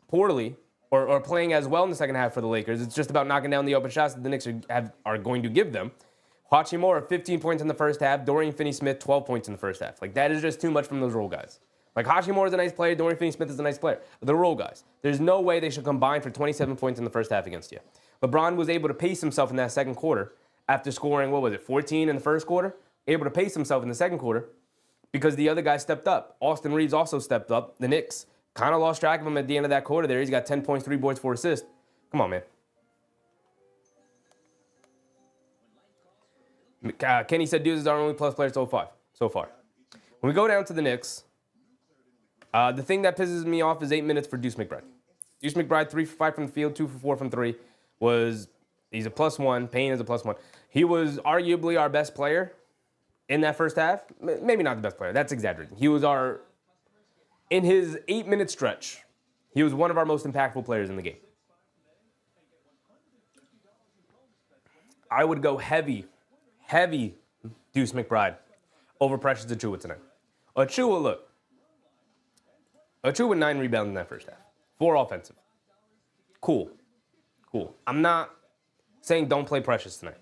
poorly or playing as well in the second half for the Lakers. It's just about knocking down the open shots that the Knicks are going to give them. Hachimura, 15 points in the first half. Dorian Finney-Smith, 12 points in the first half. Like, that is just too much from those role guys. Like, Hachimura is a nice player. Dorian Finney-Smith is a nice player. They're role guys. There's no way they should combine for 27 points in the first half against you. LeBron was able to pace himself in that second quarter after scoring, 14 in the first quarter? Able to pace himself in the second quarter because the other guy stepped up. Austin Reeves also stepped up. The Knicks kind of lost track of him at the end of that quarter there. He's got 10 points, 3 boards, 4 assists. Come on, man. Kenny said Deuce is our only plus player so far. When we go down to the Knicks, the thing that pisses me off is 8 minutes for Deuce McBride. Deuce McBride, 3 for 5 from the field, 2 for 4 from 3. He's a +1. Payne is a +1. He was arguably our best player in that first half. Maybe not the best player. That's exaggerating. He was in his 8-minute stretch, he was one of our most impactful players in the game. I would go heavy Deuce McBride over Precious Achiuwa tonight. Achiuwa with 9 rebounds in that first half. 4 offensive. Cool. I'm not saying don't play Precious tonight.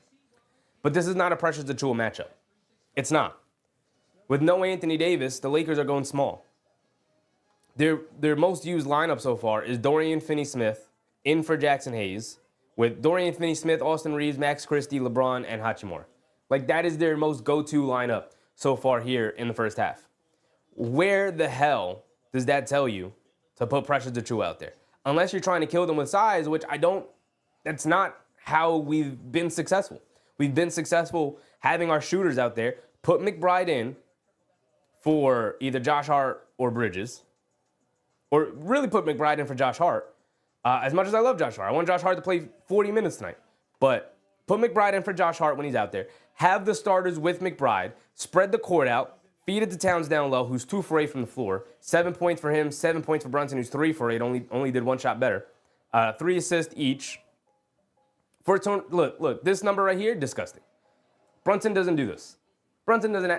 But this is not a Precious Achiuwa matchup. It's not. With no Anthony Davis, the Lakers are going small. Their most used lineup so far is Dorian Finney-Smith in for Jackson Hayes, with Dorian Finney-Smith, Austin Reeves, Max Christie, LeBron, and Hachimura. Like, that is their most go-to lineup so far here in the first half. Where the hell does that tell you to put Precious Achiuwa out there? Unless you're trying to kill them with size, which that's not how we've been successful. We've been successful having our shooters out there, put McBride in for either Josh Hart or Bridges, or really put McBride in for Josh Hart. As much as I love Josh Hart, I want Josh Hart to play 40 minutes tonight. But put McBride in for Josh Hart when he's out there. Have the starters with McBride. Spread the court out. Feed it to Towns down low, who's 2 for 8 from the floor. 7 points for him, 7 points for Brunson, who's 3 for 8, only did 1 shot better. 3 assists each. Look, this number right here, disgusting. Brunson doesn't do this.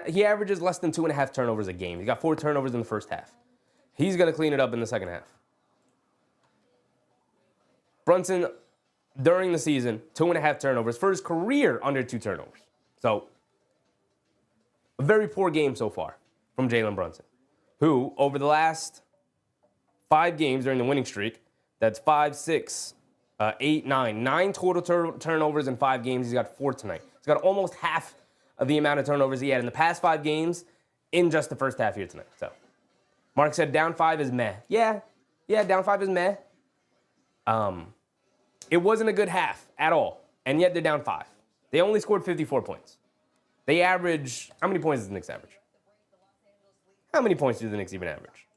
He averages less than 2.5 turnovers a game. He got 4 turnovers in the first half. He's going to clean it up in the second half. Brunson, during the season, 2.5 turnovers. For his career, under 2 turnovers. So, a very poor game so far from Jalen Brunson, who, over the last 5 games during the winning streak, that's 5, 6, 8, 9 total turnovers in 5 games. He's got 4 tonight. He's got almost half of the amount of turnovers he had in the past 5 games in just the first half here tonight. So, Mark said down 5 is meh. Yeah, down 5 is meh. It wasn't a good half at all, and yet they're down 5. They only scored 54 points. They average, how many points does the Knicks average? How many points do the Knicks even average?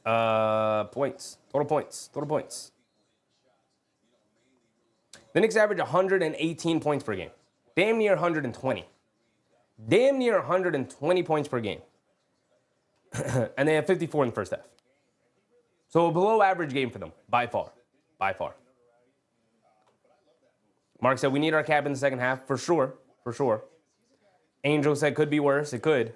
Total points. The Knicks average 118 points per game. Damn near 120. Damn near 120 points per game. And they have 54 in the first half. So a below average game for them, by far. Mark said we need our cap in the second half, for sure. Angel said could be worse. It could.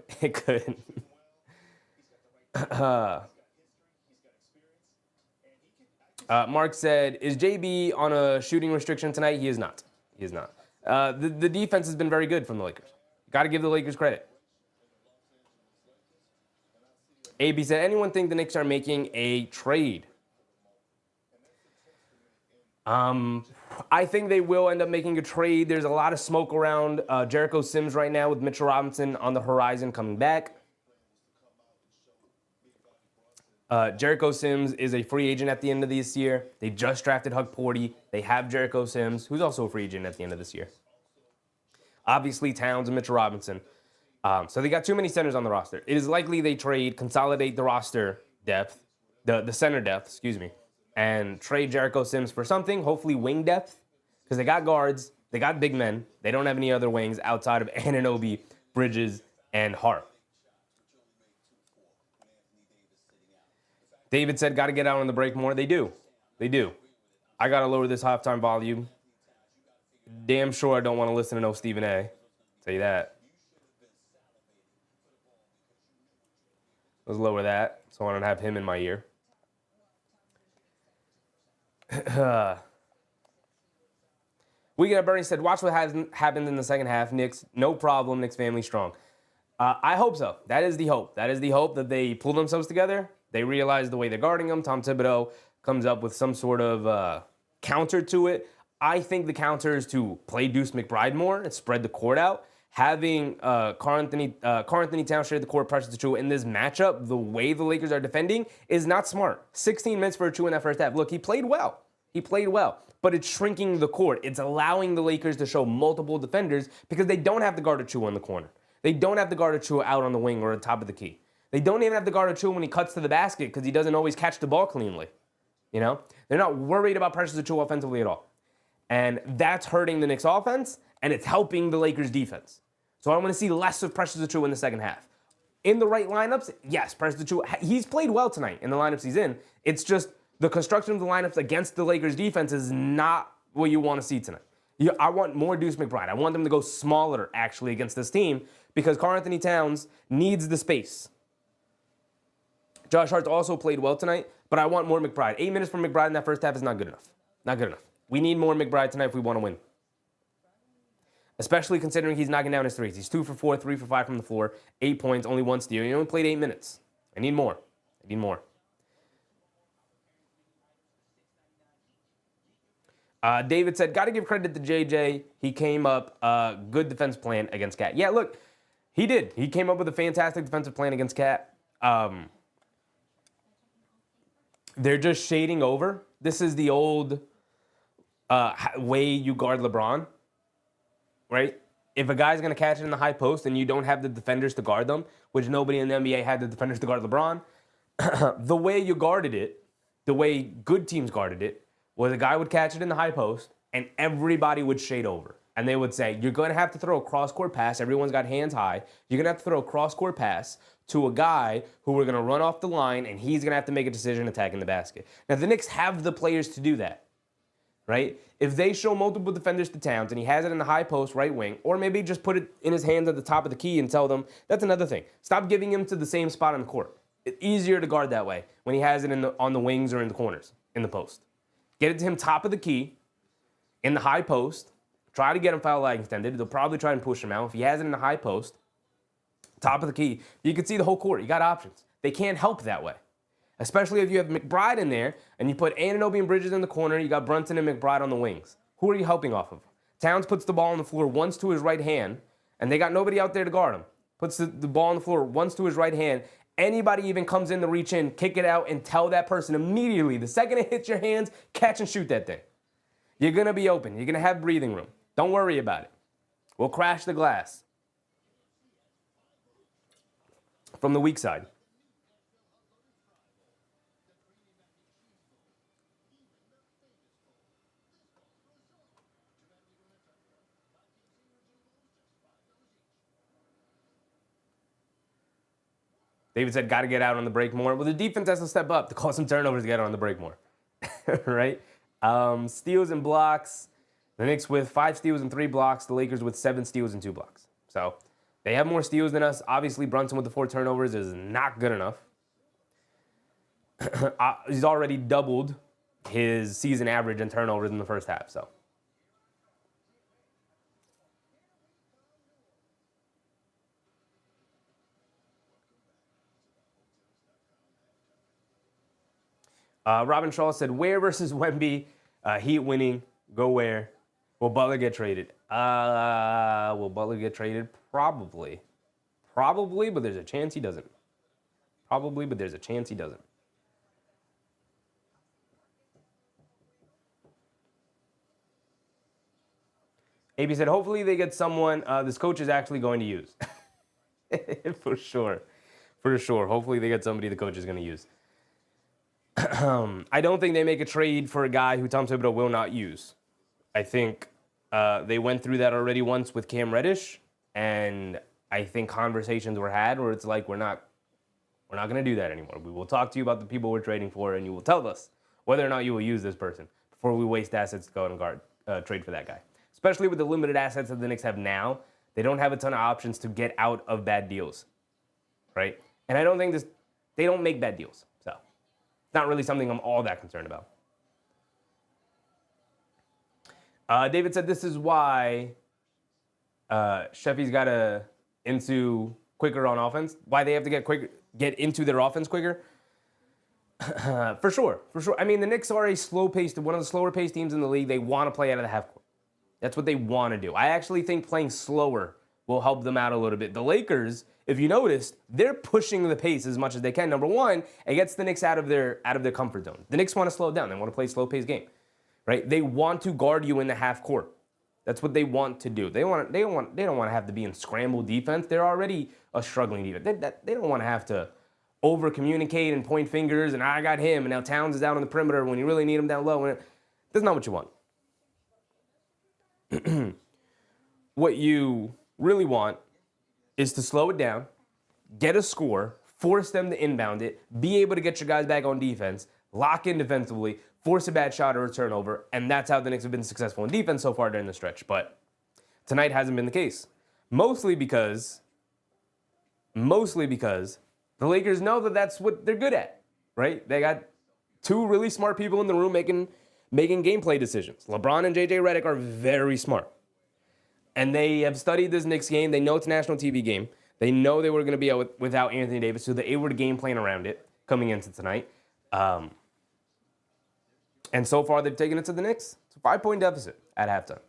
Mark said, is JB on a shooting restriction tonight? He is not. The defense has been very good from the Lakers. Got to give the Lakers credit. AB said, anyone think the Knicks are making a trade? I think they will end up making a trade. There's a lot of smoke around Jericho Sims right now with Mitchell Robinson on the horizon coming back. Jericho Sims is a free agent at the end of this year. They just drafted Hug Porty. They have Jericho Sims, who's also a free agent at the end of this year. Obviously, Towns and Mitchell Robinson. So they got too many centers on the roster. It is likely they consolidate the roster depth, the center depth, and trade Jericho Sims for something, hopefully wing depth, because they got guards, they got big men. They don't have any other wings outside of Anunoby, Bridges, and Hart. David said, got to get out on the break more. They do. I got to lower this halftime volume. Damn sure I don't want to listen to no Stephen A. Tell you that. Let's lower that so I don't have him in my ear. We got Bernie said, watch what happens in the second half. Knicks, no problem. Knicks family strong. I hope so. That is the hope. That they pull themselves together. They realize the way they're guarding them. Tom Thibodeau comes up with some sort of counter to it. I think the counter is to play Deuce McBride more and spread the court out. Having Karl-Anthony Towns share the court, Precious Achiuwa in this matchup, the way the Lakers are defending, is not smart. 16 minutes for Achiuwa in that first half. Look, he played well. But it's shrinking the court. It's allowing the Lakers to show multiple defenders because they don't have to guard Achiuwa in the corner. They don't have to guard Achiuwa out on the wing or on top of the key. They don't even have to guard Achua when he cuts to the basket because he doesn't always catch the ball cleanly. You know? They're not worried about Precious Achua offensively at all. And that's hurting the Knicks offense, and it's helping the Lakers defense. So I want to see less of Precious Achua in the second half. In the right lineups, yes, Precious Achua, he's played well tonight in the lineups he's in. It's just the construction of the lineups against the Lakers defense is not what you want to see tonight. I want more Deuce McBride. I want them to go smaller, actually, against this team because Karl-Anthony Towns needs the space. Josh Hart's also played well tonight, but I want more McBride. 8 minutes from McBride in that first half is not good enough. Not good enough. We need more McBride tonight if we want to win. Especially considering he's knocking down his threes. He's 2 for 4, 3 for 5 from the floor, 8 points, only 1 steal. He only played 8 minutes. I need more. I need more. David said, got to give credit to JJ. He came up good defense plan against Cat. Yeah, look, he did. He came up with a fantastic defensive plan against Cat. They're just shading over. This is the old way you guard LeBron, right? If a guy's going to catch it in the high post and you don't have the defenders to guard them, which nobody in the NBA had the defenders to guard LeBron, the way you guarded it, the way good teams guarded it, was a guy would catch it in the high post and everybody would shade over. And they would say, you're going to have to throw a cross-court pass. Everyone's got hands high. You're going to have to throw a cross-court pass to a guy who we're going to run off the line, and he's going to have to make a decision attacking the basket. Now, the Knicks have the players to do that, right? If they show multiple defenders to Towns and he has it in the high post, right wing, or maybe just put it in his hands at the top of the key and tell them, that's another thing. Stop giving him to the same spot on the court. It's easier to guard that way when he has it on the wings or in the corners, in the post. Get it to him top of the key, in the high post. Try to get him foul line extended. They'll probably try and push him out. If he has it in the high post, top of the key, you can see the whole court. You got options. They can't help that way. Especially if you have McBride in there and you put Anunoby and Bridges in the corner, you got Brunson and McBride on the wings. Who are you helping off of? Towns puts the ball on the floor once to his right hand, and they got nobody out there to guard him. Puts the ball on the floor once to his right hand. Anybody even comes in to reach in, kick it out, and tell that person immediately, the second it hits your hands, catch and shoot that thing. You're going to be open. You're going to have breathing room. Don't worry about it. We'll crash the glass. From the weak side. David said, got to get out on the break more. Well, the defense has to step up to cause some turnovers to get on the break more. Right? Steals and blocks. The Knicks with 5 steals and 3 blocks. The Lakers with 7 steals and 2 blocks. So they have more steals than us. Obviously, Brunson with the 4 turnovers is not good enough. He's already doubled his season average in turnovers in the first half. So. Robin Shaw said, where versus Wemby? Heat winning. Go where? Will Butler get traded? Will Butler get traded? Probably. Probably, but there's a chance he doesn't. Probably, but there's a chance he doesn't. AB said, hopefully they get someone this coach is actually going to use. For sure. For sure. Hopefully they get somebody the coach is going to use. I don't think they make a trade for a guy who Tom Thibodeau will not use. I think they went through that already once with Cam Reddish, and I think conversations were had where it's like, we're not going to do that anymore. We will talk to you about the people we're trading for, and you will tell us whether or not you will use this person before we waste assets to go and trade for that guy. Especially with the limited assets that the Knicks have now, they don't have a ton of options to get out of bad deals, right? And I don't think they don't make bad deals. Not really something I'm all that concerned about. David said this is why Sheffy's got to into quicker on offense. Why they have to get into their offense quicker. For sure. I mean, the Knicks are one of the slower paced teams in the league. They want to play out of the half court. That's what they want to do. I actually think playing slower will help them out a little bit. The Lakers, if you noticed, they're pushing the pace as much as they can. Number one, it gets the Knicks out of their comfort zone. The Knicks want to slow down. They want to play a slow-paced game, right? They want to guard you in the half court. That's what they want to do. They don't want to have to be in scramble defense. They're already a struggling defense. They don't want to have to over communicate and point fingers and I got him and now Towns is down on the perimeter when you really need him down low. That's not what you want. What you really want is to slow it down, get a score, force them to inbound it, be able to get your guys back on defense, lock in defensively, force a bad shot or a turnover, and that's how the Knicks have been successful in defense so far during the stretch. But tonight hasn't been the case. Mostly because the Lakers know that that's what they're good at, right? They got two really smart people in the room making gameplay decisions. LeBron and JJ Redick are very smart. And they have studied this Knicks game. They know it's a national TV game. They know they were going to be out without Anthony Davis, so they're able to game plan around it coming into tonight. And so far, they've taken it to the Knicks. It's a 5-point deficit at halftime.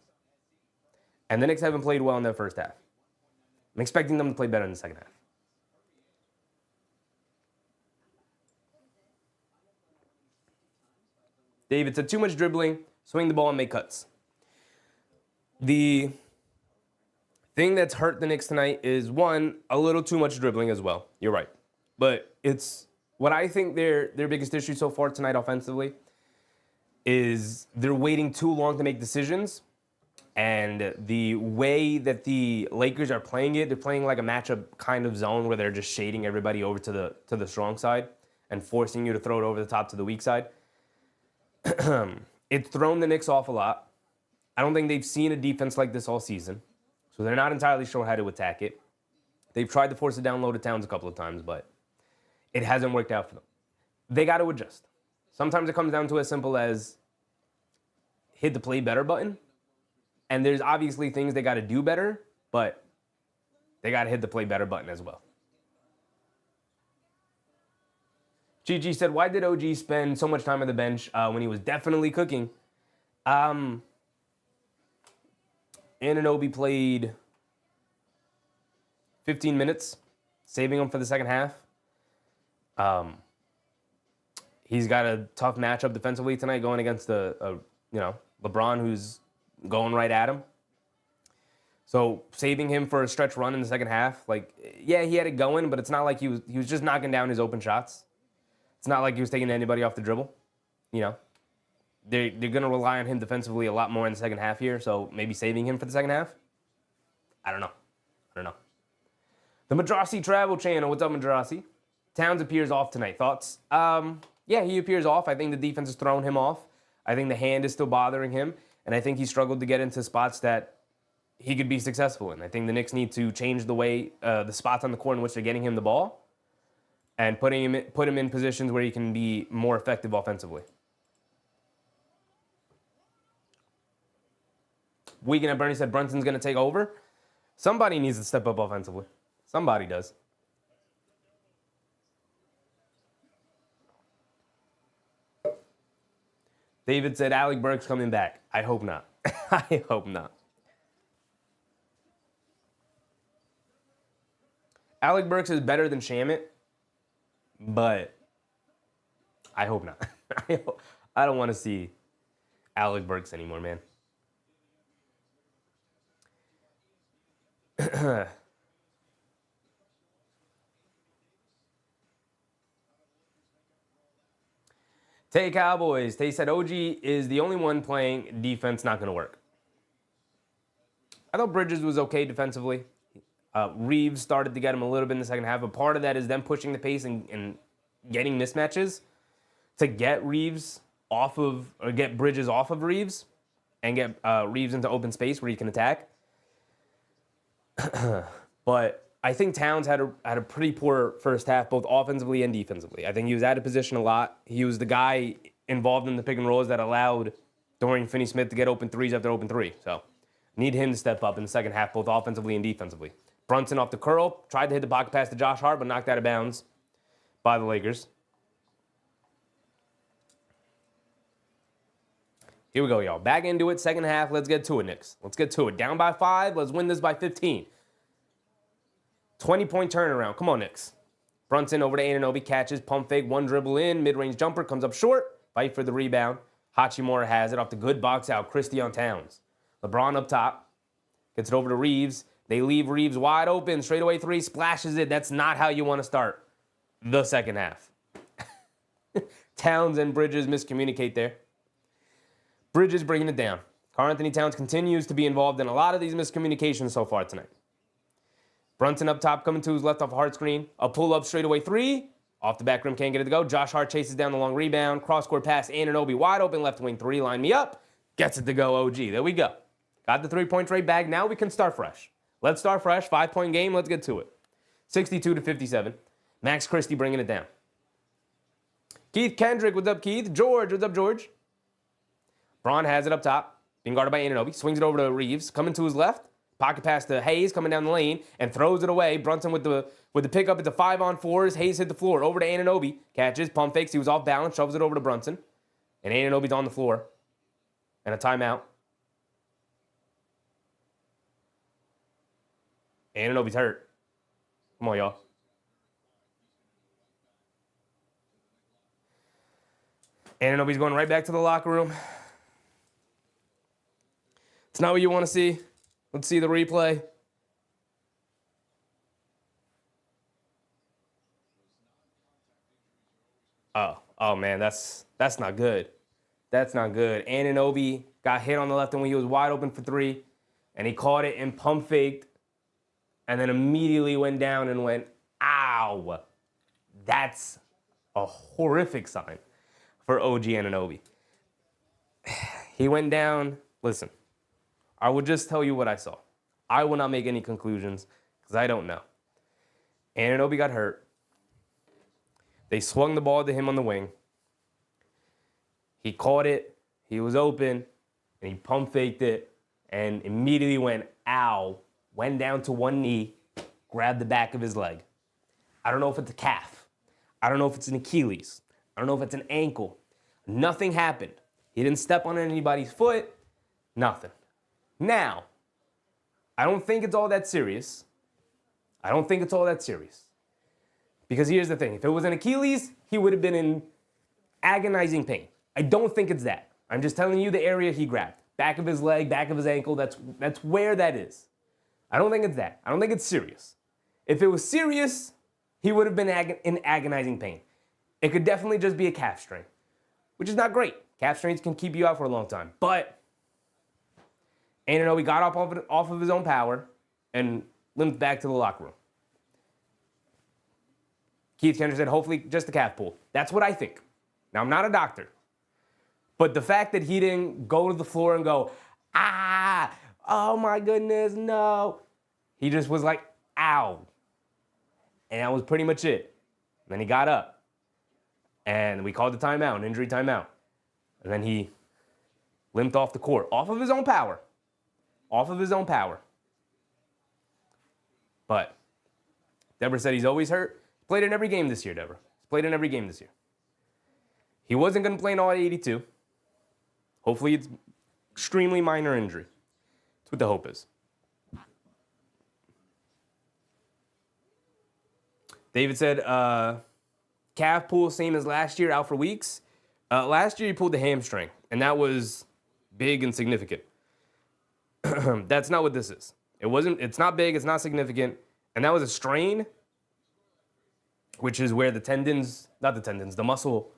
And the Knicks haven't played well in their first half. I'm expecting them to play better in the second half. David said, too much dribbling, swing the ball and make cuts. The thing that's hurt the Knicks tonight is, one, a little too much dribbling as well. You're right. But it's what I think their biggest issue so far tonight offensively is they're waiting too long to make decisions. And the way that the Lakers are playing it, they're playing like a matchup kind of zone where they're just shading everybody over to the strong side and forcing you to throw it over the top to the weak side. It's thrown the Knicks off a lot. I don't think they've seen a defense like this all season, so they're not entirely sure how to attack it. They've tried to force it down low to Towns a couple of times, but it hasn't worked out for them. They got to adjust. Sometimes it comes down to as simple as hit the play better button, and there's obviously things they got to do better, but they got to hit the play better button as well. Gigi said, why did OG spend so much time on the bench when he was definitely cooking? Anunoby played 15 minutes, saving him for the second half. He's got a tough matchup defensively tonight going against LeBron, who's going right at him. So saving him for a stretch run in the second half, he had it going, but it's not like he was just knocking down his open shots. It's not like he was taking anybody off the dribble. They're going to rely on him defensively a lot more in the second half here, so maybe saving him for the second half? I don't know. The Madrasi Travel Channel. What's up, Madrasi? Towns appears off tonight. Thoughts? He appears off. I think the defense has thrown him off. I think the hand is still bothering him, and I think he struggled to get into spots that he could be successful in. I think the Knicks need to change the way, the spots on the court in which they're getting him the ball, and put him in positions where he can be more effective offensively. Weekend at Bernie said Brunson's going to take over. Somebody needs to step up offensively. Somebody does. David said Alec Burks coming back. I hope not. I hope not. Alec Burks is better than Shamet, but I hope not. I don't want to see Alec Burks anymore, man. Tay Cowboys. Tay said OG is the only one playing defense, not going to work. I thought Bridges was okay defensively. Reeves started to get him a little bit in the second half, but part of that is them pushing the pace and getting mismatches to get Bridges off of Reeves and get Reeves into open space where he can attack. But I think Towns had a pretty poor first half, both offensively and defensively. I think he was out of position a lot. He was the guy involved in the pick and rolls that allowed Dorian Finney-Smith to get open threes after open three. So need him to step up in the second half, both offensively and defensively. Brunson off the curl, tried to hit the pocket pass to Josh Hart, but knocked out of bounds by the Lakers. Here we go, y'all. Back into it, second half. Let's get to it, Knicks. Let's get to it. Down by 5. Let's win this by 15. 20-point turnaround. Come on, Knicks. Brunson over to Anunoby, catches, pump fake, one dribble in, mid-range jumper, comes up short, fight for the rebound. Hachimura has it off the good box out, Christian Towns. LeBron up top, gets it over to Reeves. They leave Reeves wide open, straightaway three, splashes it. That's not how you want to start. the second half. Towns and Bridges miscommunicate there. Bridges bringing it down. Karl-Anthony Towns continues to be involved in a lot of these miscommunications so far tonight. Brunson up top coming to his left off a hard screen. A pull-up straightaway three. Off the back rim, can't get it to go. Josh Hart chases down the long rebound. Cross-court pass, Anunoby wide open left wing three. Line me up. Gets it to go, OG. There we go. Got the three-point trade bag. Now we can start fresh. Let's start fresh. 5-point game. Let's get to it. 62-57. Max Christie bringing it down. Keith Kendrick, what's up, Keith? George, what's up, George? Braun has it up top. Being guarded by Anunoby. Swings it over to Reeves. Coming to his left. Pocket pass to Hayes coming down the lane and throws it away. Brunson with the pickup. It's a 5-on-4s. Hayes hit the floor. Over to Anunoby. Catches. Pump fakes. He was off balance. Shoves it over to Brunson. And Anunoby's on the floor. And a timeout. Anunoby's hurt. Come on, y'all. Anunoby's going right back to the locker room. It's not what you want to see. Let's see the replay. Oh man, that's not good. That's not good. Anunoby got hit on the left when he was wide open for three, and he caught it and pump faked, and then immediately went down and went, ow. That's a horrific sign for OG Anunoby. He went down. Listen. I will just tell you what I saw. I will not make any conclusions because I don't know. Anunoby got hurt. They swung the ball to him on the wing. He caught it. He was open. And he pump faked it. And immediately went, ow. Went down to one knee. Grabbed the back of his leg. I don't know if it's a calf. I don't know if it's an Achilles. I don't know if it's an ankle. Nothing happened. He didn't step on anybody's foot. Nothing. Now, I don't think it's all that serious. Because here's the thing. If it was an Achilles, he would have been in agonizing pain. I don't think it's that. I'm just telling you the area he grabbed. Back of his leg, back of his ankle. That's where that is. I don't think it's that. I don't think it's serious. If it was serious, he would have been in agonizing pain. It could definitely just be a calf strain, which is not great. Calf strains can keep you out for a long time. But Anunoby got up off of his own power and limped back to the locker room. Keith Kendrick said, hopefully just a calf pull. That's what I think. Now, I'm not a doctor. But the fact that he didn't go to the floor and go, oh my goodness, no. He just was like, ow. And that was pretty much it. And then he got up. And we called the timeout, an injury timeout. And then he limped off the court, off of his own power. But Deborah said he's always hurt. Played in every game this year, Deborah. He's played in every game this year. He wasn't going to play in all 82. Hopefully it's extremely minor injury. That's what the hope is. David said, calf pull, same as last year, out for weeks. Last year he pulled the hamstring, and that was big and significant. That's not what this is. It's not big, it's not significant. And that was a strain, which is where the muscle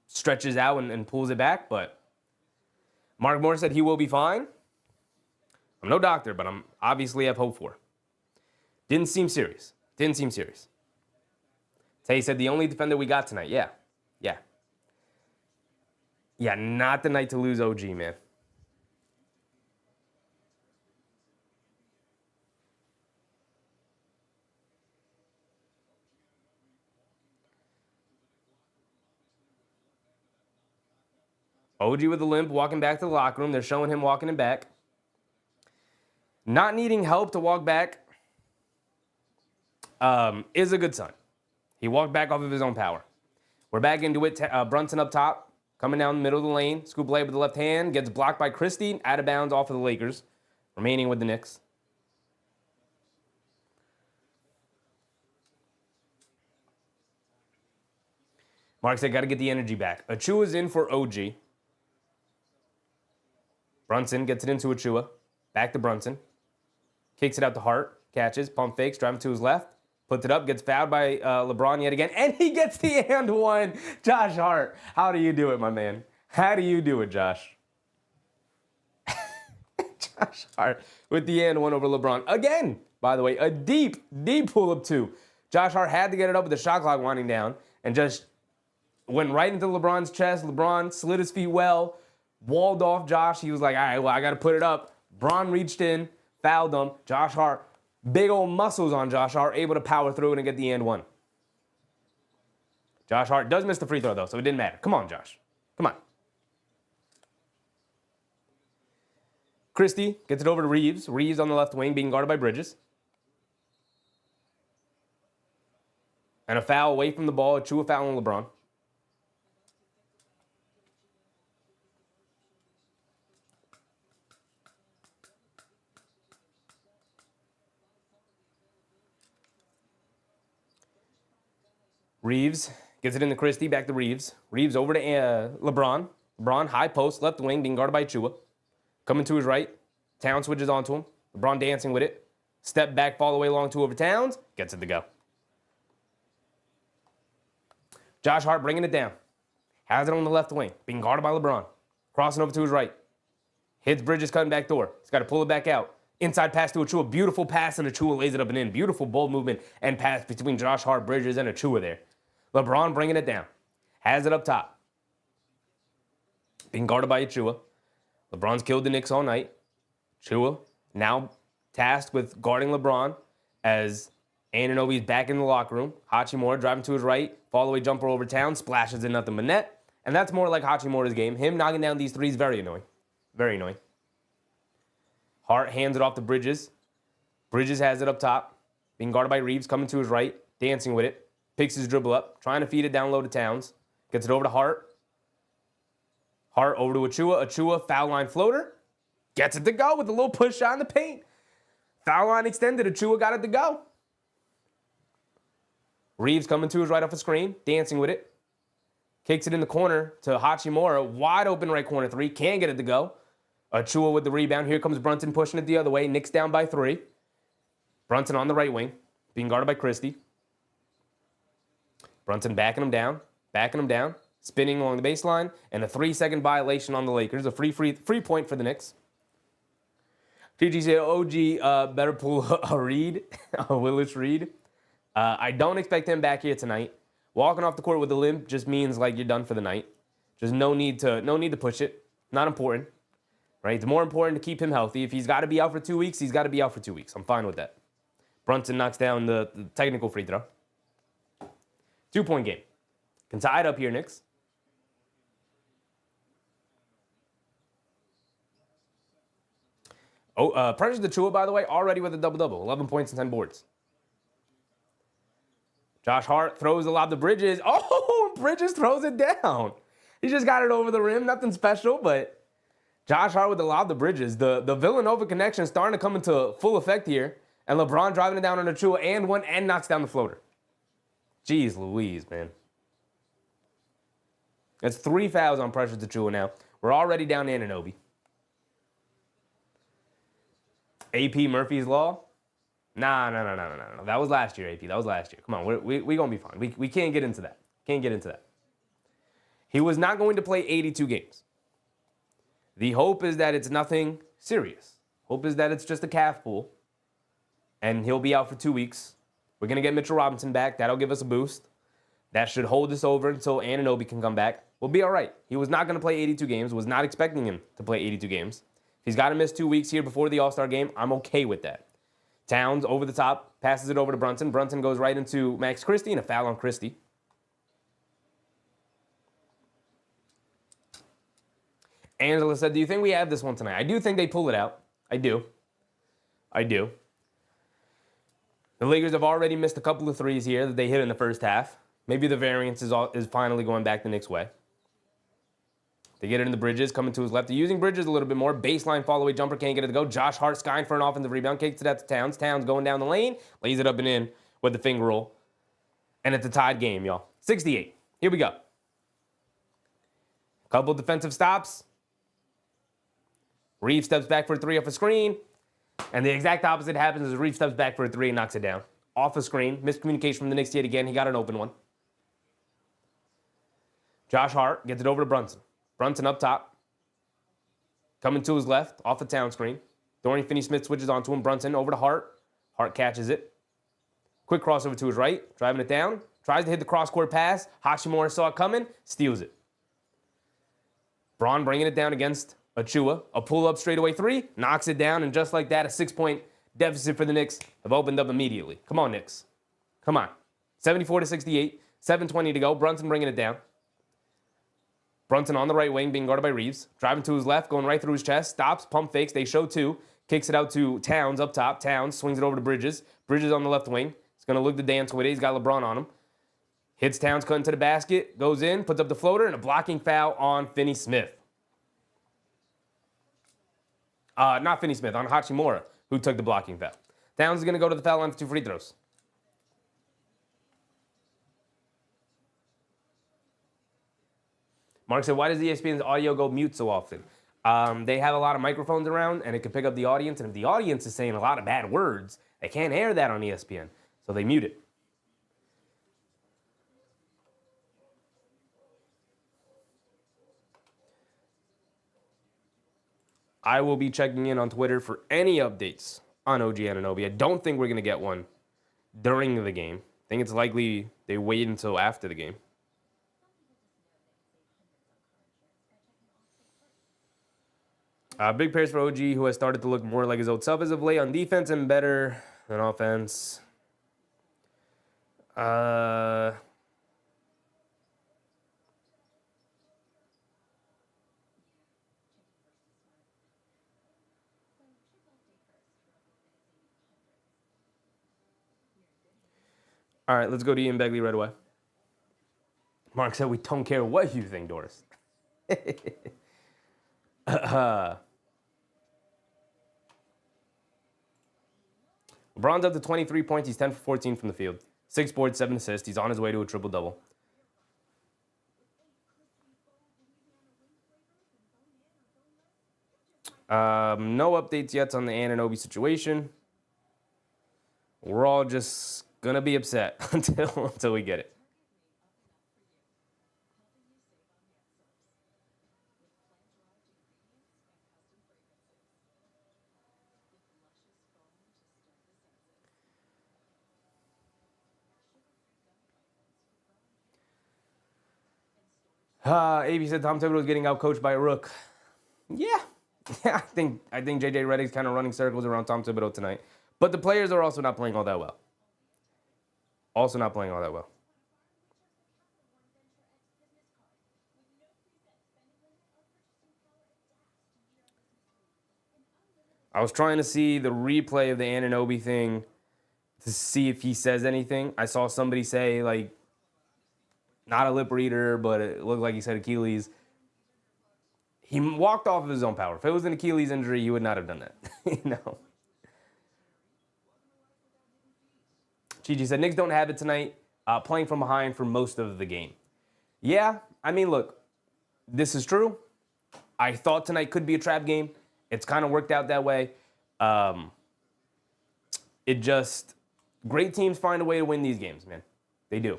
stretches out and pulls it back. But Mark Moore said he will be fine. I'm no doctor, but I'm obviously have hope for. Didn't seem serious. Tay said the only defender we got tonight. Yeah, not the night to lose OG, man. OG with a limp, walking back to the locker room. They're showing him walking him back. Not needing help to walk back is a good sign. He walked back off of his own power. We're back into it. Brunson up top, coming down the middle of the lane. Scoop lay with the left hand, gets blocked by Christie, out of bounds off of the Lakers, remaining with the Knicks. Mark said, got to get the energy back. Achua's in for OG. Brunson gets it into Achua. Back to Brunson. Kicks it out to Hart. Catches. Pump fakes. Driving to his left. Puts it up, gets fouled by LeBron yet again, and he gets the and one. Josh Hart, how do you do it, my man? How do you do it, Josh? Josh Hart with the and one over LeBron. Again, by the way, a deep pull-up two. Josh Hart had to get it up with the shot clock winding down and just went right into LeBron's chest. LeBron slid his feet well, walled off Josh. He was like, all right, well, I got to put it up. Bron reached in, fouled him. Josh Hart, big old muscles on Josh Hart, able to power through it and get the and one. Josh Hart does miss the free throw, though, so it didn't matter. Come on, Josh. Come on. Christie gets it over to Reeves. Reeves on the left wing being guarded by Bridges. And a foul away from the ball. A foul on LeBron. Reeves gets it into Christie. Back to Reeves. Reeves over to LeBron. LeBron, high post, left wing, being guarded by Chua. Coming to his right. Towns switches onto him. LeBron dancing with it. Step back, fall away long two over Towns. Gets it to go. Josh Hart bringing it down. Has it on the left wing. Being guarded by LeBron. Crossing over to his right. Hits Bridges cutting back door. He's got to pull it back out. Inside pass to Achua. Beautiful pass, and Achua lays it up and in. Beautiful ball movement and pass between Josh Hart, Bridges, and Achua there. LeBron bringing it down. Has it up top. Being guarded by Achua. LeBron's killed the Knicks all night. Achua now tasked with guarding LeBron as Anunoby's back in the locker room. Hachimura driving to his right. Fall away jumper over Town. Splashes in nothing but net. And that's more like Hachimura's game. Him knocking down these threes, very annoying. Very annoying. Hart hands it off to Bridges. Bridges has it up top. Being guarded by Reeves, coming to his right. Dancing with it. Picks his dribble up. Trying to feed it down low to Towns. Gets it over to Hart. Hart over to Achua. Achua, foul line floater. Gets it to go with a little push shot in the paint. Foul line extended. Achua got it to go. Reeves coming to his right off a screen. Dancing with it. Kicks it in the corner to Hachimura. Wide open right corner three. Can't get it to go. Achua with the rebound. Here comes Brunson pushing it the other way. Knicks down by 3. Brunson on the right wing. Being guarded by Christie. Brunson backing him down. Backing him down. Spinning along the baseline. And a 3-second violation on the Lakers. A free point for the Knicks. TG said, OG better pull a Reed. A Willis Reed. I don't expect him back here tonight. Walking off the court with a limp just means like you're done for the night. Just no need to push it. Not important. Right? It's more important to keep him healthy. If he's got to be out for 2 weeks, he's got to be out for 2 weeks. I'm fine with that. Brunson knocks down the technical free throw. 2-point game. Can tie it up here, Knicks. Precious Achua, by the way, already with a double-double. 11 points and 10 boards. Josh Hart throws the lob to Bridges. Oh, Bridges throws it down. He just got it over the rim. Nothing special, but Josh Hart with the lob to Bridges. The Villanova connection starting to come into full effect here. And LeBron driving it down on Achua and one and knocks down the floater. Jeez Louise, man. That's 3 fouls on Precious Achua now. We're already down to Anunoby. AP Murphy's Law? No. That was last year, AP. That was last year. Come on, we're going to be fine. We can't get into that. Can't get into that. He was not going to play 82 games. The hope is that it's nothing serious. Hope is that it's just a calf pull. And he'll be out for 2 weeks. We're going to get Mitchell Robinson back. That'll give us a boost. That should hold us over until Anunoby can come back. We'll be all right. He was not going to play 82 games. Was not expecting him to play 82 games. If he's got to miss 2 weeks here before the All-Star game, I'm okay with that. Towns over the top, passes it over to Brunson. Brunson goes right into Max Christie and a foul on Christie. Angela said, do you think we have this one tonight? I do think they pull it out. I do. The Lakers have already missed a couple of threes here that they hit in the first half. Maybe the variance is finally going back the Knicks' way. They get it in the Bridges, coming to his left. They're using Bridges a little bit more. Baseline fall-away jumper, can't get it to go. Josh Hart skying for an offensive rebound. Kicks it out to Towns. Towns going down the lane. Lays it up and in with the finger roll. And it's a tied game, y'all. 68. Here we go. Couple defensive stops. Reeves steps back for a 3 off a screen. And the exact opposite happens as Reeves steps back for a 3 and knocks it down. Off a screen. Miscommunication from the Knicks yet again. He got an open one. Josh Hart gets it over to Brunson. Brunson up top. Coming to his left. Off a town screen. Dorian Finney-Smith switches onto him. Brunson over to Hart. Hart catches it. Quick crossover to his right. Driving it down. Tries to hit the cross-court pass. Hachimura saw it coming. Steals it. Braun bringing it down against Achua. A pull-up straightaway three. Knocks it down. And just like that, a 6-point deficit for the Knicks have opened up immediately. Come on, Knicks. Come on. 74-68. 7:20 to go. Brunson bringing it down. Brunson on the right wing, being guarded by Reeves. Driving to his left, going right through his chest. Stops, pump fakes. They show two. Kicks it out to Towns up top. Towns swings it over to Bridges. Bridges on the left wing. He's going to look to dance with it. He's got LeBron on him. Hits Towns, cutting to the basket. Goes in, puts up the floater, and a blocking foul on Finney-Smith. Not Finney-Smith, on Hachimura, who took the blocking foul. Towns is going to go to the foul line for 2 free throws. Mark said, why does ESPN's audio go mute so often? They have a lot of microphones around, and it can pick up the audience. And if the audience is saying a lot of bad words, they can't air that on ESPN. So they mute it. I will be checking in on Twitter for any updates on OG Anunoby. I don't think we're going to get one during the game. I think it's likely they wait until after the game. Big praise for OG, who has started to look more like his old self as of late on defense and better than offense. All right, let's go to Ian Begley right away. Mark said, we don't care what you think, Doris. LeBron's up to 23 points. He's 10 for 14 from the field. 6 boards, 7 assists. He's on his way to a triple-double. No updates yet on the Anunoby situation. We're all just going to be upset until we get it. AB said Tom Thibodeau is getting outcoached by a rook. Yeah, I think JJ Redick's kind of running circles around Tom Thibodeau tonight. But the players are also not playing all that well. I was trying to see the replay of the Anunoby thing to see if he says anything. I saw somebody say, like, not a lip reader, but it looked like he said Achilles. He walked off of his own power. If it was an Achilles injury, he would not have done that. Gigi said, Knicks don't have it tonight, playing from behind for most of the game. Yeah, I mean, look, this is true. I thought tonight could be a trap game. It's kind of worked out that way. Great teams find a way to win these games, man. They do.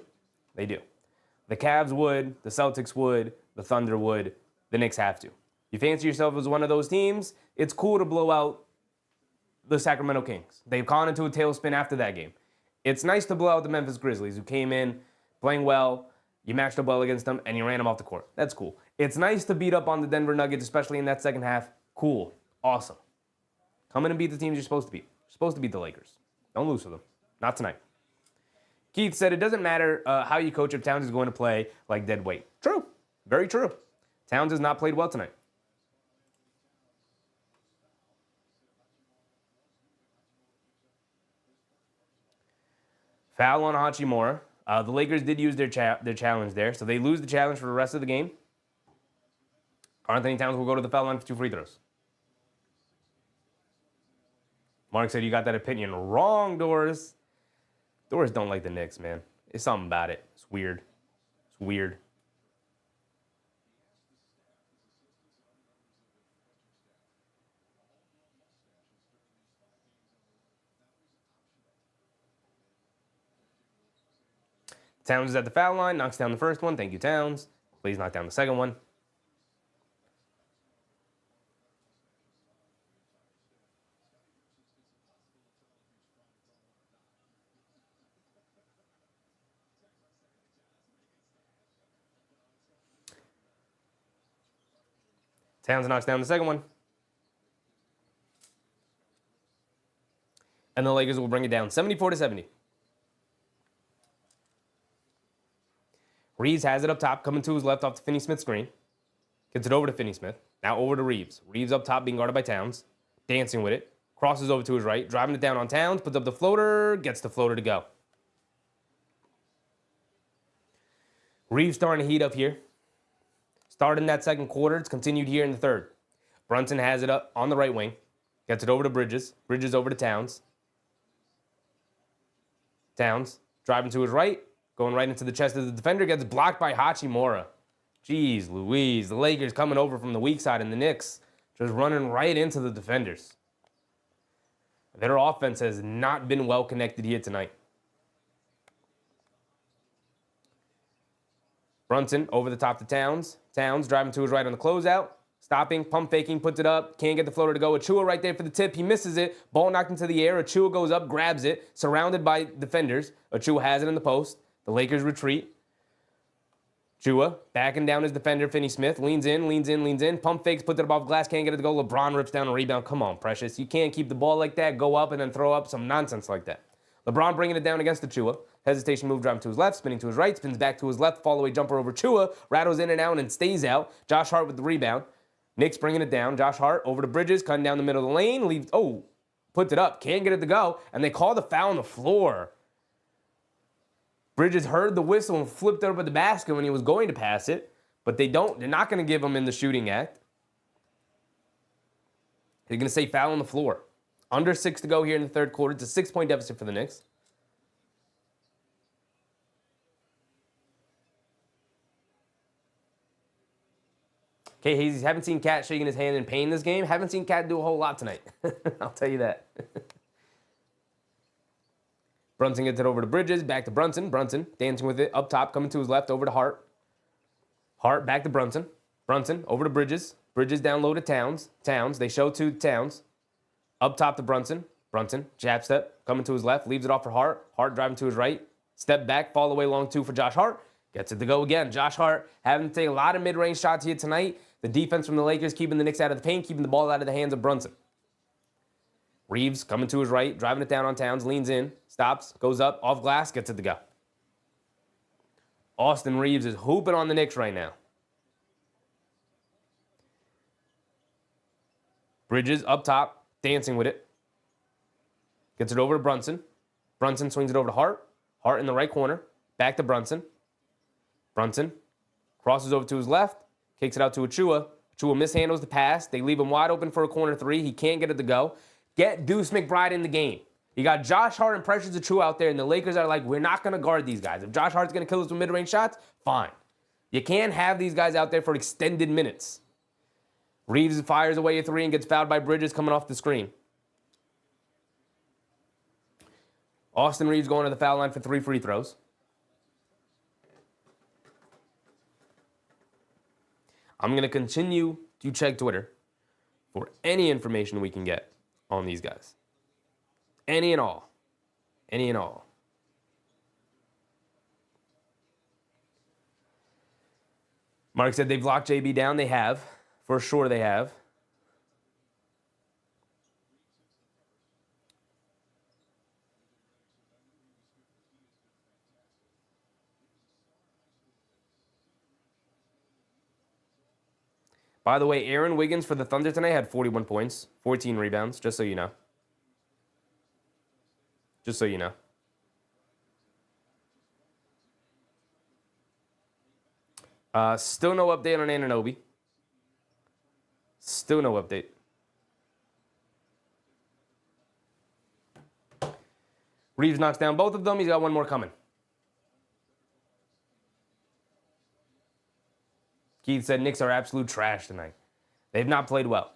The Cavs would, the Celtics would, the Thunder would, the Knicks have to. You fancy yourself as one of those teams, it's cool to blow out the Sacramento Kings. They've gone into a tailspin after that game. It's nice to blow out the Memphis Grizzlies, who came in playing well, you matched up well against them, and you ran them off the court. That's cool. It's nice to beat up on the Denver Nuggets, especially in that second half. Cool. Awesome. Come in and beat the teams you're supposed to beat. You're supposed to beat the Lakers. Don't lose to them. Not tonight. Keith said, it doesn't matter how you coach if Towns is going to play like dead weight. True. Very true. Towns has not played well tonight. Foul on Hachimura. The Lakers did use their challenge there, so they lose the challenge for the rest of the game. Anthony Towns will go to the foul line for 2 free throws. Mark said, you got that opinion wrong, Doris. Doris don't like the Knicks, man. It's something about it. It's weird. Towns is at the foul line, knocks down the first one. Thank you, Towns. Please knock down the second one. Towns knocks down the second one. And the Lakers will bring it down 74-70. Reeves has it up top, coming to his left off the Finney-Smith screen. Gets it over to Finney-Smith. Now over to Reeves. Reeves up top, being guarded by Towns. Dancing with it. Crosses over to his right. Driving it down on Towns. Puts up the floater. Gets the floater to go. Reeves starting to heat up here. Started in that second quarter. It's continued here in the third. Brunson has it up on the right wing. Gets it over to Bridges. Bridges over to Towns. Towns driving to his right. Going right into the chest of the defender. Gets blocked by Hachimura. Jeez Louise. The Lakers coming over from the weak side, and the Knicks just running right into the defenders. Their offense has not been well connected here tonight. Brunson over the top to Towns. Towns driving to his right on the closeout. Stopping, pump faking, puts it up. Can't get the floater to go. Achua right there for the tip. He misses it. Ball knocked into the air. Achua goes up, grabs it. Surrounded by defenders. Achua has it in the post. The Lakers retreat. Achua backing down his defender, Finney-Smith. Leans in, leans in, leans in. Pump fakes, puts it above glass. Can't get it to go. LeBron rips down a rebound. Come on, Precious. You can't keep the ball like that. Go up and then throw up some nonsense like that. LeBron bringing it down against Achua. Hesitation move, driving to his left, spinning to his right, spins back to his left, fall away jumper over Achua, rattles in and out and stays out. Josh Hart with the rebound. Knicks bringing it down. Josh Hart over to Bridges, cutting down the middle of the lane, leaves, puts it up, can't get it to go, and they call the foul on the floor. Bridges heard the whistle and flipped over the basket when he was going to pass it, but they're not going to give him in the shooting act. They're going to say foul on the floor. Under 6 to go here in the third quarter. It's a 6-point deficit for the Knicks. Okay, Hazy, haven't seen Cat shaking his hand in pain this game. Haven't seen Cat do a whole lot tonight. I'll tell you that. Brunson gets it over to Bridges, back to Brunson. Brunson dancing with it, up top, coming to his left, over to Hart. Hart back to Brunson. Brunson over to Bridges. Bridges down low to Towns. Towns, they show to Towns. Up top to Brunson. Brunson, jab step, coming to his left, leaves it off for Hart. Hart driving to his right. Step back, fall away long two for Josh Hart. Gets it to go again. Josh Hart having to take a lot of mid-range shots here tonight. The defense from the Lakers keeping the Knicks out of the paint, keeping the ball out of the hands of Brunson. Reeves coming to his right, driving it down on Towns, leans in, stops, goes up, off glass, gets it to go. Austin Reeves is hooping on the Knicks right now. Bridges up top, dancing with it. Gets it over to Brunson. Brunson swings it over to Hart. Hart in the right corner. Back to Brunson. Brunson crosses over to his left. Kicks it out to Achua. Achua mishandles the pass. They leave him wide open for a corner three. He can't get it to go. Get Deuce McBride in the game. You got Josh Hart and Precious Achua out there, and the Lakers are like, we're not going to guard these guys. If Josh Hart's going to kill us with mid-range shots, fine. You can't have these guys out there for extended minutes. Reeves fires away a three and gets fouled by Bridges coming off the screen. Austin Reeves going to the foul line for 3 free throws. I'm going to continue to check Twitter for any information we can get on these guys. Any and all. Any and all. Mark said they've locked JB down. They have. For sure they have. By the way, Aaron Wiggins for the Thunder tonight had 41 points, 14 rebounds, just so you know. Just so you know. Still no update on Anunoby. Still no update. Reeves knocks down both of them. He's got one more coming. Keith said Knicks are absolute trash tonight. They've not played well.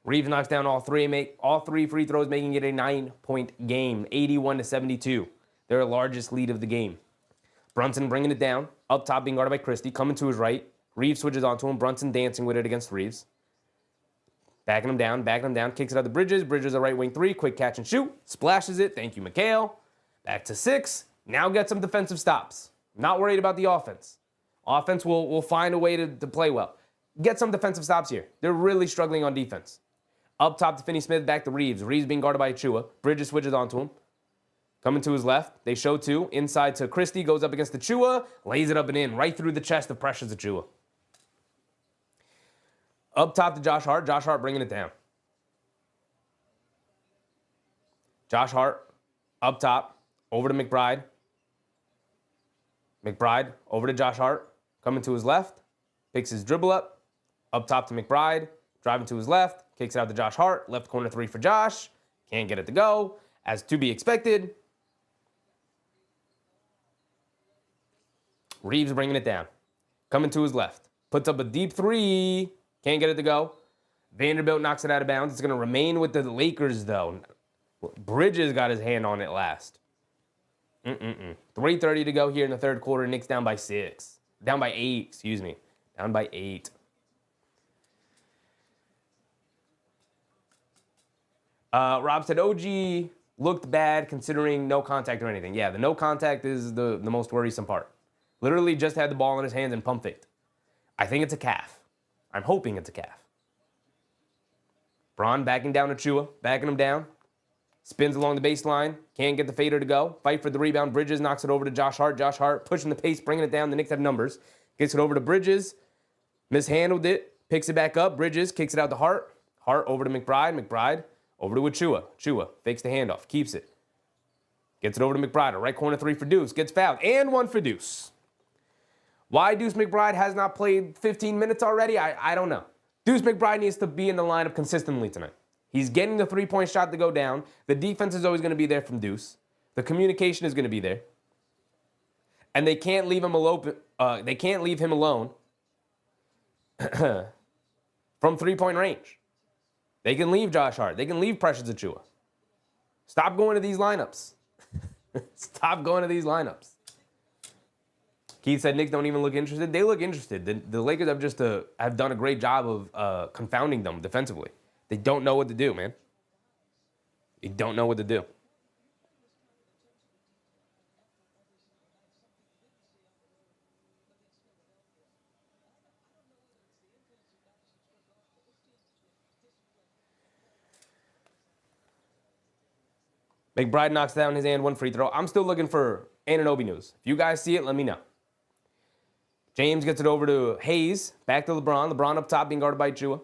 Reeves knocks down all three free throws, making it a 9-point game, 81-72. Their largest lead of the game. Brunson bringing it down. Up top being guarded by Christie. Coming to his right. Reeves switches onto him. Brunson dancing with it against Reeves. Backing him down. Kicks it out to Bridges. Bridges a right wing three. Quick catch and shoot. Splashes it. Thank you, McHale. Back to 6. Now get some defensive stops. Not worried about the offense. Offense will find a way to play well. Get some defensive stops here. They're really struggling on defense. Up top to Finney-Smith, back to Reeves. Reeves being guarded by Achua. Bridges switches onto him. Coming to his left. They show 2. Inside to Christie. Goes up against Achua. Lays it up and in. Right through the chest of Precious Achua. Up top to Josh Hart. Josh Hart bringing it down. Josh Hart up top. Over to McBride. McBride over to Josh Hart. Coming to his left. Picks his dribble up. Up top to McBride. Driving to his left. Kicks it out to Josh Hart. Left corner 3 for Josh. Can't get it to go. As to be expected. Reeves bringing it down. Coming to his left. Puts up a deep 3. Can't get it to go. Vanderbilt knocks it out of bounds. It's going to remain with the Lakers, though. Bridges got his hand on it last. 3:30 to go here in the third quarter. Knicks down by 6. Down by 8, excuse me. Down by 8. Rob said, OG looked bad considering no contact or anything. Yeah, the no contact is the most worrisome part. Literally just had the ball in his hands and pump faked. I think it's a calf. I'm hoping it's a calf. Braun backing down Achua, backing him down. Spins along the baseline. Can't get the fader to go. Fight for the rebound. Bridges knocks it over to Josh Hart. Josh Hart pushing the pace, bringing it down. The Knicks have numbers. Gets it over to Bridges. Mishandled it. Picks it back up. Bridges kicks it out to Hart. Hart over to McBride. McBride over to Achua. Achua fakes the handoff. Keeps it. Gets it over to McBride. A right corner 3 for Deuce. Gets fouled. And 1 for Deuce. Why Deuce McBride has not played 15 minutes already, I don't know. Deuce McBride needs to be in the lineup consistently tonight. He's getting the 3-point shot to go down. The defense is always going to be there from Deuce. The communication is going to be there. And they can't leave him alone. They can't leave him alone from 3-point range. They can leave Josh Hart. They can leave Precious Achua. Stop going to these lineups. Stop going to these lineups. Keith said Knicks don't even look interested. They look interested. The Lakers have just have done a great job of confounding them defensively. They don't know what to do, man. They don't know what to do. McBride knocks down his and 1 free throw. I'm still looking for Anunoby news. If you guys see it, let me know. James gets it over to Hayes. Back to LeBron. LeBron up top being guarded by Achua.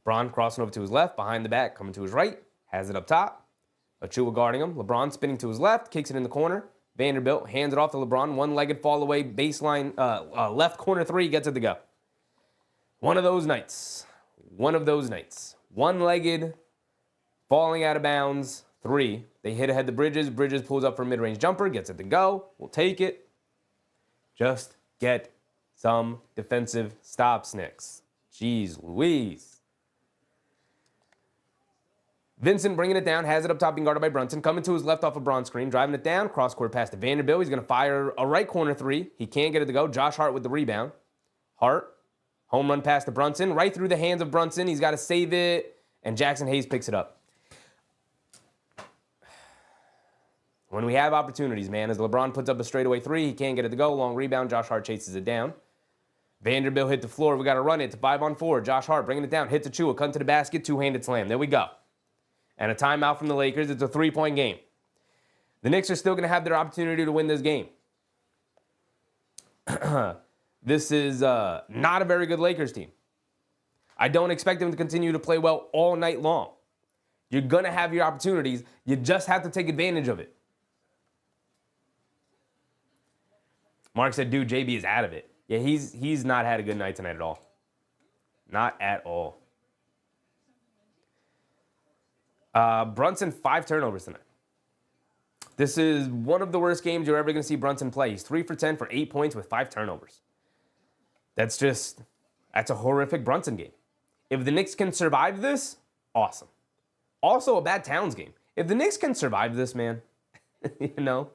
LeBron crossing over to his left, behind the back, coming to his right. Has it up top. Achua guarding him. LeBron spinning to his left, kicks it in the corner. Vanderbilt hands it off to LeBron. One-legged fall away, baseline, left corner 3, gets it to go. One of those nights. One of those nights. One-legged, falling out of bounds, 3. They hit ahead to Bridges. Bridges pulls up for a mid-range jumper, gets it to go. We'll take it. Just get some defensive stops, Knicks. Jeez Louise. Vincent bringing it down, has it up top, being guarded by Brunson. Coming to his left off a bronze screen, driving it down, cross-court pass to Vanderbilt. He's going to fire a right corner 3. He can't get it to go. Josh Hart with the rebound. Hart, home run pass to Brunson. Right through the hands of Brunson. He's got to save it, and Jackson Hayes picks it up. When we have opportunities, man, as LeBron puts up a straightaway 3, he can't get it to go. Long rebound, Josh Hart chases it down. Vanderbilt hit the floor. We got to run it to 5-on-4. Josh Hart bringing it down. Hits Achua, cut to the basket, two-handed slam. There we go. And a timeout from the Lakers. It's a 3-point game. The Knicks are still going to have their opportunity to win this game. This is not a very good Lakers team. I don't expect them to continue to play well all night long. You're going to have your opportunities. You just have to take advantage of it. Mark said, dude, JB is out of it. Yeah, he's not had a good night tonight at all. Not at all. Brunson, 5 turnovers tonight. This is one of the worst games you're ever going to see Brunson play. He's 3 for 10 for 8 points with 5 turnovers. That's a horrific Brunson game. If the Knicks can survive this, awesome. Also a bad Towns game. If the Knicks can survive this, man, you know,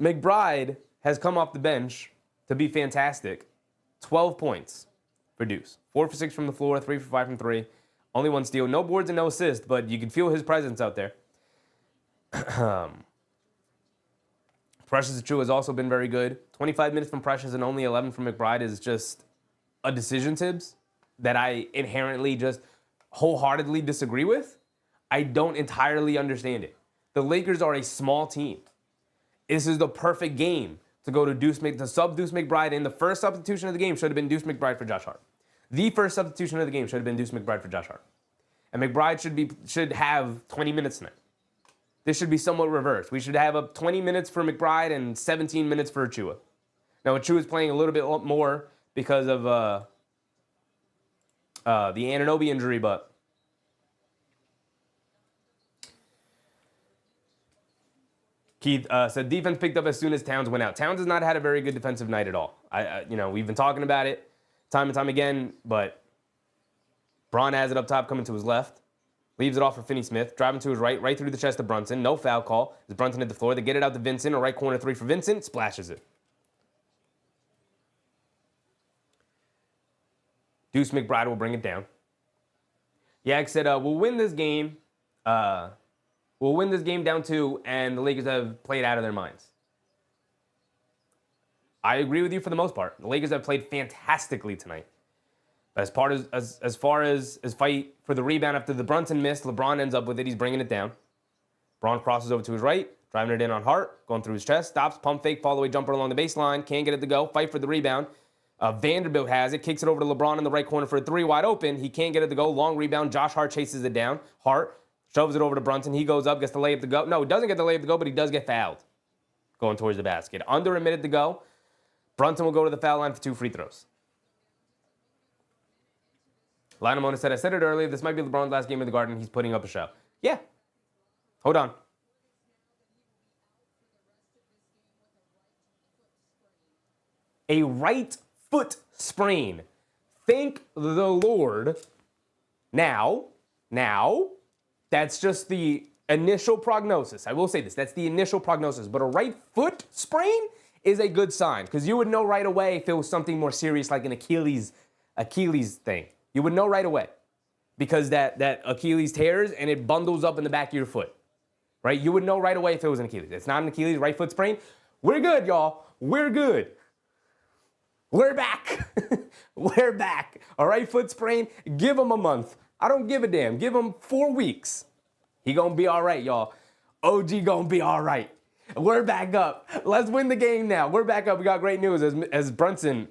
McBride has come off the bench to be fantastic. 12 points for Deuce. 4 for 6 from the floor, 3 for 5 from 3. Only 1 steal. No boards and no assists, but you can feel his presence out there. Precious Achiuwa has also been very good. 25 minutes from Precious and only 11 from McBride is just a decision, Tibbs, that I inherently just wholeheartedly disagree with. I don't entirely understand it. The Lakers are a small team. This is the perfect game to go to sub Deuce McBride, and the first substitution of the game should have been Deuce McBride for Josh Hart. The first substitution of the game should have been Deuce McBride for Josh Hart. And McBride should have 20 minutes tonight. This should be somewhat reversed. We should have 20 minutes for McBride and 17 minutes for Achiuwa. Now, Achiuwa's playing a little bit more because of the Anunoby injury, but Keith said defense picked up as soon as Towns went out. Towns has not had a very good defensive night at all. We've been talking about it time and time again, but Braun has it up top, coming to his left. Leaves it off for Finney-Smith. Driving to his right through the chest of Brunson. No foul call. As Brunson hit the floor, they get it out to Vincent. A right corner 3 for Vincent. Splashes it. Deuce McBride will bring it down. Yak said, we'll win this game. We'll win this game down 2, and the Lakers have played out of their minds. I agree with you for the most part. The Lakers have played fantastically tonight. As far as fight for the rebound after the Brunson missed, LeBron ends up with it. He's bringing it down. Braun crosses over to his right, driving it in on Hart, going through his chest, stops, pump fake, follow away jumper along the baseline, can't get it to go, fight for the rebound. Vanderbilt has it, kicks it over to LeBron in the right corner for a 3 wide open. He can't get it to go, long rebound. Josh Hart chases it down. Hart shoves it over to Brunson. He goes up, gets the layup to go. No, he doesn't get the layup to go, but he does get fouled going towards the basket. Under a minute to go. Brunson will go to the foul line for 2 free throws. Lanamona said, I said it earlier, this might be LeBron's last game in the Garden. He's putting up a show. Yeah. Hold on. A right foot sprain. Thank the Lord. Now, that's just the initial prognosis. I will say this. That's the initial prognosis. But a right foot sprain is a good sign because you would know right away if it was something more serious like an Achilles thing. You would know right away because that Achilles tears and it bundles up in the back of your foot, right? You would know right away if it was an Achilles. It's not an Achilles, right foot sprain. We're good, y'all. We're good. We're back. We're back. A right foot sprain, give him a month. I don't give a damn. Give him 4 weeks. He gonna be all right, y'all. OG gonna be all right. We're back up. Let's win the game now. We're back up. We got great news as Brunson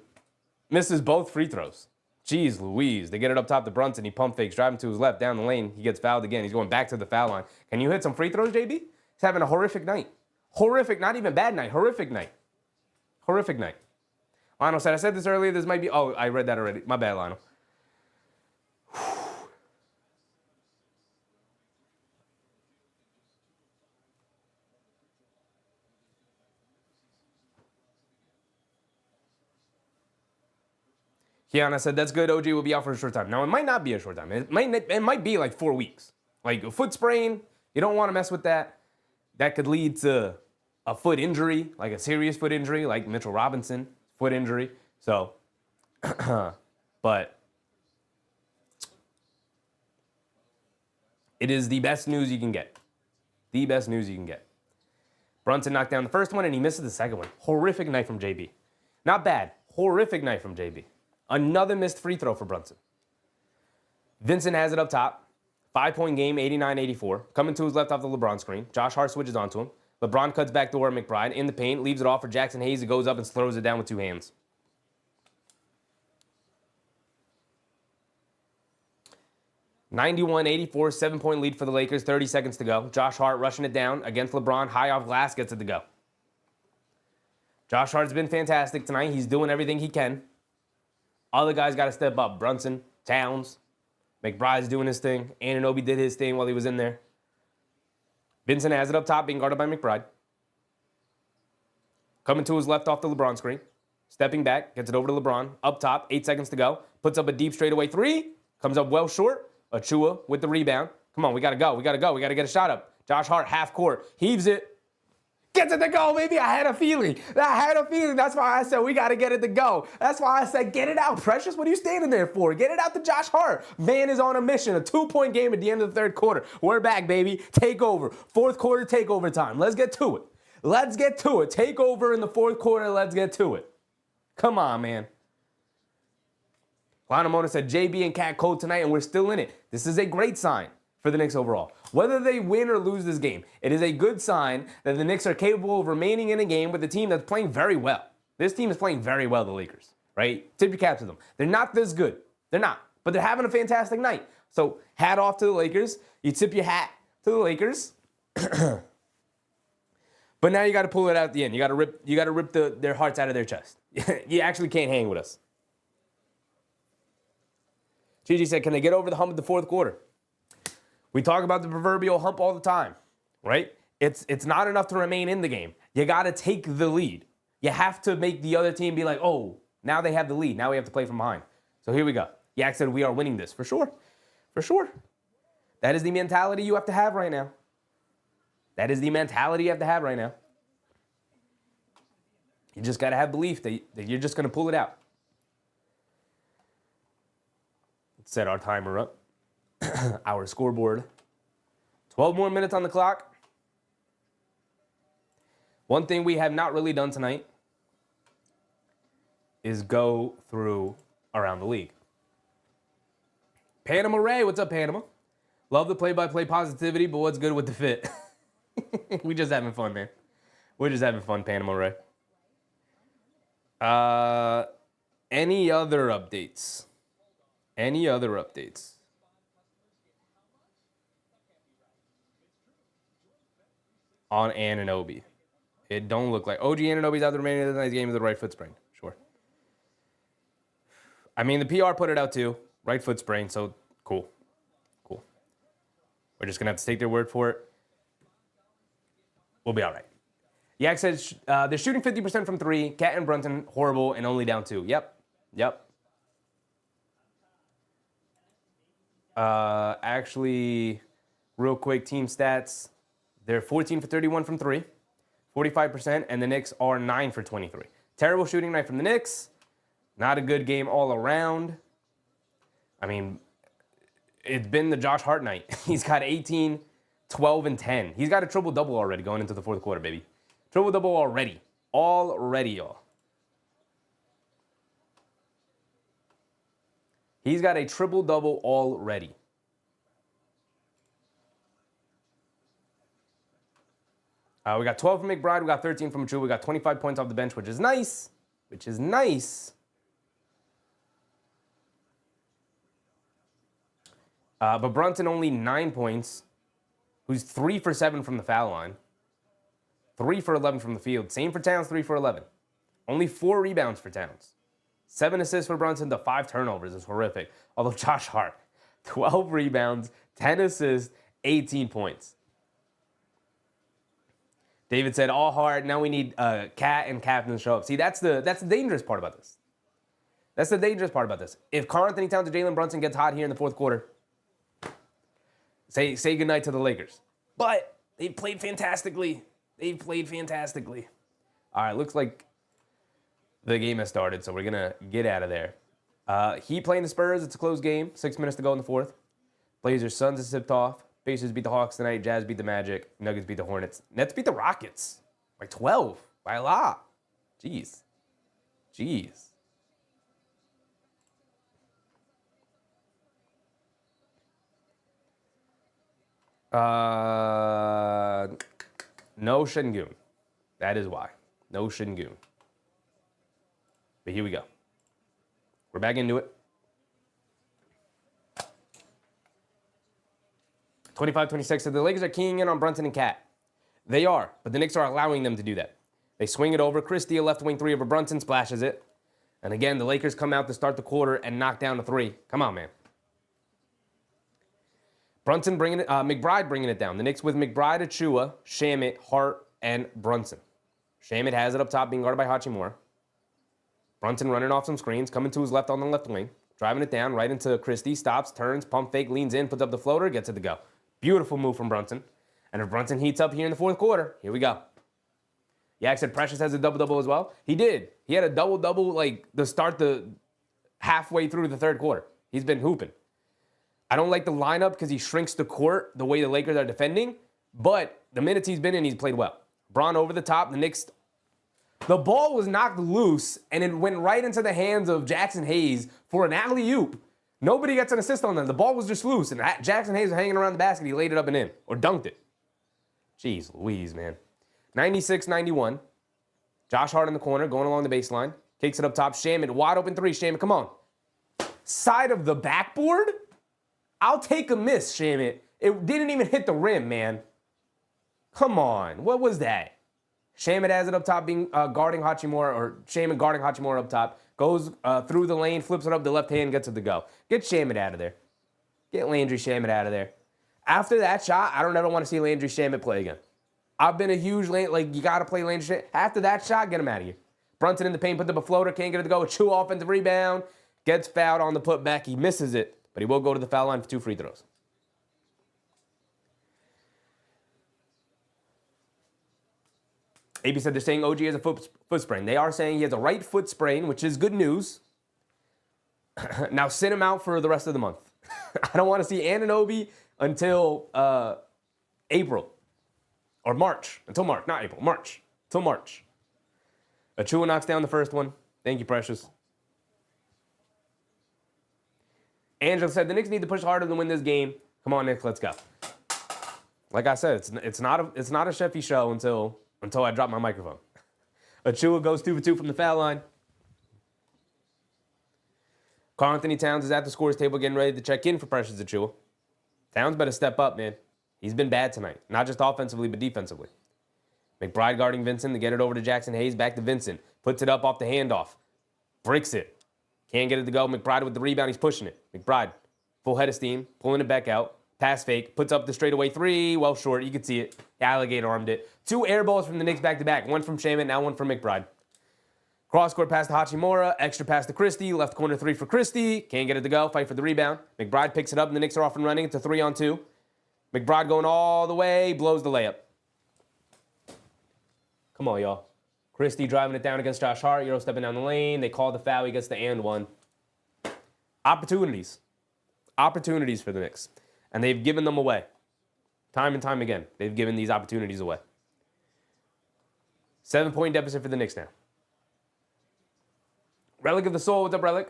misses both free throws. Jeez Louise. They get it up top to Brunson. He pump fakes, driving to his left, down the lane. He gets fouled again. He's going back to the foul line. Can you hit some free throws, JB? He's having a horrific night. Horrific, not even bad night. Horrific night. Horrific night. Lionel said, I said this earlier. This might be... Oh, I read that already. My bad, Lionel. Kiana said, that's good. OG will be out for a short time. Now, it might not be a short time. It might be like 4 weeks. Like a foot sprain, you don't want to mess with that. That could lead to a foot injury, like a serious foot injury, like Mitchell Robinson, foot injury. So, but it is the best news you can get. The best news you can get. Brunson knocked down the first one, and he misses the second one. Horrific night from JB. Not bad. Horrific night from JB. Another missed free throw for Brunson. Vincent has it up top. 5-point game, 89-84. Coming to his left off the LeBron screen. Josh Hart switches onto him. LeBron cuts back to McBride in the paint, leaves it off for Jackson Hayes. He goes up and throws it down with 2 hands. (91-84), 7-point lead for the Lakers, 30 seconds to go. Josh Hart rushing it down against LeBron, high off glass, gets it to go. Josh Hart's been fantastic tonight. He's doing everything he can. Other guys got to step up. Brunson, Towns, McBride's doing his thing. Anunoby did his thing while he was in there. Vincent has it up top, being guarded by McBride. Coming to his left off the LeBron screen. Stepping back, gets it over to LeBron. Up top, 8 seconds to go. Puts up a deep straightaway 3. Comes up well short. Achiuwa with the rebound. Come on, we got to go. We got to go. We got to get a shot up. Josh Hart, half court. Heaves it. Gets it to go, baby. I had a feeling. That's why I said we got to get it to go. That's why I said get it out, Precious. What are you standing there for? Get it out to Josh Hart. Man is on a mission. A 2-point game at the end of the third quarter. We're back, baby. Take over. Fourth quarter takeover time. Let's get to it. Take over in the fourth quarter. Let's get to it. Come on, man. Lana Mona said JB and Cat cold tonight, and we're still in it. This is a great sign for the Knicks overall. Whether they win or lose this game, it is a good sign that the Knicks are capable of remaining in a game with a team that's playing very well. This team is playing very well, the Lakers, right? Tip your cap to them. They're not this good. They're not. But they're having a fantastic night. So hat off to the Lakers. You tip your hat to the Lakers. But now you got to pull it out at the end. You got to rip their hearts out of their chest. You actually can't hang with us. Gigi said, can they get over the hump of the fourth quarter? We talk about the proverbial hump all the time, right? It's not enough to remain in the game. You got to take the lead. You have to make the other team be like, oh, now they have the lead. Now we have to play from behind. So here we go. Yak said we are winning this, for sure. For sure. That is the mentality you have to have right now. You just got to have belief that you're just going to pull it out. Let's set our timer up. Our scoreboard. 12 more minutes on the clock. One thing we have not really done tonight is go through around the league. Panama Ray, what's up, Panama? Love the play-by-play positivity, but what's good with the fit? We just having fun, man. We're just having fun, Panama Ray. Any other updates? On Anunoby. It don't look like OG Anunoby's out the remaining of the night's game with the right foot sprain. Sure. I mean, the PR put it out too. Right foot sprain, so cool. We're just going to have to take their word for it. We'll be all right. Yak says they're shooting 50% from three. Cat and Brunson, horrible, and only down 2. Yep. Actually, real quick, team stats. They're 14 for 31 from 3, 45%, and the Knicks are 9 for 23. Terrible shooting night from the Knicks. Not a good game all around. I mean, it's been the Josh Hart night. He's got 18, 12, and 10. He's got a triple-double already going into the fourth quarter, baby. Triple-double already. Already, y'all. He's got a triple-double already. We got 12 from McBride. We got 13 from True. We got 25 points off the bench, which is nice. But Brunson only 9 points, who's 3 for 7 from the foul line. 3 for 11 from the field. Same for Towns, 3 for 11. Only 4 rebounds for Towns. 7 assists for Brunson to 5 turnovers is horrific. Although Josh Hart, 12 rebounds, 10 assists, 18 points. David said, all Hart, now we need Cat and Captain to show up. See, that's the dangerous part about this. If Karl Anthony Towns or Jalen Brunson gets hot here in the fourth quarter, say goodnight to the Lakers. But they've played fantastically. All right, looks like the game has started, so we're going to get out of there. Heat playing the Spurs. It's a close game. 6 minutes to go in the fourth. Blazers, Suns is tipped off. Pacers beat the Hawks tonight. Jazz beat the Magic. Nuggets beat the Hornets. Nets beat the Rockets by 12. By a lot. Jeez. No Şengün. That is why. No Şengün. But here we go. We're back into it. 25-26. So the Lakers are keying in on Brunson and Cat. They are, but the Knicks are allowing them to do that. They swing it over. Christie, a left wing three over Brunson, splashes it. And again, the Lakers come out to start the quarter and knock down a 3. Come on, man. Brunson bringing it, McBride bringing it down. The Knicks with McBride, Achua, Shamet, Hart, and Brunson. Shamet has it up top, being guarded by Hachimura. Brunson running off some screens, coming to his left on the left wing, driving it down right into Christie, stops, turns, pump fake, leans in, puts up the floater, gets it to go. Beautiful move from Brunson. And if Brunson heats up here in the fourth quarter, here we go. Yeah, I said Precious has a double-double as well. He did. He had a double-double like to start the halfway through the third quarter. He's been hooping. I don't like the lineup because he shrinks the court the way the Lakers are defending, but the minutes he's been in, he's played well. Braun over the top. The Knicks, the ball was knocked loose, and it went right into the hands of Jackson Hayes for an alley-oop. Nobody gets an assist on that. The ball was just loose, and Jackson Hayes was hanging around the basket. He laid it up and in, or dunked it. Jeez Louise, man. 96-91. Josh Hart in the corner, going along the baseline. Kicks it up top. Shamet, wide open three. Shamet, come on. Side of the backboard? I'll take a miss, Shamet. It didn't even hit the rim, man. Come on. What was that? Shamet has it up top, being guarding Hachimura, or Shamet guarding Hachimura up top. Goes through the lane, flips it up the left hand, gets it to go. Get Shamet out of there. Get Landry Shamet out of there. After that shot, I don't ever want to see Landry Shamet play again. I've been a huge, you got to play Landry Shamet. After that shot, get him out of here. Brunson in the paint, put up a floater, can't get it to go. Achua offensive rebound, gets fouled on the putback. He misses it, but he will go to the foul line for 2 free throws. AB said they're saying OG has a foot sprain. They are saying he has a right foot sprain, which is good news. Now sit him out for the rest of the month. I don't want to see Anunoby until April. Or March. Until March. Not April. March. Until March. Achua knocks down the first one. Thank you, Precious. Angela said the Knicks need to push harder to win this game. Come on, Knicks, let's go. Like I said, it's not a Sheffy show until I drop my microphone. Achua goes 2 for 2 from the foul line. Karl Anthony Towns is at the scores table getting ready to check in for Precious Achua. Towns better step up, man. He's been bad tonight. Not just offensively, but defensively. McBride guarding Vincent to get it over to Jackson Hayes. Back to Vincent. Puts it up off the handoff. Breaks it. Can't get it to go. McBride with the rebound. He's pushing it. McBride, full head of steam. Pulling it back out. Pass fake. Puts up the straightaway three. Well short. You can see it. Alligator armed it. 2 air balls from the Knicks back-to-back. One from Shamet, now one from McBride. Cross-court pass to Hachimura. Extra pass to Christie. Left corner 3 for Christie. Can't get it to go. Fight for the rebound. McBride picks it up, and the Knicks are off and running. It's a 3-on-2. McBride going all the way. Blows the layup. Come on, y'all. Christie driving it down against Josh Hart. Euro stepping down the lane. They call the foul. He gets the and one. Opportunities. Opportunities for the Knicks. And they've given them away. Time and time again, they've given these opportunities away. 7-point deficit for the Knicks now. Relic of the Soul, what's up, Relic?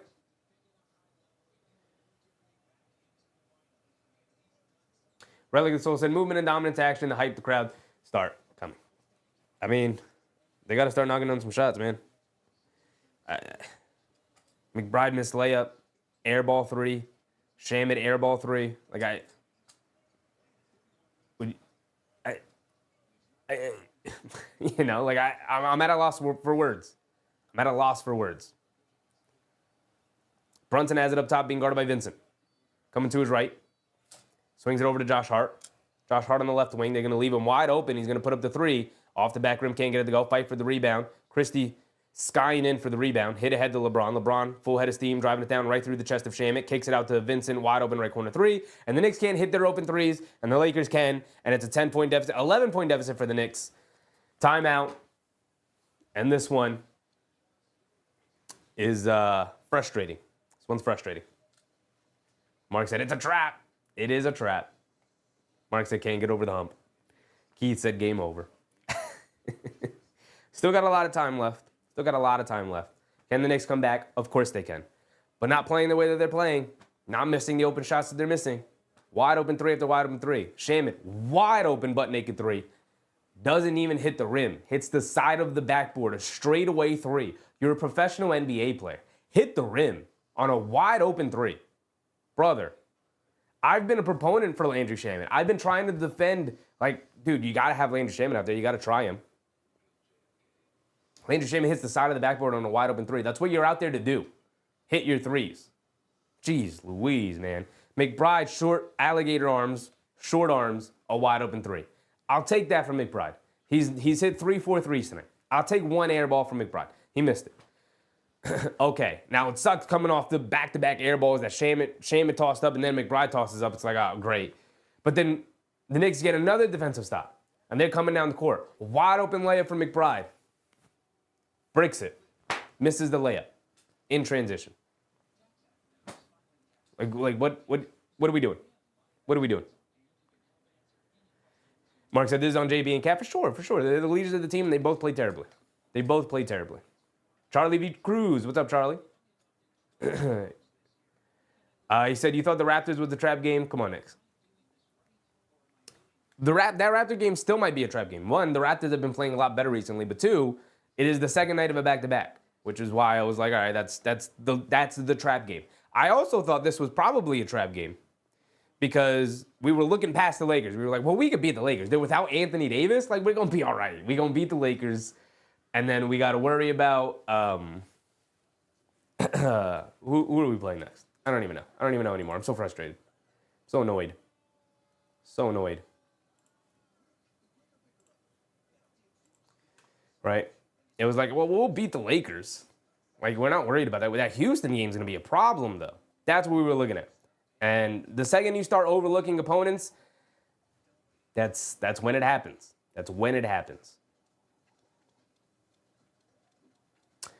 Relic of the Soul said, movement and dominance action to hype the crowd. Start coming. I mean, they got to start knocking on some shots, man. McBride missed layup. Airball 3. Shamet airball 3. I'm at a loss for words. I'm at a loss for words. Brunson has it up top, being guarded by Vincent. Coming to his right. Swings it over to Josh Hart. Josh Hart on the left wing. They're going to leave him wide open. He's going to put up the 3. Off the back rim, can't get it to go. Fight for the rebound. Christie skying in for the rebound. Hit ahead to LeBron. LeBron, full head of steam, driving it down right through the chest of Shamet. Kicks it out to Vincent, wide open right corner 3. And the Knicks can't hit their open threes, and the Lakers can. And it's a 10-point deficit, 11-point deficit for the Knicks. Timeout. And this one is frustrating. This one's frustrating. Mark said, it's a trap. It is a trap. Mark said, can't get over the hump. Keith said, game over. Still got a lot of time left. Can the Knicks come back? Of course they can. But not playing the way that they're playing. Not missing the open shots that they're missing. Wide open 3 after wide open 3. Shamet, wide open butt naked 3. Doesn't even hit the rim. Hits the side of the backboard. A straightaway 3. You're a professional NBA player. Hit the rim on a wide open 3. Brother, I've been a proponent for Landry Shamet. I've been trying to defend, dude, you got to have Landry Shamet out there. You got to try him. Landry Shamet hits the side of the backboard on a wide open 3. That's what you're out there to do. Hit your 3s. Jeez Louise, man. McBride, short alligator arms, short arms, a wide open 3. I'll take that from McBride. He's hit 3-4 threes tonight. I'll take one air ball from McBride. He missed it. Okay, now it sucks coming off the back-to-back air balls that Shamet tossed up and then McBride tosses up. It's like, oh, great. But then the Knicks get another defensive stop, and they're coming down the court. Wide open layup from McBride. Bricks it. Misses the layup. In transition. Like what are we doing? What are we doing? Mark said this is on JB and Cat. For sure. They're the leaders of the team, and they both played terribly. Charlie V. Cruz. What's up, Charlie? He said, you thought the Raptors was a trap game? Come on, Knicks. That Raptor game still might be a trap game. One, the Raptors have been playing a lot better recently, but two, it is the second night of a back-to-back, which is why I was like, all right, that's the trap game. I also thought this was probably a trap game because we were looking past the Lakers. We were like, well, we could beat the Lakers. They're without Anthony Davis. Like, we're going to be all right. We're going to beat the Lakers. And then we got to worry about who are we playing next? I don't even know anymore. I'm so frustrated. So annoyed. Right? It was like, well, we'll beat the Lakers. Like, we're not worried about that. That Houston game's going to be a problem, though. That's what we were looking at. And the second you start overlooking opponents, that's when it happens.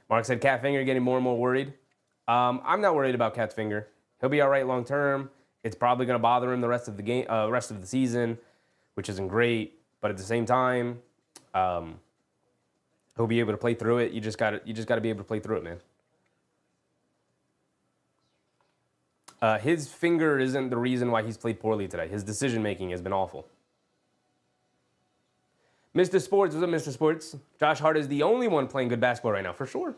Mark said, Cat Finger getting more and more worried. I'm not worried about Cat's Finger. He'll be all right long term. It's probably going to bother him the rest of the season, which isn't great. But at the same time, he'll be able to play through it. You just got to be able to play through it, man. His finger isn't the reason why he's played poorly today. His decision making has been awful. Mr. Sports, what's up, Mr. Sports? Josh Hart is the only one playing good basketball right now, for sure.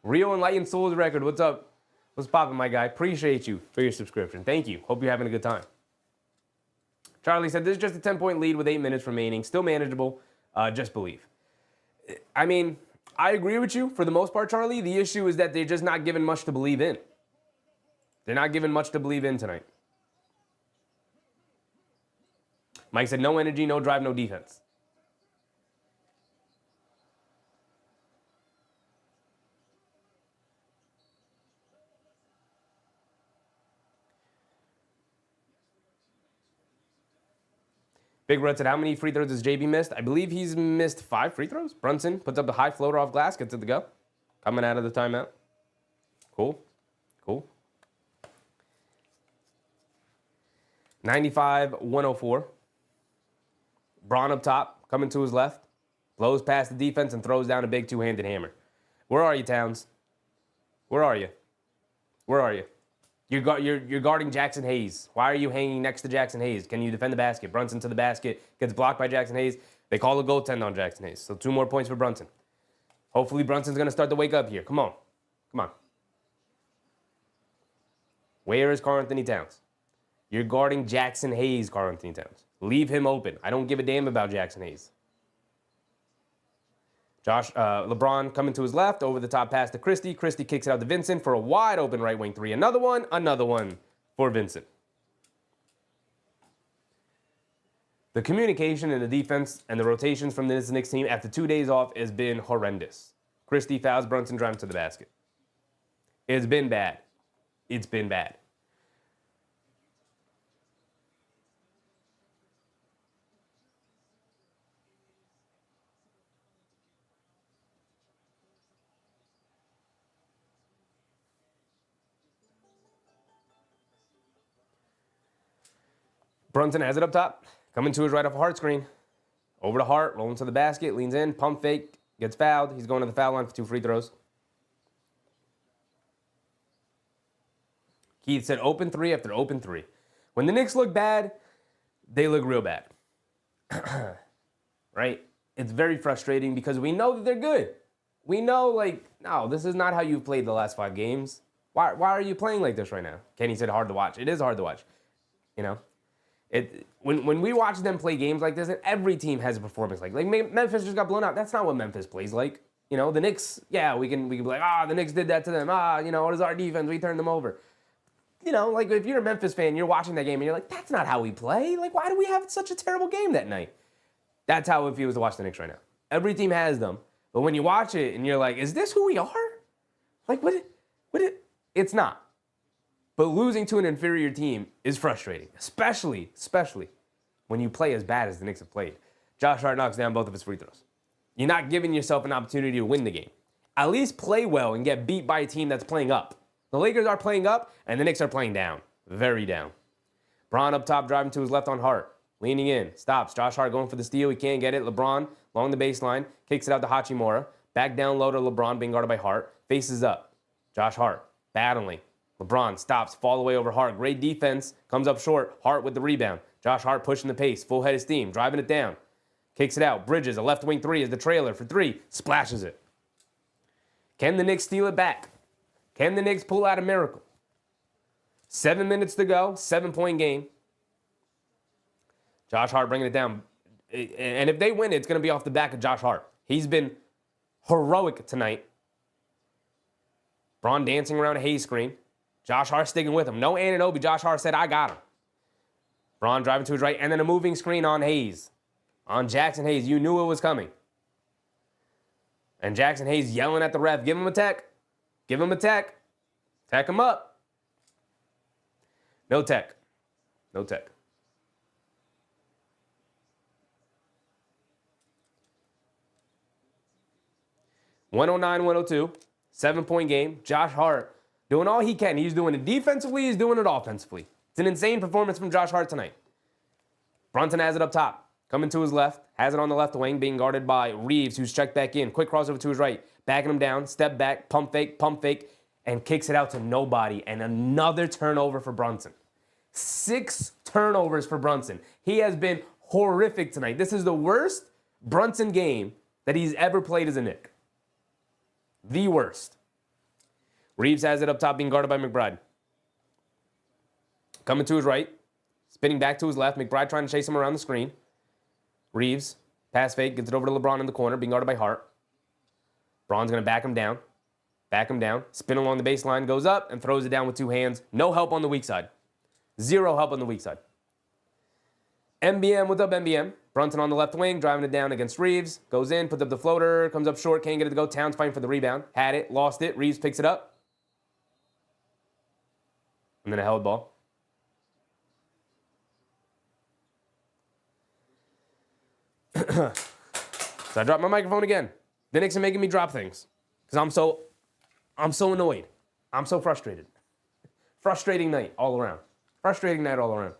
Rio Enlightened Souls record, what's up? What's poppin', my guy? Appreciate you for your subscription. Thank you. Hope you're having a good time. Charlie said, this is just a 10-point lead with 8 minutes remaining. Still manageable. Just believe. I mean, I agree with you for the most part, Charlie. The issue is that they're just not given much to believe in. They're not given much to believe in tonight. Mike said, no energy, no drive, no defense. Big Red said, how many free throws has JB missed? I believe he's missed 5 free throws. Brunson puts up the high floater off glass, gets it to go. Coming out of the timeout. Cool. 95-104. Braun up top, coming to his left. Blows past the defense and throws down a big two-handed hammer. Where are you, Towns? Where are you? You're guarding Jackson Hayes. Why are you hanging next to Jackson Hayes? Can you defend the basket? Brunson to the basket. Gets blocked by Jackson Hayes. They call a goaltend on Jackson Hayes. So 2 more points for Brunson. Hopefully Brunson's going to start to wake up here. Come on. Where is Karl Anthony Towns? You're guarding Jackson Hayes, Karl Anthony Towns. Leave him open. I don't give a damn about Jackson Hayes. LeBron coming to his left, over the top pass to Christie. Christie kicks it out to Vincent for a wide open right wing 3. Another one for Vincent. The communication in the defense and the rotations from this Knicks team after 2 days off has been horrendous. Christie fouls Brunson, drives to the basket. It's been bad. Brunson has it up top. Coming to his right off a Hart screen. Over to Hart, rolling to the basket, leans in, pump fake, gets fouled. He's going to the foul line for 2 free throws. Keith said open 3 after open 3. When the Knicks look bad, they look real bad. Right? It's very frustrating because we know that they're good. We know, no, this is not how you've played the last 5 games. Why are you playing like this right now? Kenny said hard to watch. It is hard to watch. When we watch them play games like this, every team has a performance like Memphis just got blown out. That's not what Memphis plays like. The Knicks, yeah, we can be like, the Knicks did that to them. What is our defense? We turned them over. If you're a Memphis fan, you're watching that game and you're like, that's not how we play. Why do we have such a terrible game that night? That's how it feels to watch the Knicks right now. Every team has them. But when you watch it and you're like, is this who we are? It's not. But losing to an inferior team is frustrating, especially when you play as bad as the Knicks have played. Josh Hart knocks down both of his free throws. You're not giving yourself an opportunity to win the game. At least play well and get beat by a team that's playing up. The Lakers are playing up, and the Knicks are playing down. Very down. Bron up top, driving to his left on Hart. Leaning in. Stops. Josh Hart going for the steal. He can't get it. LeBron along the baseline. Kicks it out to Hachimura. Back down low to LeBron, being guarded by Hart. Faces up. Josh Hart battling. LeBron stops. Fall away over Hart. Great defense. Comes up short. Hart with the rebound. Josh Hart pushing the pace. Full head of steam. Driving it down. Kicks it out. Bridges, a left wing three, is the trailer for three. Splashes it. Can the Knicks steal it back? Can the Knicks pull out a miracle? 7 minutes to go. 7-point game. Josh Hart bringing it down. And if they win, it's going to be off the back of Josh Hart. He's been heroic tonight. Bron dancing around a Hayes screen. Josh Hart sticking with him. No Anunoby. Josh Hart said, I got him. Bron driving to his right. And then a moving screen on Hayes. On Jackson Hayes. You knew it was coming. And Jackson Hayes yelling at the ref. Give him a tech. Give him a tech. Tech him up. No tech. No tech. (109-102). 7-point game. Josh Hart doing all he can. He's doing it defensively. He's doing it offensively. It's an insane performance from Josh Hart tonight. Brunson has it up top. Coming to his left. Has it on the left wing. Being guarded by Reeves, who's checked back in. Quick crossover to his right. Backing him down. Step back. Pump fake. And kicks it out to nobody. And another turnover for Brunson. 6 turnovers for Brunson. He has been horrific tonight. This is the worst Brunson game that he's ever played as a Knick. The worst. Reeves has it up top, being guarded by McBride. Coming to his right. Spinning back to his left. McBride trying to chase him around the screen. Reeves, pass fake, gets it over to LeBron in the corner, being guarded by Hart. Bron's going to back him down. Back him down. Spin along the baseline, goes up, and throws it down with 2 hands. No help on the weak side. 0 help on the weak side. MBM, what's up, MBM? Brunson on the left wing, driving it down against Reeves. Goes in, puts up the floater, comes up short, can't get it to go. Towns fighting for the rebound. Had it, lost it. Reeves picks it up. And then a held ball. So I dropped my microphone again. The Knicks are making me drop things. Because I'm so annoyed. I'm so frustrated. Frustrating night all around. Frustrating night all around.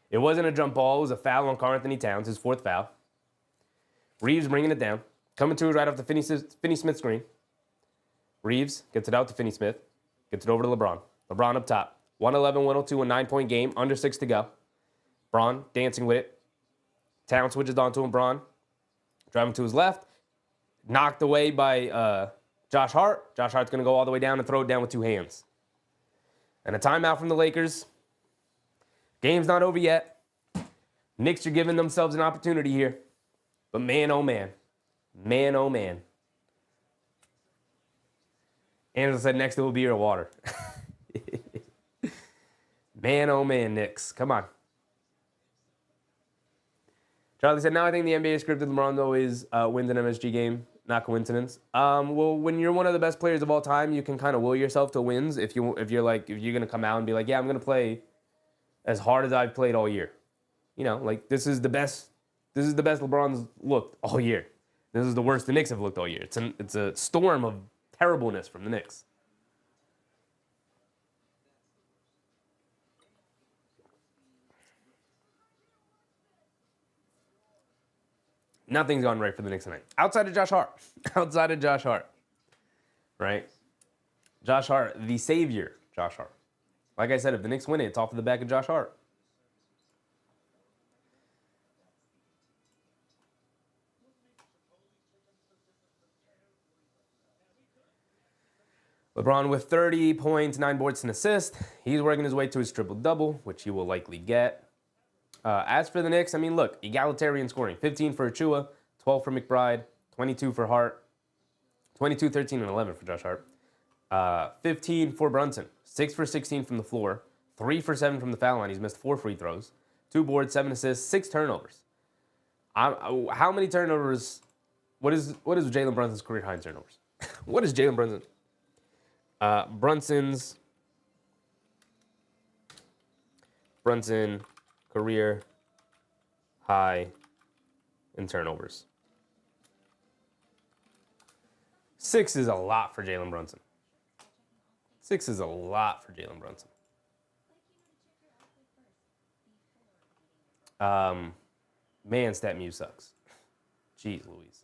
It wasn't a jump ball. It was a foul on Karl-Anthony Towns, his 4th foul. Reeves bringing it down. Coming to it right off the Finney Smith screen. Reeves gets it out to Finney Smith. Gets it over to LeBron. LeBron up top. 111-102, a 9-point game. Under 6 to go. Bron dancing with it. Towns switches onto him. Bron driving to his left. Knocked away by Josh Hart. Josh Hart's going to go all the way down and throw it down with 2 hands. And a timeout from the Lakers. Game's not over yet. Knicks are giving themselves an opportunity here. But man, oh man. Man, oh man. Angela said next it will be your water. Man, oh man, Knicks. Come on. Charlie said, now I think the NBA scripted LeBron always wins an MSG game. Not coincidence. Well, when you're one of the best players of all time, you can kind of will yourself to wins if you're gonna come out and be like, yeah, I'm gonna play as hard as I've played all year. You know, like this is the best LeBron's looked all year. This is the worst the Knicks have looked all year. It's a storm of terribleness from the Knicks. Nothing's gone right for the Knicks tonight. Outside of Josh Hart. Outside of Josh Hart. Right? Josh Hart, the savior, Josh Hart. Like I said, if the Knicks win it, it's off of the back of Josh Hart. LeBron with 30 points, 9 boards, and assists. He's working his way to his triple-double, which he will likely get. As for the Knicks, I mean, look, egalitarian scoring. 15 for Achua, 12 for McBride, 22 for Hart, 22, 13, and 11 for Josh Hart. 15 for Brunson, 6 for 16 from the floor, 3 for 7 from the foul line. He's missed 4 free throws, 2 boards, 7 assists, 6 turnovers. How many turnovers? What is Jalen Brunson's career high in turnovers? What is Jalen Brunson? Brunson career high in turnovers. 6 is a lot for Jalen Brunson. 6 is a lot for Jalen Brunson. Man, StatMuse sucks. Jeez Louise.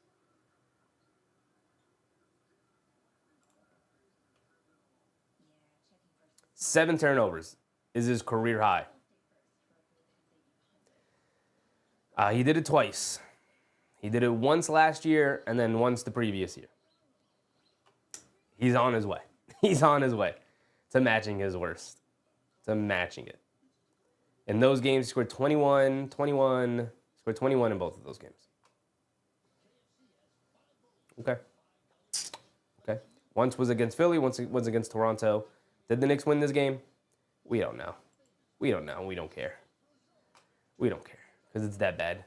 Seven turnovers is his career high. He did it twice. He did it once last year and then once the previous year. He's on his way. He's on his way to matching his worst. To matching it. In those games, he scored 21, scored 21 in both of those games. Okay. Okay. Once was against Philly, once was against Toronto. Did the Knicks win this game? We don't know. We don't know. We don't care. We don't care because it's that bad.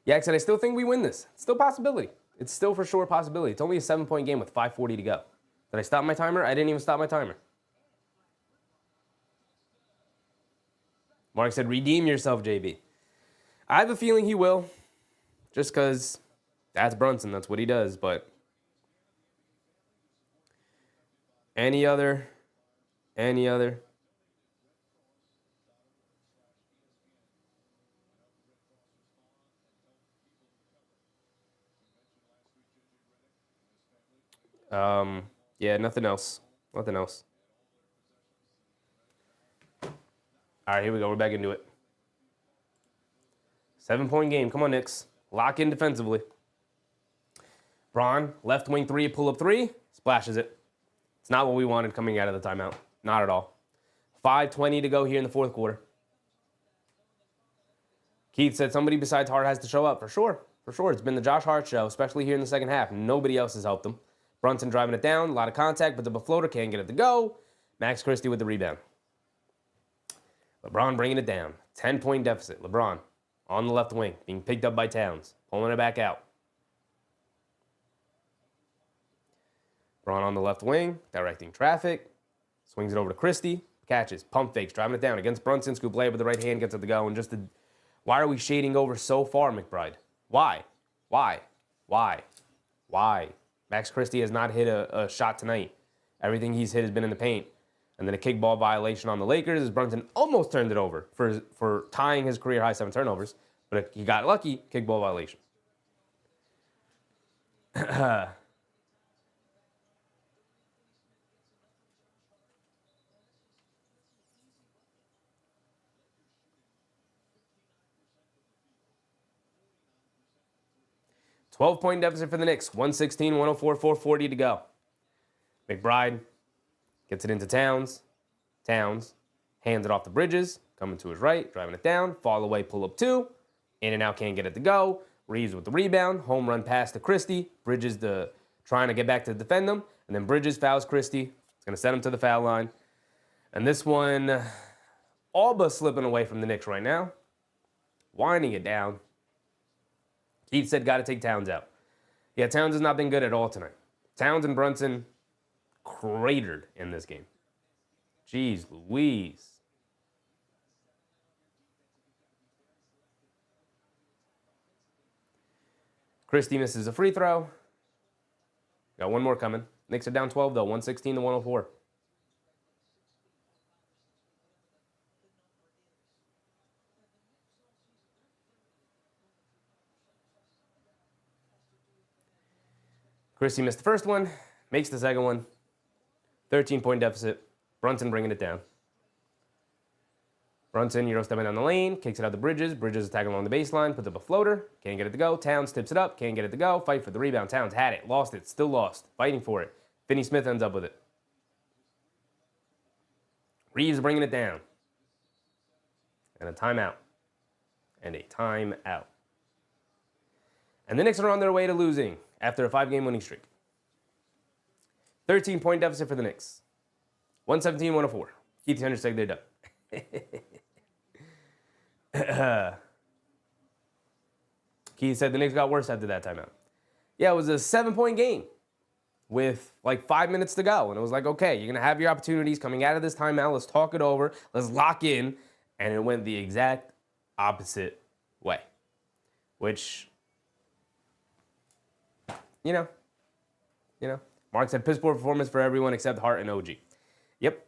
Yeah, I still think we win this. It's still a possibility. It's still for sure a possibility. It's only a 7-point game with 5:40 to go. Did I stop my timer? I didn't even stop my timer. Mark said, redeem yourself, JB. I have a feeling he will. Just because that's Brunson. That's what he does. But any other? Yeah, nothing else. Nothing else. All right, here we go. We're back into it. 7-point game. Come on, Knicks. Lock in defensively. Bron, left wing 3, pull up 3, splashes it. It's not what we wanted coming out of the timeout. Not at all. 5:20 to go here in the fourth quarter. Keith said somebody besides Hart has to show up. For sure. For sure. It's been the Josh Hart show, especially here in the second half. Nobody else has helped him. Brunson driving it down. A lot of contact, but the floater can't get it to go. Max Christie with the rebound. LeBron bringing it down. 10-point deficit. LeBron on the left wing, being picked up by Towns. Pulling it back out. LeBron on the left wing, directing traffic. Swings it over to Christie. Catches. Pump fakes. Driving it down against Brunson. Scoop layup with the right hand. Gets it to go. And just the... Why are we shading over so far, McBride? Why? Max Christie has not hit a shot tonight. Everything he's hit has been in the paint. And then a kickball violation on the Lakers as Brunson almost turned it over for tying his career-high 7 turnovers. But he got lucky, kickball violation. 12-point deficit for the Knicks. 116, 104, 440 to go. McBride gets it into Towns. Towns hands it off to Bridges. Coming to his right, driving it down. Fall away, pull up 2. In and out, can't get it to go. Reeves with the rebound. Home run pass to Christie. Bridges trying to get back to defend them. And then Bridges fouls Christie. It's going to send him to the foul line. And this one, all but slipping away from the Knicks right now. Winding it down. Keith said, got to take Towns out. Yeah, Towns has not been good at all tonight. Towns and Brunson cratered in this game. Jeez Louise. Christie misses a free throw. Got one more coming. Knicks are down 12, though. 116 to 104. Christie missed the first one, makes the second one. 13-point deficit. Brunson bringing it down. Brunson, Euro stepping down the lane, kicks it out to Bridges. Bridges attacking along the baseline, puts up a floater. Can't get it to go. Towns tips it up, can't get it to go. Fight for the rebound. Towns had it, lost it, still lost. Fighting for it. Finney Smith ends up with it. Reeves bringing it down. And a timeout. And a timeout. And the Knicks are on their way to losing after a 5-game winning streak. 13-point deficit for the Knicks. 117-104. Keith Hunter said they're done. Keith said the Knicks got worse after that timeout. Yeah, it was a 7-point game. with like 5 minutes to go. And it was like, okay, you're going to have your opportunities coming out of this timeout. Let's talk it over. Let's lock in. And it went the exact opposite way, which, you know, Mark said piss poor performance for everyone except Hart and OG. Yep.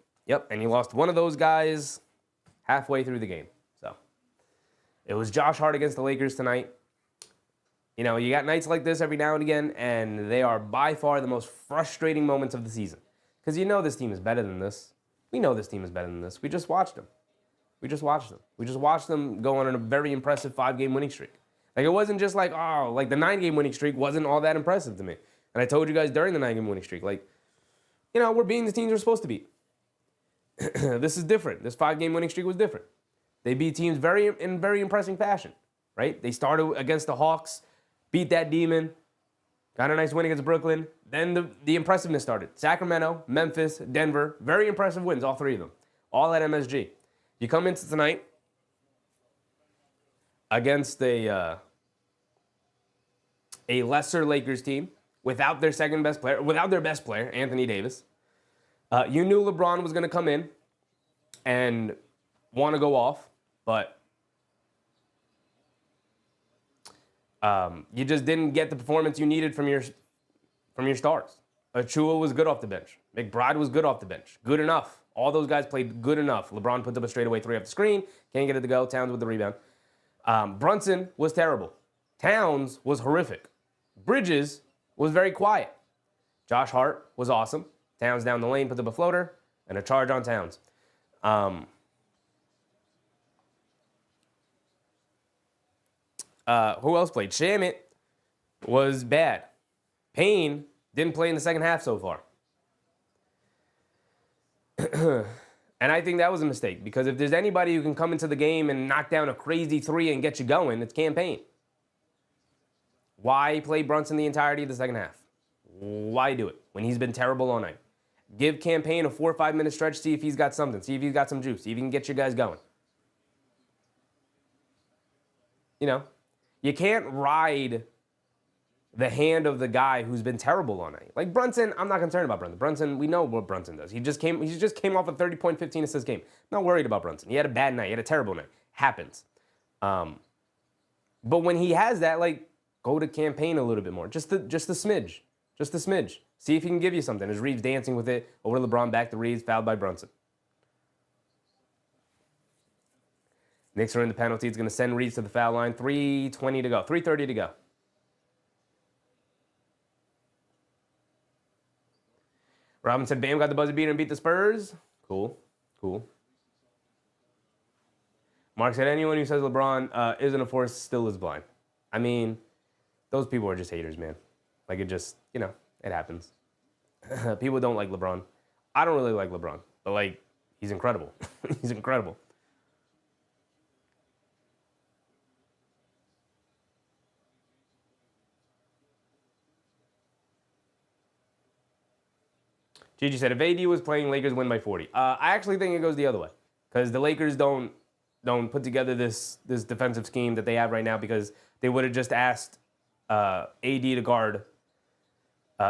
And he lost one of those guys halfway through the game. So it was Josh Hart against the Lakers tonight. You know, you got nights like this every now and again, and they are by far the most frustrating moments of the season. Because you know this team is better than this. We know this team is better than this. We just watched them. We just watched them go on a very impressive 5-game winning streak. Like, it wasn't just like, oh, like the 9-game winning streak wasn't all that impressive to me. And I told you guys during the 9-game winning streak, like, you know, we're beating the teams we're supposed to beat. This is different. This 5-game winning streak was different. They beat teams in very impressive fashion, right? They started against the Hawks, beat that demon, got a nice win against Brooklyn. Then the impressiveness started. Sacramento, Memphis, Denver, very impressive wins, all 3 of them, all at MSG. You come into tonight against a lesser Lakers team without their second best player, without their best player, Anthony Davis. You knew LeBron was going to come in and want to go off, but you just didn't get the performance you needed from your stars. Achua was good off the bench. McBride was good off the bench. Good enough. All those guys played good enough. LeBron puts up a straightaway 3 off the screen. Can't get it to go. Towns with the rebound. Brunson was terrible. Towns was horrific. Bridges was very quiet. Josh Hart was awesome. Towns down the lane, puts up a floater, and a charge on Towns. Who else played? Shamit was bad. Payne didn't play in the second half so far. And I think that was a mistake, because if there's anybody who can come into the game and knock down a crazy 3 and get you going, it's Cam Payne. Why play Brunson the entirety of the second half? Why do it when he's been terrible all night? Give Cam Payne a 4 or 5 minute stretch, see if he's got something, see if he's got some juice, see if he can get you guys going. You know, you can't ride the hand of the guy who's been terrible all night. Like Brunson, I'm not concerned about Brunson. Brunson, we know what Brunson does. He just came off a 30-point, 15-assist game. Not worried about Brunson. He had a bad night. He had a terrible night. Happens. But when he has that, like, go to Cam Payne a little bit more. Just a smidge. Just a smidge. See if he can give you something. As Reeves dancing with it over to LeBron, back to Reeves, fouled by Brunson. Knicks are in the penalty. It's going to send Reeves to the foul line. 3:20 to go. 3:30 to go. Robin said Bam got the buzzer beater and beat the Spurs. Cool. Mark said anyone who says LeBron isn't a force still is blind. I mean, those people are just haters, man. Like, it just, you know, it happens. People don't like LeBron. I don't really like LeBron, but, like, he's incredible. He's incredible. Gigi said, if AD was playing, Lakers win by 40. I actually think it goes the other way, because the Lakers don't put together this defensive scheme that they have right now, because they would have just asked AD to guard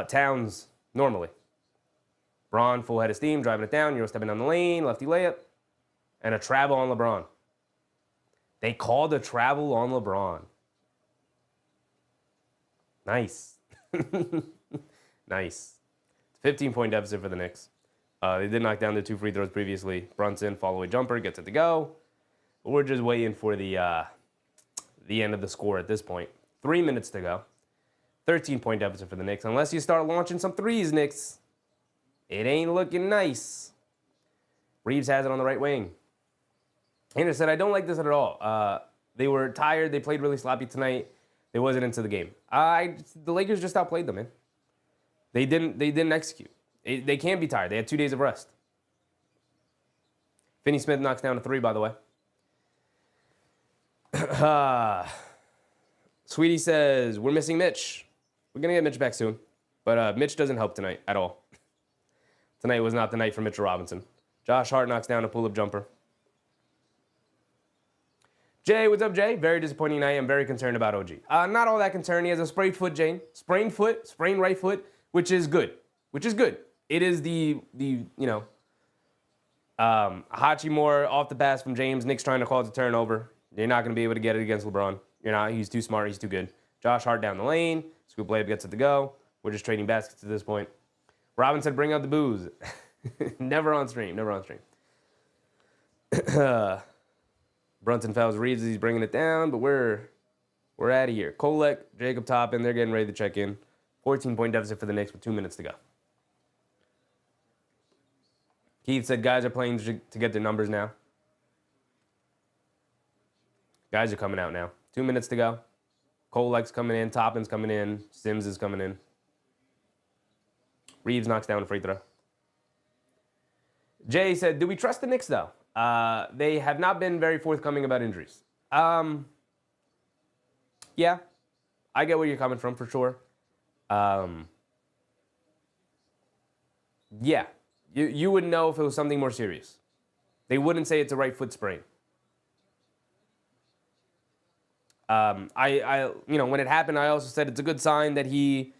Towns normally. Bron, full head of steam, driving it down, Euro stepping down the lane, lefty layup, and a travel on LeBron. They called a travel on LeBron. Nice. Nice. 15-point deficit for the Knicks. They did knock down their 2 free throws previously. Brunson, follow-away jumper, gets it to go. We're just waiting for the end of the score at this point. 3 minutes to go. 13-point deficit for the Knicks. Unless you start launching some threes, Knicks, it ain't looking nice. Reeves has it on the right wing. Andrew said, I don't like this at all. They were tired. They played really sloppy tonight. They wasn't into the game. The Lakers just outplayed them, man. They didn't execute. They can't be tired. They had 2 days of rest. Finney Smith knocks down a 3, by the way. Sweetie says, we're missing Mitch. We're going to get Mitch back soon. But Mitch doesn't help tonight at all. Tonight was not the night for Mitchell Robinson. Josh Hart knocks down a pull-up jumper. Jay, what's up, Jay? Very disappointing night. I'm very concerned about OG. Not all that concerned. He has a sprained foot, Jane. Sprained right foot, which is good. which is good. It is the Hachimura off the pass from James. Knicks trying to cause a turnover. You're not going to be able to get it against LeBron. You're not. He's too smart. He's too good. Josh Hart down the lane. Scoop layup gets it to go. We're just trading baskets at this point. Robin said, bring out the booze. Never on stream. Never on stream. Brunson fouls Reeves as he's bringing it down, but we're out of here. Kolek, Jacob Toppin, they're getting ready to check in. 14-point deficit for the Knicks with 2 minutes to go. Keith said guys are playing to get their numbers now. Guys are coming out now. 2 minutes to go. Kolek's coming in. Toppin's coming in. Sims is coming in. Reeves knocks down a free throw. Jay said, do we trust the Knicks, though? They have not been very forthcoming about injuries. Yeah, I get where you're coming from, for sure. Yeah, you would know if it was something more serious. They wouldn't say it's a right foot sprain. When it happened, I also said it's a good sign that he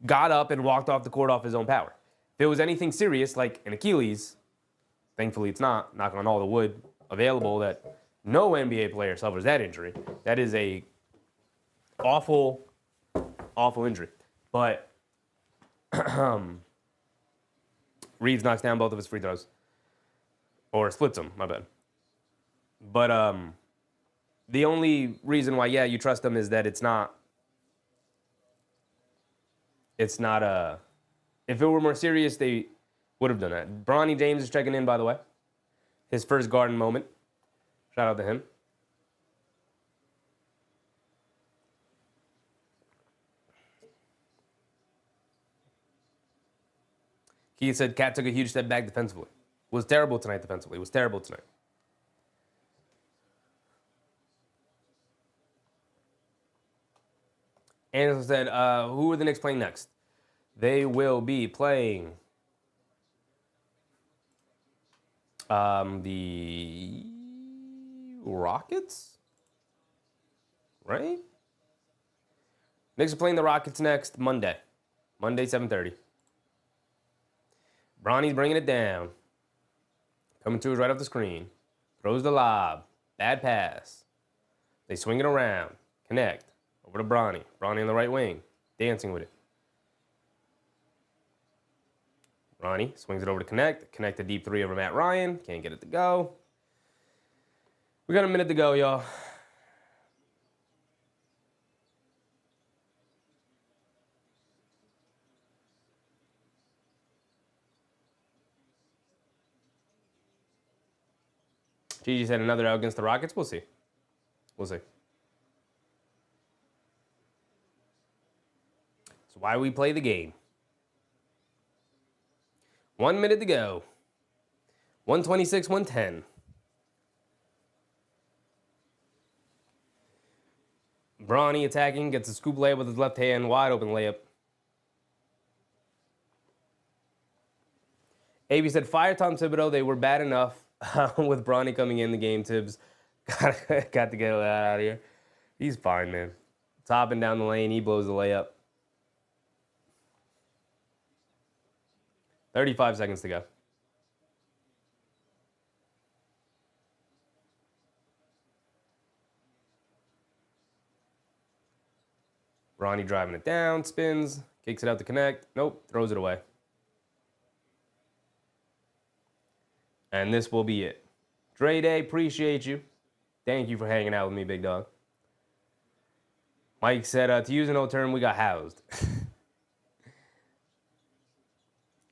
got up and walked off the court off his own power. If it was anything serious, like an Achilles, thankfully it's not, knock on all the wood available, that no NBA player suffers that injury. That is a awful, awful injury. But Reeves knocks down both of his free throws. Or splits them, my bad. But the only reason why, yeah, you trust them is that it's not if it were more serious, they would have done that. Bronny James is checking in, by the way. His first Garden moment. Shout out to him. He said Cat took a huge step back defensively. Was terrible tonight defensively. Was terrible tonight. Anderson said, who are the Knicks playing next? They will be playing the Rockets? Right? Knicks are playing the Rockets next Monday. Monday, 7:30. Bronny's bringing it down. Coming to us right off the screen. Throws the lob. Bad pass. They swing it around. Connect. Over to Bronny. Bronny on the right wing. Dancing with it. Bronny swings it over to Connect. Connect a deep three over Matt Ryan. Can't get it to go. We got a minute to go, y'all. Gigi said another out against the Rockets. We'll see. We'll see. That's why we play the game. 1 minute to go. 126, 110. Bronny attacking, gets a scoop layup with his left hand, wide open layup. AB said, fire Tom Thibodeau. They were bad enough with Bronny coming in the game. Tibbs got to get that out of here. He's fine, man. Topping down the lane, he blows the layup. 35 seconds to go. Bronny driving it down, spins, kicks it out to Connect. Nope, throws it away. And this will be it. Dre Day, appreciate you. Thank you for hanging out with me, big dog. Mike said, to use an old term, we got housed.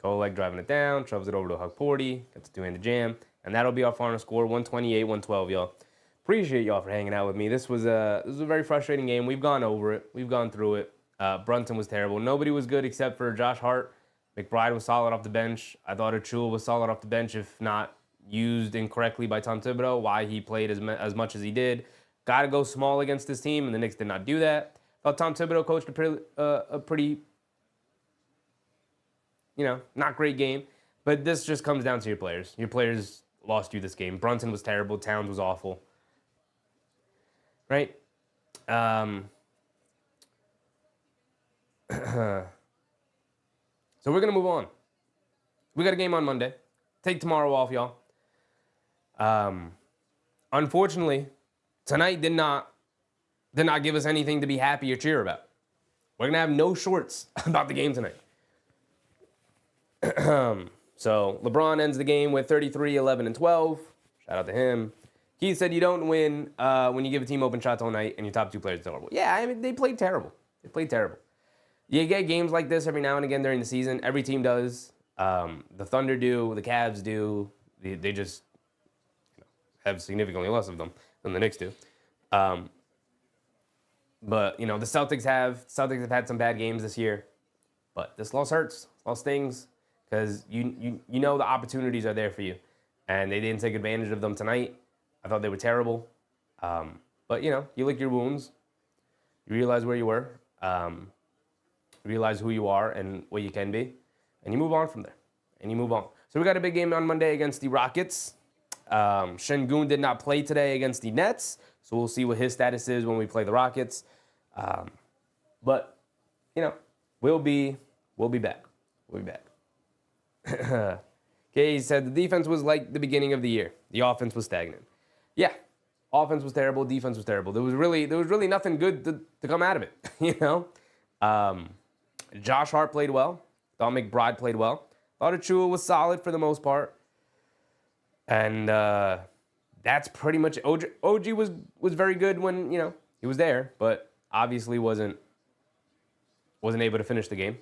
Kolek driving it down, shoves it over to Huck Porty, gets a two-handed jam, and that'll be our final score, 128-112, y'all. Appreciate y'all for hanging out with me. This was a very frustrating game. We've gone over it. We've gone through it. Brunson was terrible. Nobody was good except for Josh Hart. McBride was solid off the bench. I thought Achul was solid off the bench, if not used incorrectly by Tom Thibodeau, why he played as much as he did. Got to go small against this team, and the Knicks did not do that. Thought Tom Thibodeau coached a pretty not great game. But this just comes down to your players. Your players lost you this game. Brunson was terrible. Towns was awful. Right? So we're going to move on. We got a game on Monday. Take tomorrow off, y'all. Unfortunately, tonight did not give us anything to be happy or cheer about. We're going to have no shorts about the game tonight. So LeBron ends the game with 33, 11, and 12. Shout out to him. Keith said you don't win when you give a team open shots all night and your top two players are terrible. Yeah, I mean, they played terrible. You get games like this every now and again during the season. Every team does. The Thunder do. The Cavs do. They just have significantly less of them than the Knicks do. But, the Celtics have had some bad games this year. But this loss hurts. This loss stings because you know the opportunities are there for you. And they didn't take advantage of them tonight. I thought they were terrible. But, you lick your wounds. You realize where you were. Realize who you are and what you can be. And you move on from there. So we got a big game on Monday against the Rockets. Şengün did not play today against the Nets. So we'll see what his status is when we play the Rockets. But, we'll be back. We'll be back. Okay, he said the defense was like the beginning of the year. The offense was stagnant. Yeah, offense was terrible. Defense was terrible. There was really nothing good to come out of it. Josh Hart played well. Thought McBride played well. Thought Achua was solid for the most part. And that's pretty much it. OG was very good when he was there, but obviously wasn't able to finish the game.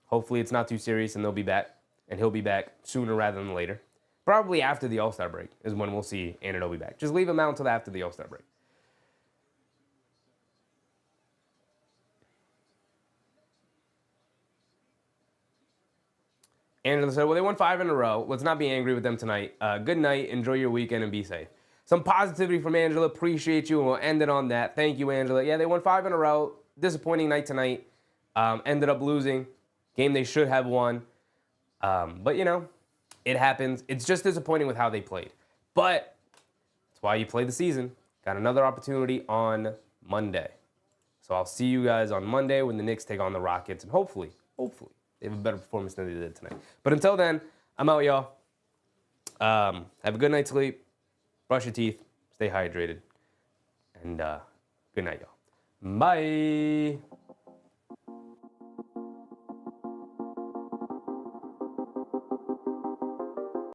Hopefully it's not too serious and they'll be back. And he'll be back sooner rather than later. Probably after the All-Star break is when we'll see Anunoby back. Just leave him out until after the All-Star break. Angela said, well, they won 5 in a row. Let's not be angry with them tonight. Good night. Enjoy your weekend and be safe. Some positivity from Angela. Appreciate you. And we'll end it on that. Thank you, Angela. Yeah, they won 5 in a row. Disappointing night tonight. Ended up losing. Game they should have won. But, it happens. It's just disappointing with how they played. But that's why you play the season. Got another opportunity on Monday. So I'll see you guys on Monday when the Knicks take on the Rockets. And hopefully, they have a better performance than they did tonight. But until then, I'm out, y'all. Have a good night's sleep. Brush your teeth. Stay hydrated. And good night, y'all. Bye.